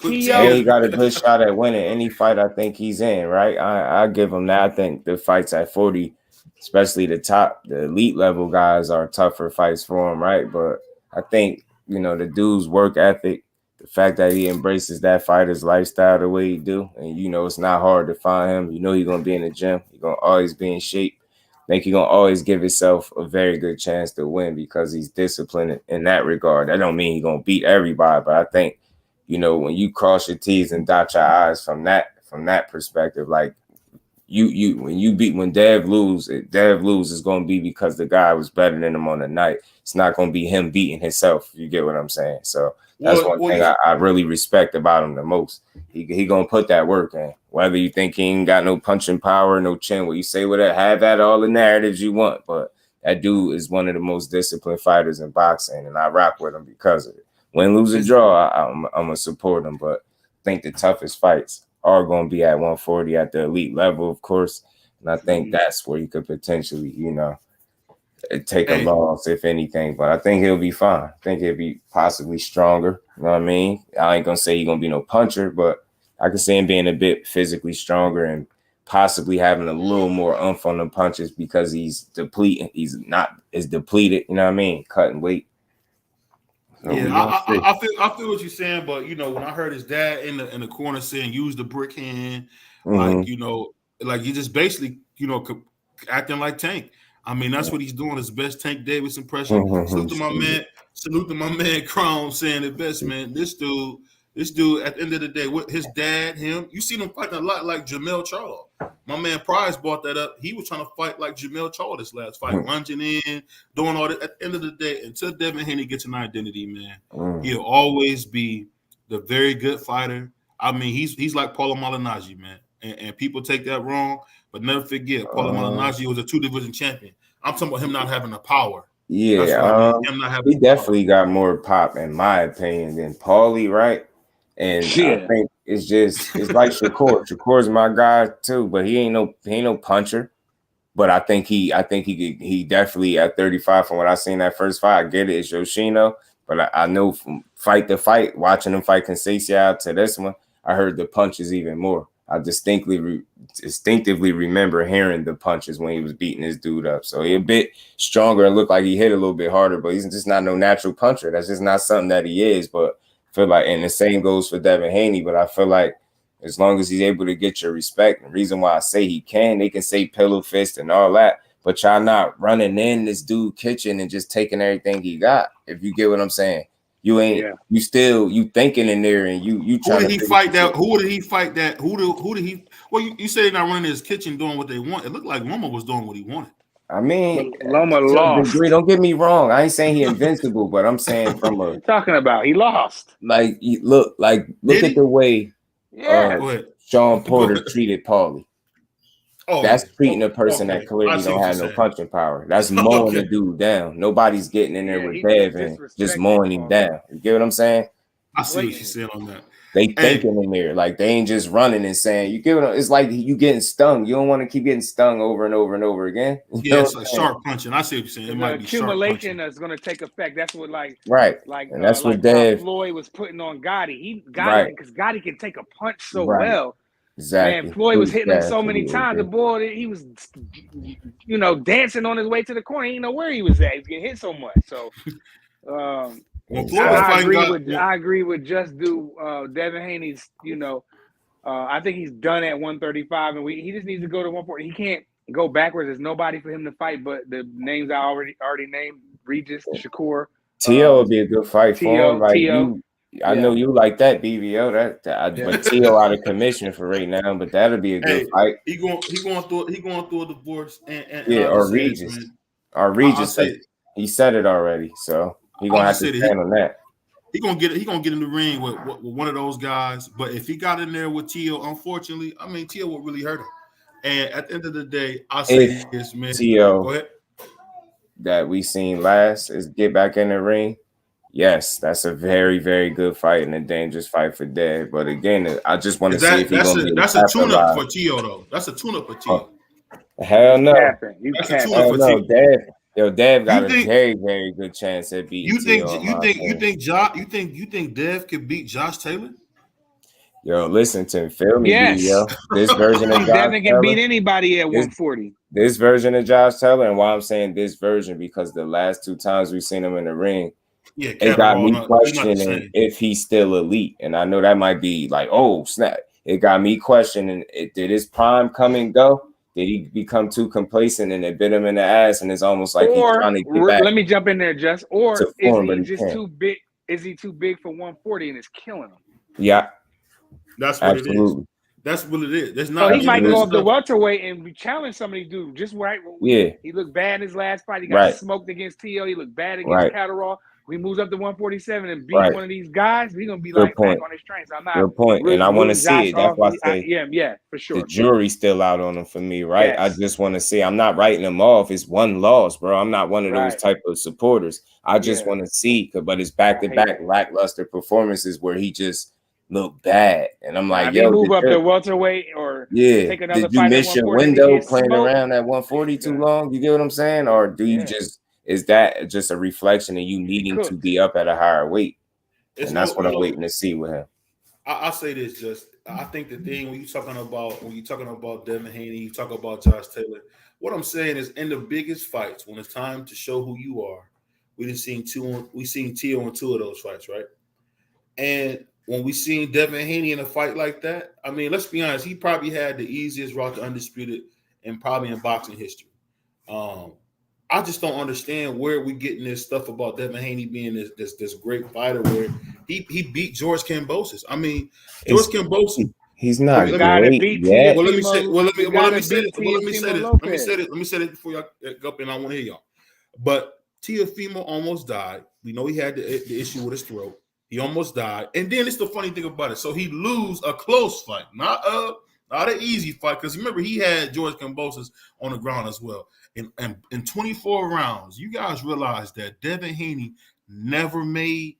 And he got a good shot at winning any fight I think he's in, right? I give him that. I think the fights at 40, especially the elite level guys, are tougher fights for him, right? But I think, the dude's work ethic, the fact that he embraces that fighter's lifestyle the way he do, and it's not hard to find him. He's gonna be in the gym. He's gonna always be in shape. I think he's gonna always give himself a very good chance to win because he's disciplined in that regard. That don't mean he's gonna beat everybody, but I think, when you cross your T's and dot your I's from that perspective, like when Dev lose is gonna be because the guy was better than him on the night. It's not gonna be him beating himself. You get what I'm saying? So that's one thing I really respect about him the most. He gonna put that work in. Whether you think he ain't got no punching power, no chin, what you say with that, have at all the narratives you want. But that dude is one of the most disciplined fighters in boxing, and I rock with him because of it. Win, lose, or draw, I'm gonna support him. But I think the toughest fights are gonna be at 140 at the elite level, of course. And I think that's where you could potentially, take a loss, if anything. But I think he'll be fine. I think he'll be possibly stronger. You know what I mean? I ain't gonna say he's gonna be no puncher, but I can see him being a bit physically stronger and possibly having a little more oomph on the punches because he's depleted. He's not as depleted, you know what I mean? Cutting weight. So
Yeah,
we gonna see.
I feel what you're saying, but when I heard his dad in the corner saying use the brick hand, like
Mm-hmm.
like he just basically acting like Tank. I mean, that's what he's doing. His best Tank Davis impression. Salute to my man. Salute to my man Chrome saying it best, man. This dude. At the end of the day, with his dad, him, you see him fighting a lot like Jamel Charlo. My man Prize brought that up. He was trying to fight like Jamel Charlo this last fight, lunging in, doing all that. At the end of the day, until Devin Haney gets an identity, man, he'll always be the very good fighter. I mean, he's like Paulo Malignaggi, man, and people take that wrong. But never forget, Paulo Malignaggi was a 2 division champion. I'm talking about him not having the power. That's what I mean. Him not having
He
the power.
definitely got more pop, in my opinion, than Paulie, right? And I
Yeah.
think it's like Shakur. Shakur's my guy too, but he ain't no puncher. But I think he definitely at 35 from what I seen that first fight. I get it, it's Yoshino, but I know from fight to fight, watching him fight Conceição to this one, I heard the punches even more. I distinctively remember hearing the punches when he was beating this dude up. So he a bit stronger and looked like he hit a little bit harder, but he's just not no natural puncher. That's just not something that he is. But I feel like, and the same goes for Devin Haney, but I feel like as long as he's able to get your respect, the reason why I say he can, they can say pillow fist and all that, but y'all not running in this dude kitchen and just taking everything he got. If you get what I'm saying, you ain't you still thinking in there and you
Who
trying
did
to
he
figure
fight
shit.
that? Who did he fight that? Who did he? Well, you say they're not running his kitchen doing what they want. It looked like Loma was doing what he wanted.
I mean,
Loma
to a
lost.
degree, don't get me wrong. I ain't saying he invincible, but I'm saying from
What
a
are you talking about? He lost.
look
Did
at
he?
the way
Yeah.
Go ahead.
Sean
Go
Porter
ahead.
treated Paulie.
Oh
That's
yeah.
treating a person
Okay.
that
I
clearly
see
don't
what you're
have no
saying.
punching power. That's mowing the
Okay.
dude down. Nobody's getting in there
Yeah,
with
he just
Dev and just
disrespected
mowing him
Paulie
down. You get what I'm saying?
I see what you're
blatantly.
saying on that.
They
Hey,
thinking in there like they ain't just running and saying you get what it's like you getting stung. You don't want to keep getting stung over and over and over again. You
yeah,
know
it's
what
like
I'm saying?
sharp punching. I see what you're saying. It
Because the
might be sharp
accumulation
punching.
is going to take effect. That's what
Right. And that's what
like how
Dev.
Floyd was putting on Gotti.
Right.
Because Gotti can take a punch so
Right.
well. Man,
Exactly.
Floyd was hitting him so many
Absolutely
times. The
agree.
boy, he was, dancing on his way to the corner. He didn't know where he was at. He was getting hit so much. So,
When Floyd was
Exactly.
fighting
I agree with just do Devin Haney's. I think he's done at 135, and he just needs to go to 140. He can't go backwards. There's nobody for him to fight but the names I already named: Regis, Shakur,
T.O. would be a good fight for him. Like
T.O.
I know you like that BBO.
Yeah.
But T.O. out of commission for right now. But that'll be a good
Hey,
fight.
he going through a divorce, and
Yeah,
I'll
or
just say this,
Regis.
man.
Or
I'll
Regis
say
he said it already, so he
I'll
gonna have
just
to
say that
stand on that.
he gonna get in the ring with one of those guys. But if he got in there with Tio, unfortunately, I mean Tio would really hurt him. And at the end of the day, I'll say
If
this, man. Go
T.O.
ahead.
that we seen last is get back in the ring, yes, that's a very, very good fight and a dangerous fight for Dev. But again, I just want to
Is
see if
that
he's gonna be able to
that's a tune up
capitalize.
for Tio though? That's a tune up for
Oh,
Tio.
hell
You
no.
capping. You
That's a tune up
capping.
for
Hell
Tio.
no. Dev got
You
a
think
very, very good chance at beating T.O. in my opinion.
you think Dev could beat Josh Taylor?
Yo, listen to me. Feel me,
Yes.
BBO. This version
I
of
think
Josh
Devin can beat
Taylor,
anybody at
this
140.
this version of Josh Taylor, and why I'm saying this version, because the last two times we've seen him in the ring,
Yeah,
it got
Catterall,
me
not they're not the
questioning
same.
if he's still elite. And I know that might be like, oh, snap. It got me questioning, did his prime come and go? Did he become too complacent and it bit him in the ass? And it's almost like he's
Or
trying to get back
let me jump in there, Just. Or
to
is
form, but
he
he
just
can't.
too big? Is he too big for 140 and it's killing him?
Yeah,
That's what it is.
absolutely.
That's what it is. There's
So
not
he might
even
go
Absolutely.
up the
necessarily.
welterweight and challenge some of these dudes. Just right.
Yeah,
He looked bad in his last fight. He got
right,
smoked against T.O. He looked bad against
right,
Catterall. When he moves up to 147 and beat
right.
one of these guys, he's gonna be
Good
like back
point.
on his train. So I'm not
Good point. And I want to
ruling
see
Josh
it. That's
off.
why I say
Yeah, for
the
sure.
jury's still out on him for me, right? I
Yes.
just want to see. I'm not writing him off. It's one loss, bro. I'm not one of those
Right.
type of supporters. I just
Yeah.
want to see, but it's back
I
to
hate
back
that.
lackluster performances where he just looked bad, and I'm
Now,
like,
if he
yo,
move up to welterweight or take another
did you
fight at
miss your
140 and he
window
gets
playing
smoked,
around at 140
he's
too
done.
long? You get what I'm saying, or do you
Yeah.
just is that just a reflection of you
He
needing to
cooked.
be up at a higher weight?
It's
And that's
no,
what I'm waiting to see with him.
I say this just. I think the thing when you're talking about Devin Haney, you talk about Josh Taylor. What I'm saying is, in the biggest fights, when it's time to show who you are, We seen Tio in 2 of those fights, right? And when we seen Devin Haney in a fight like that, I mean, let's be honest, he probably had the easiest route to undisputed and probably in boxing history. I just don't understand where we getting this stuff about Devin Haney being this great fighter where he beat George Kambosos. I mean, George Kambosos.
He's not
You gotta
great
beat
yet.
Well, let me say. Well, let me say this.
Teofimo
Let me say this.
Lopez.
Let me say this before y'all go up, and I want to hear y'all. But Teofimo almost died. We know he had the issue with his throat. He almost died, and then it's the funny thing about it. So he lose a close fight, not an easy fight, because remember he had George Kambosos on the ground as well. In 24 rounds, you guys realize that Devin Haney never made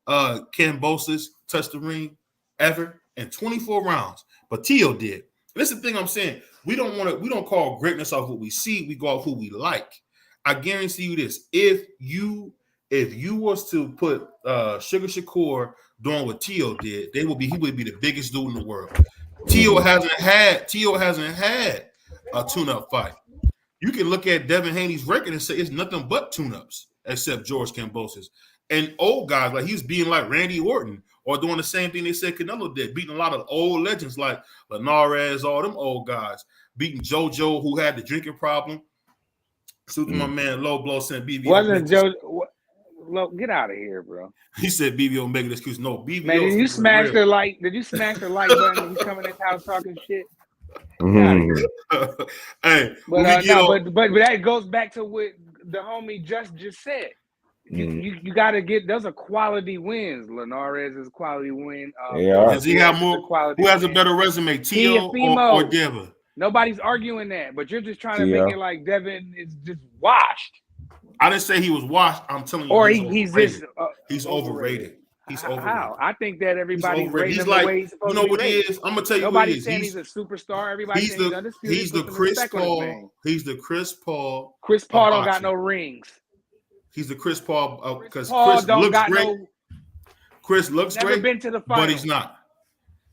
Kambosos touch the ring ever in 24 rounds, but Tio did. That's the thing I'm saying. We don't call greatness off what we see. We go off who we like. I guarantee you this: if you was to put Sugar Shakur doing what Tio did, he would be the biggest dude in the world. Tio hasn't had a tune-up fight. You can look at Devin Haney's record and say it's nothing but tune-ups except George Kambosos. And old guys, like he's being like Randy Orton or doing the same thing they said Canelo did, beating a lot of old legends like Linares, all them old guys, beating JoJo who had the drinking problem. Suit my man Low Blow sent BBO.
Wasn't Joe? Get out of here, bro.
He said BBO making an excuse. No, BBO.
Man, did you smash the like? Did you smash the like button when you coming in this house talking shit?
Hey,
but that goes back to what the homie just said. You got to get those are quality wins. Linares is a quality win.
Does he have more? Who has a better resume, Tio or Devin?
Nobody's arguing that, but you're just trying to make it like Devin is just washed.
I didn't say he was washed. I'm telling you,
or he's just
he's overrated. He's overrated.
How? I think that everybody's rating him
like,
the way he's supposed
you know
to be
what he
rated.
is? I'm gonna tell you
Nobody's
what he
saying
is.
He's a superstar. Everybody's saying he's undisputed.
He's the Chris Paul. He's the Chris Paul.
Chris Paul don't got no rings.
He's the Chris Paul because
Chris looks great.
Chris looks great.
Never been to the finals,
but he's not.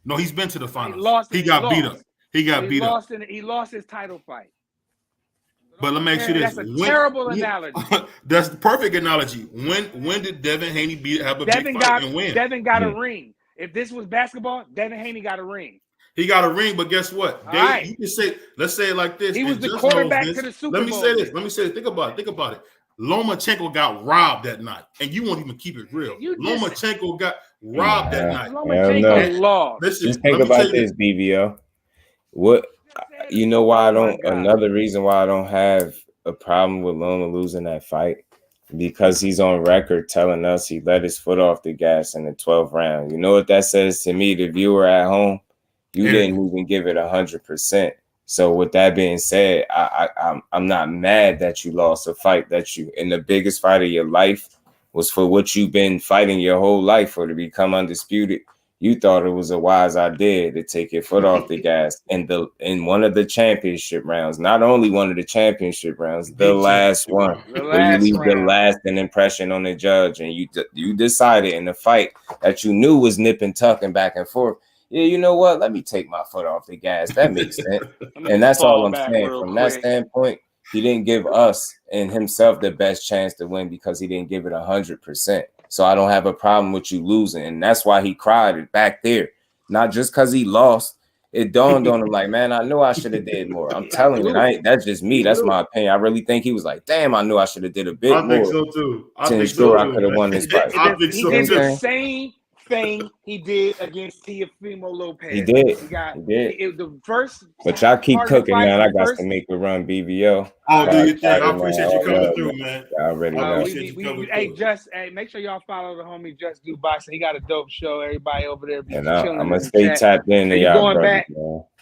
No, he's been to the finals. He got beat up. He
lost his title fight.
But let me ask you this:
that's a terrible analogy.
That's the perfect analogy. When did Devin Haney have a big fight and win?
Devin got a ring. If this was basketball, Devin Haney got a ring.
He got a ring, but guess what? You can say, let's say it like this.
He was the quarterback to the Super Bowl.
Let me say this. Think about it. Lomachenko got robbed that night, and you won't even keep it real. Lomachenko got robbed that night.
Lomachenko lost.
Just think about this, BBO. What? You know why I don't? Another reason why I don't have a problem with Loma losing that fight, because he's on record telling us he let his foot off the gas in the 12th round. You know what that says to me, the viewer at home? You didn't even give it 100%. So with that being said, I'm not mad that you lost a fight that you in the biggest fight of your life was for what you've been fighting your whole life for, to become undisputed. You thought it was a wise idea to take your foot off the gas in one of the championship rounds. Not only one of the championship rounds, the last one, where you leave the lasting impression on the judge, and you decided in the fight that you knew was nip and tuck and back and forth. Yeah, you know what? Let me take my foot off the gas. That makes sense. And that's all I'm saying. From that standpoint, he didn't give us and himself the best chance to win because he didn't give it 100%. So I don't have a problem with you losing. And that's why he cried it back there. Not just because he lost. It dawned on him like, man, I knew I should have did more. I'm telling you, that's just me. That's my opinion. I really think he was like, damn, I knew I should have did a bit more.
I think so too.
To ensure I could have won this fight.
He did the same thing he did against Teofimo Lopez.
He did.
The first.
But y'all keep cooking, man. I got to make a run, BVO.
Oh, do you think? I appreciate you coming through, man.
I already know.
Hey, make sure y'all follow the homie Just Do Boxing. He got a dope show. Everybody over there be chilling.
I'm gonna stay tapped in to y'all,
back.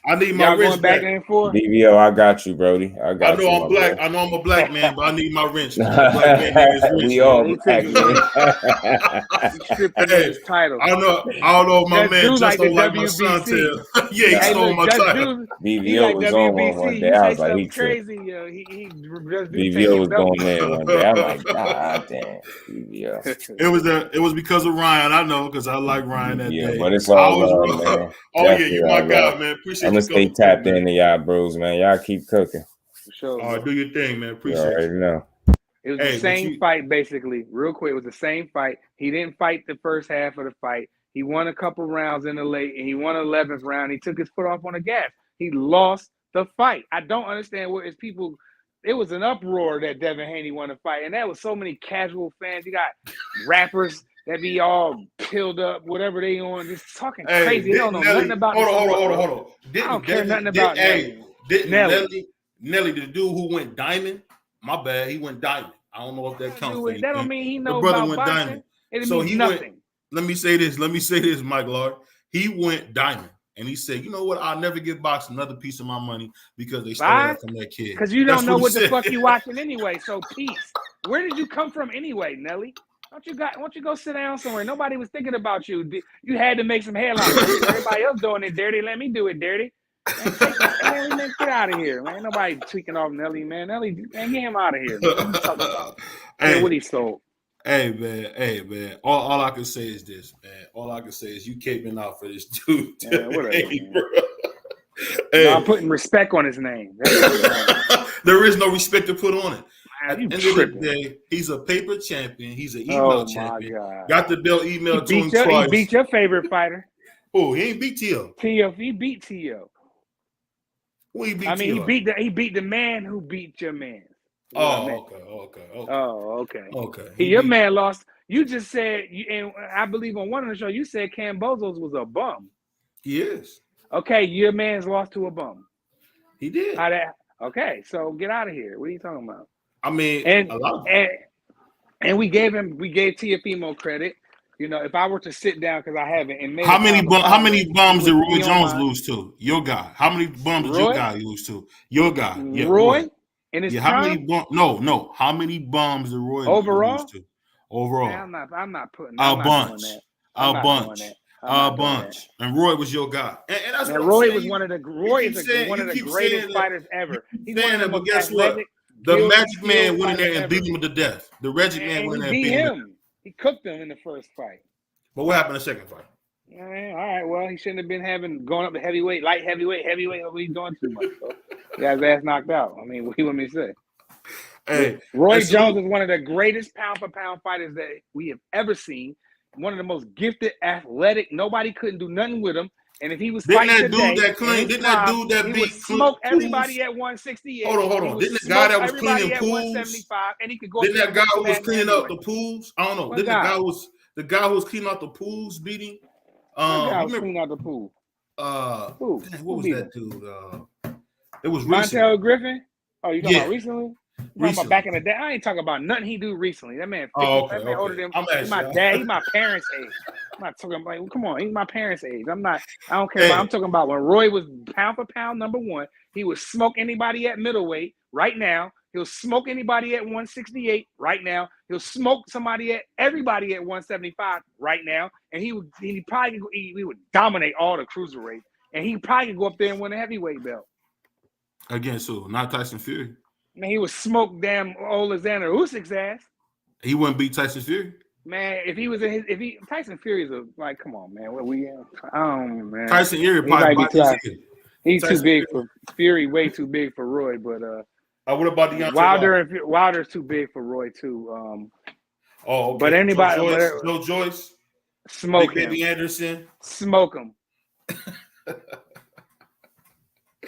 I need my wrist back.
BVO, I got you, Brody. I know
I'm black. I know I'm a black man, but I need my wrench.
We all black, man.
Hey,
title.
I don't know if my man just don't like my son too. Yeah, he stole my title.
BVO was on one day. I was like, he
crazy.
BVO was going in one day. I'm like, God damn, BVO.
It was because of Ryan. I know, because I like Ryan that day.
But it's all love, man.
Oh yeah, you my guy, man. Appreciate
I'm gonna stay tapped into y'all, bros, man. Y'all keep cooking.
For sure.
All right, do your thing, man. Appreciate
you. Already know.
It was the same fight, basically. Real quick, it was the same fight. He didn't fight the first half of the fight. He won a couple rounds in the late, and he won 11th round. He took his foot off on the gas. He lost the fight. I don't understand what is people. It was an uproar that Devin Haney won the fight, and that was so many casual fans. You got rappers that be all pilled up, whatever they on, just talking crazy. They don't know nothing about.
Hold on.
I don't care nothing about Nelly.
Nelly, the dude who went diamond. My bad, he went diamond. I don't know if that counts.
That don't mean he knows about boxing. Diamond. It so means nothing.
Let me say this, Mike Lord. He went diamond, and he said, "You know what? I'll never give boxing another piece of my money because they stole that from that kid."
Because you don't know what the fuck you watching anyway. So peace. Where did you come from anyway, Nelly? Why don't you go sit down somewhere? Nobody was thinking about you. You had to make some headlines. Everybody else doing it dirty. Let me do it dirty. Man, get out of here, man. Nobody tweaking off Nelly, man. Nelly, man, get him out of here. Man. What are you talking about? Hey, what he sold.
Hey, man. All I can say is this, man. All I can say is you caping out for this dude.
Man, whatever, man. No, I'm putting respect on his name.
There is no respect to put on it. At the end of the day, he's a paper champion. He's an email champion. God. Got the belt emailed to him twice.
He beat your favorite fighter.
Oh, he ain't beat T.O.
He beat T.O.
Who he beat?
I mean, he beat the man who beat your man.
Okay.
Your man lost. You just said, and I believe on one of the shows, you said Cambozos was a bum.
He is.
Okay, your man's lost to a bum.
He did.
Okay, so get out of here. What are you talking about?
I mean,
and we gave Tiafimo credit. You know, if I were to sit down, because I haven't, and
how many bums did Roy Jones lose to? Your guy. How many bums did your guy lose to? Your guy. Yeah,
Roy. In his
how many No. How many bums did Roy lose to? Overall,
man, I'm not putting
a bunch. And Roy was your guy. And that's what
Roy was one of the greatest fighters ever. He's one of the most athletic.
The Magic Man went in there and beat him to death. The Magic Man went in there and beat him.
He cooked him in the first fight.
But what happened in the second fight?
All right. Well, he shouldn't have been going up to heavyweight, light heavyweight. He's doing too much. So he got his ass knocked out. I mean, what do you want me to say?
Hey,
Roy Jones is one of the greatest pound-for-pound fighters that we have ever seen. One of the most gifted, athletic. Nobody couldn't do nothing with him. And if he was fighting today,
didn't that dude that
he
beat
would smoke everybody at 168.
Hold on. Didn't the guy that was cleaning pools?
And he could go.
Didn't that guy who was cleaning up the pools? I don't know. Didn't the guy who was cleaning out the pools beating?
Cleaning out the pool.
What was that dude? It was
Montel Griffin. Oh, you talking about recently? Talking about back in the day. I ain't talking about nothing he do recently. That man, that man older than he's my dad. He's my parents' age. I'm not talking about. Well, come on, he's my parents' age. I don't care. I'm talking about when Roy was pound for pound number one. He would smoke anybody at middleweight. Right now, he'll smoke anybody at 168. Right now, he'll smoke everybody at 175. Right now, and he would dominate all the cruiserweight, and he probably could go up there and win a heavyweight belt.
Against who? Not Tyson Fury.
Man, he would smoke damn Alexander Usyk's ass.
He wouldn't beat Tyson Fury.
Man, Tyson Fury is come on, man. Man.
Tyson Fury probably
he's too big for Fury, way too big for Roy. But
what about Deontay
Wilder's too big for Roy too.
Okay.
But anybody,
no Joyce,
smoke him.
Baby Anderson,
smoke him.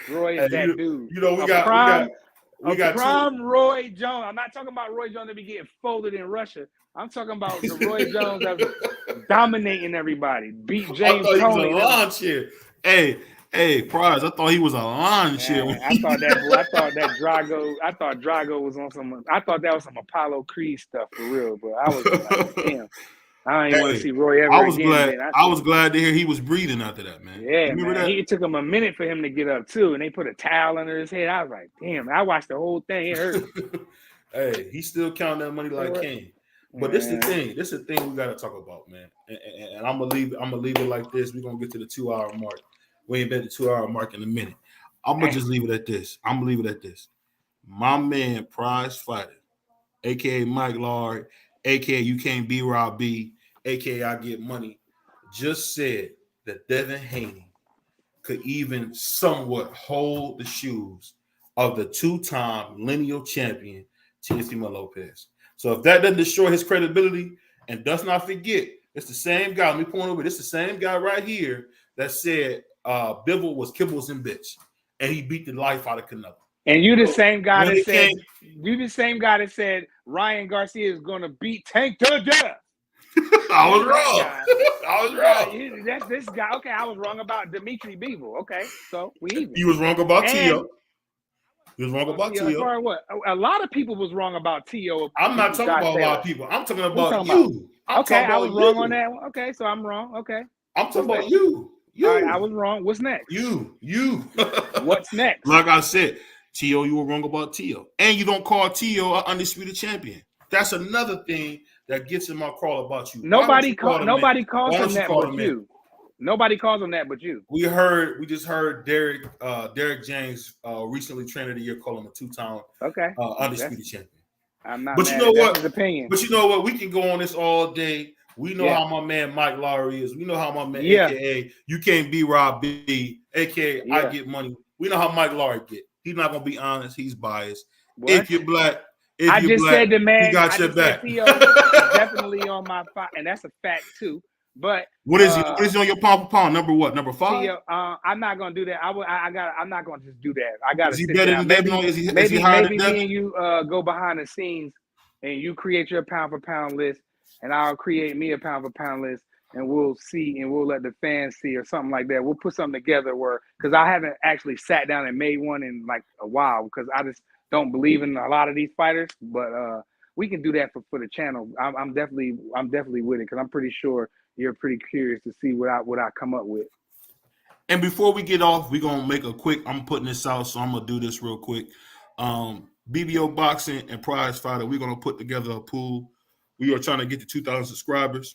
Roy is that dude.
You know, we got
prime Roy Jones. I'm not talking about Roy Jones that be getting folded in Russia. I'm talking about the Roy Jones that was dominating everybody. Beat James Toney.
He was a lawn chair. Hey, Prize. I thought he was a lawn chair.
I thought Drago was on some. I thought that was some Apollo Creed stuff for real. But I was like, damn. I didn't want to see Roy ever again.
I was glad to hear he was breathing after that, man.
Yeah, man. It took him a minute for him to get up too, and they put a towel under his head. I was like, damn. I watched the whole thing. It hurt.
Hey, he's still counting that money like Kane. But this is the thing. This is the thing we got to talk about, man. And I'm gonna leave it like this. We're gonna get to the 2-hour mark. We ain't been at the 2-hour mark in a minute. I'm gonna just leave it at this. My man, prize fighter, aka Mike Lard, aka you can't be Rob B, aka I get money, just said that Devin Haney could even somewhat hold the shoes of the 2-time lineal champion Teofimo Lopez. So if that doesn't destroy his credibility, and does not forget, it's the same guy. Let me point over. This is the same guy right here that said Bivol was kibbles and bitch, and he beat the life out of Canelo.
And you the same guy
When
that
it
said
came-
you the same guy that said Ryan Garcia is gonna beat Tank to death.
I was
You're that
wrong.
guy.
I was
Yeah,
wrong.
that's this guy. Okay, I was wrong about Dimitri Bivol. Okay, so we even.
You was wrong about
And-
Tio. You was wrong about
As
Tio.
far as what? A lot of people was wrong about Tio.
I'm not talking
Josh
about a lot
Taylor.
of people. I'm talking
Who
about
talking
you. I'm
Okay,
talking
I
about
was wrong
you.
on that one. Okay, so I'm wrong. Okay.
I'm talking
What's
about
next?
you. You.
All right, I was wrong. What's next?
You.
What's next?
Like I said, Tio, you were wrong about Tio. And you don't call Tio an undisputed champion. That's another thing that gets in my crawl about you.
Nobody calls him that
call
but
him
you. Nobody calls him that but you.
We just heard Derek James, recently trainer of the year, call him a two-time undisputed champion.
I'm not
But
mad
you know
at
what?
That's his opinion.
But you know what? We can go on this all day. We know how my man Mike Lowry is. We know how my man, aka you can't be Rob B, aka I get money. We know how Mike Lowry get. He's not gonna be honest. He's biased.
What?
If you're black,
said the man.
he got your back.
Theo is definitely on my five, and that's a fact too. But
what is he? What is he on your pound for pound? Number what? Number 5?
Theo, I'm not gonna do that. I'm not gonna just do that. I gotta.
Is he
sit
better
down.
than Devin? Is he
maybe
higher than
me
Devin?
and you go behind the scenes, and you create your pound for pound list, and I'll create me a pound for pound list, and we'll see, and we'll let the fans see, or something like that. We'll put something together because I haven't actually sat down and made one in like a while because I just don't believe in a lot of these fighters, but we can do that for the channel. I'm definitely with it because I'm pretty sure you're pretty curious to see what I come up with.
And before we get off, we're gonna make a quick. I'm putting this out, so I'm gonna do this real quick. BBO Boxing and Prize Fighter, we're gonna put together a pool. We are trying to get to 2,000 subscribers,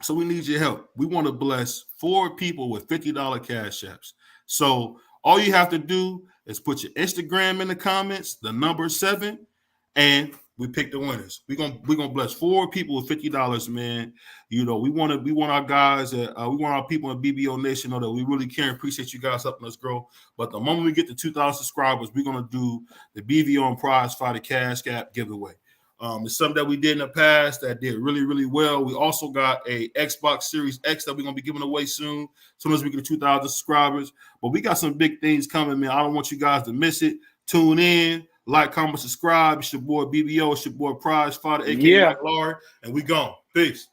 so we need your help. We want to bless 4 people with $50 cash apps. So all you have to do is put your Instagram in the comments, the number 7, and we pick the winners. We're gonna bless 4 people with $50, man. You know, we want our guys, we want our people in BBO Nation know that we really care and appreciate you guys helping us grow. But the moment we get to 2,000 subscribers, we're gonna do the BBO and Prize Fighter Cash App giveaway. It's something that we did in the past that did really, really well. We also got a Xbox Series X that we're gonna be giving away soon, as soon as we get to 2,000 subscribers. But we got some big things coming, man. I don't want you guys to miss it. Tune in. Like, comment, subscribe. It's your boy BBO. It's your boy Prize Fighter, aka Mike Lowry, and we gone. Peace.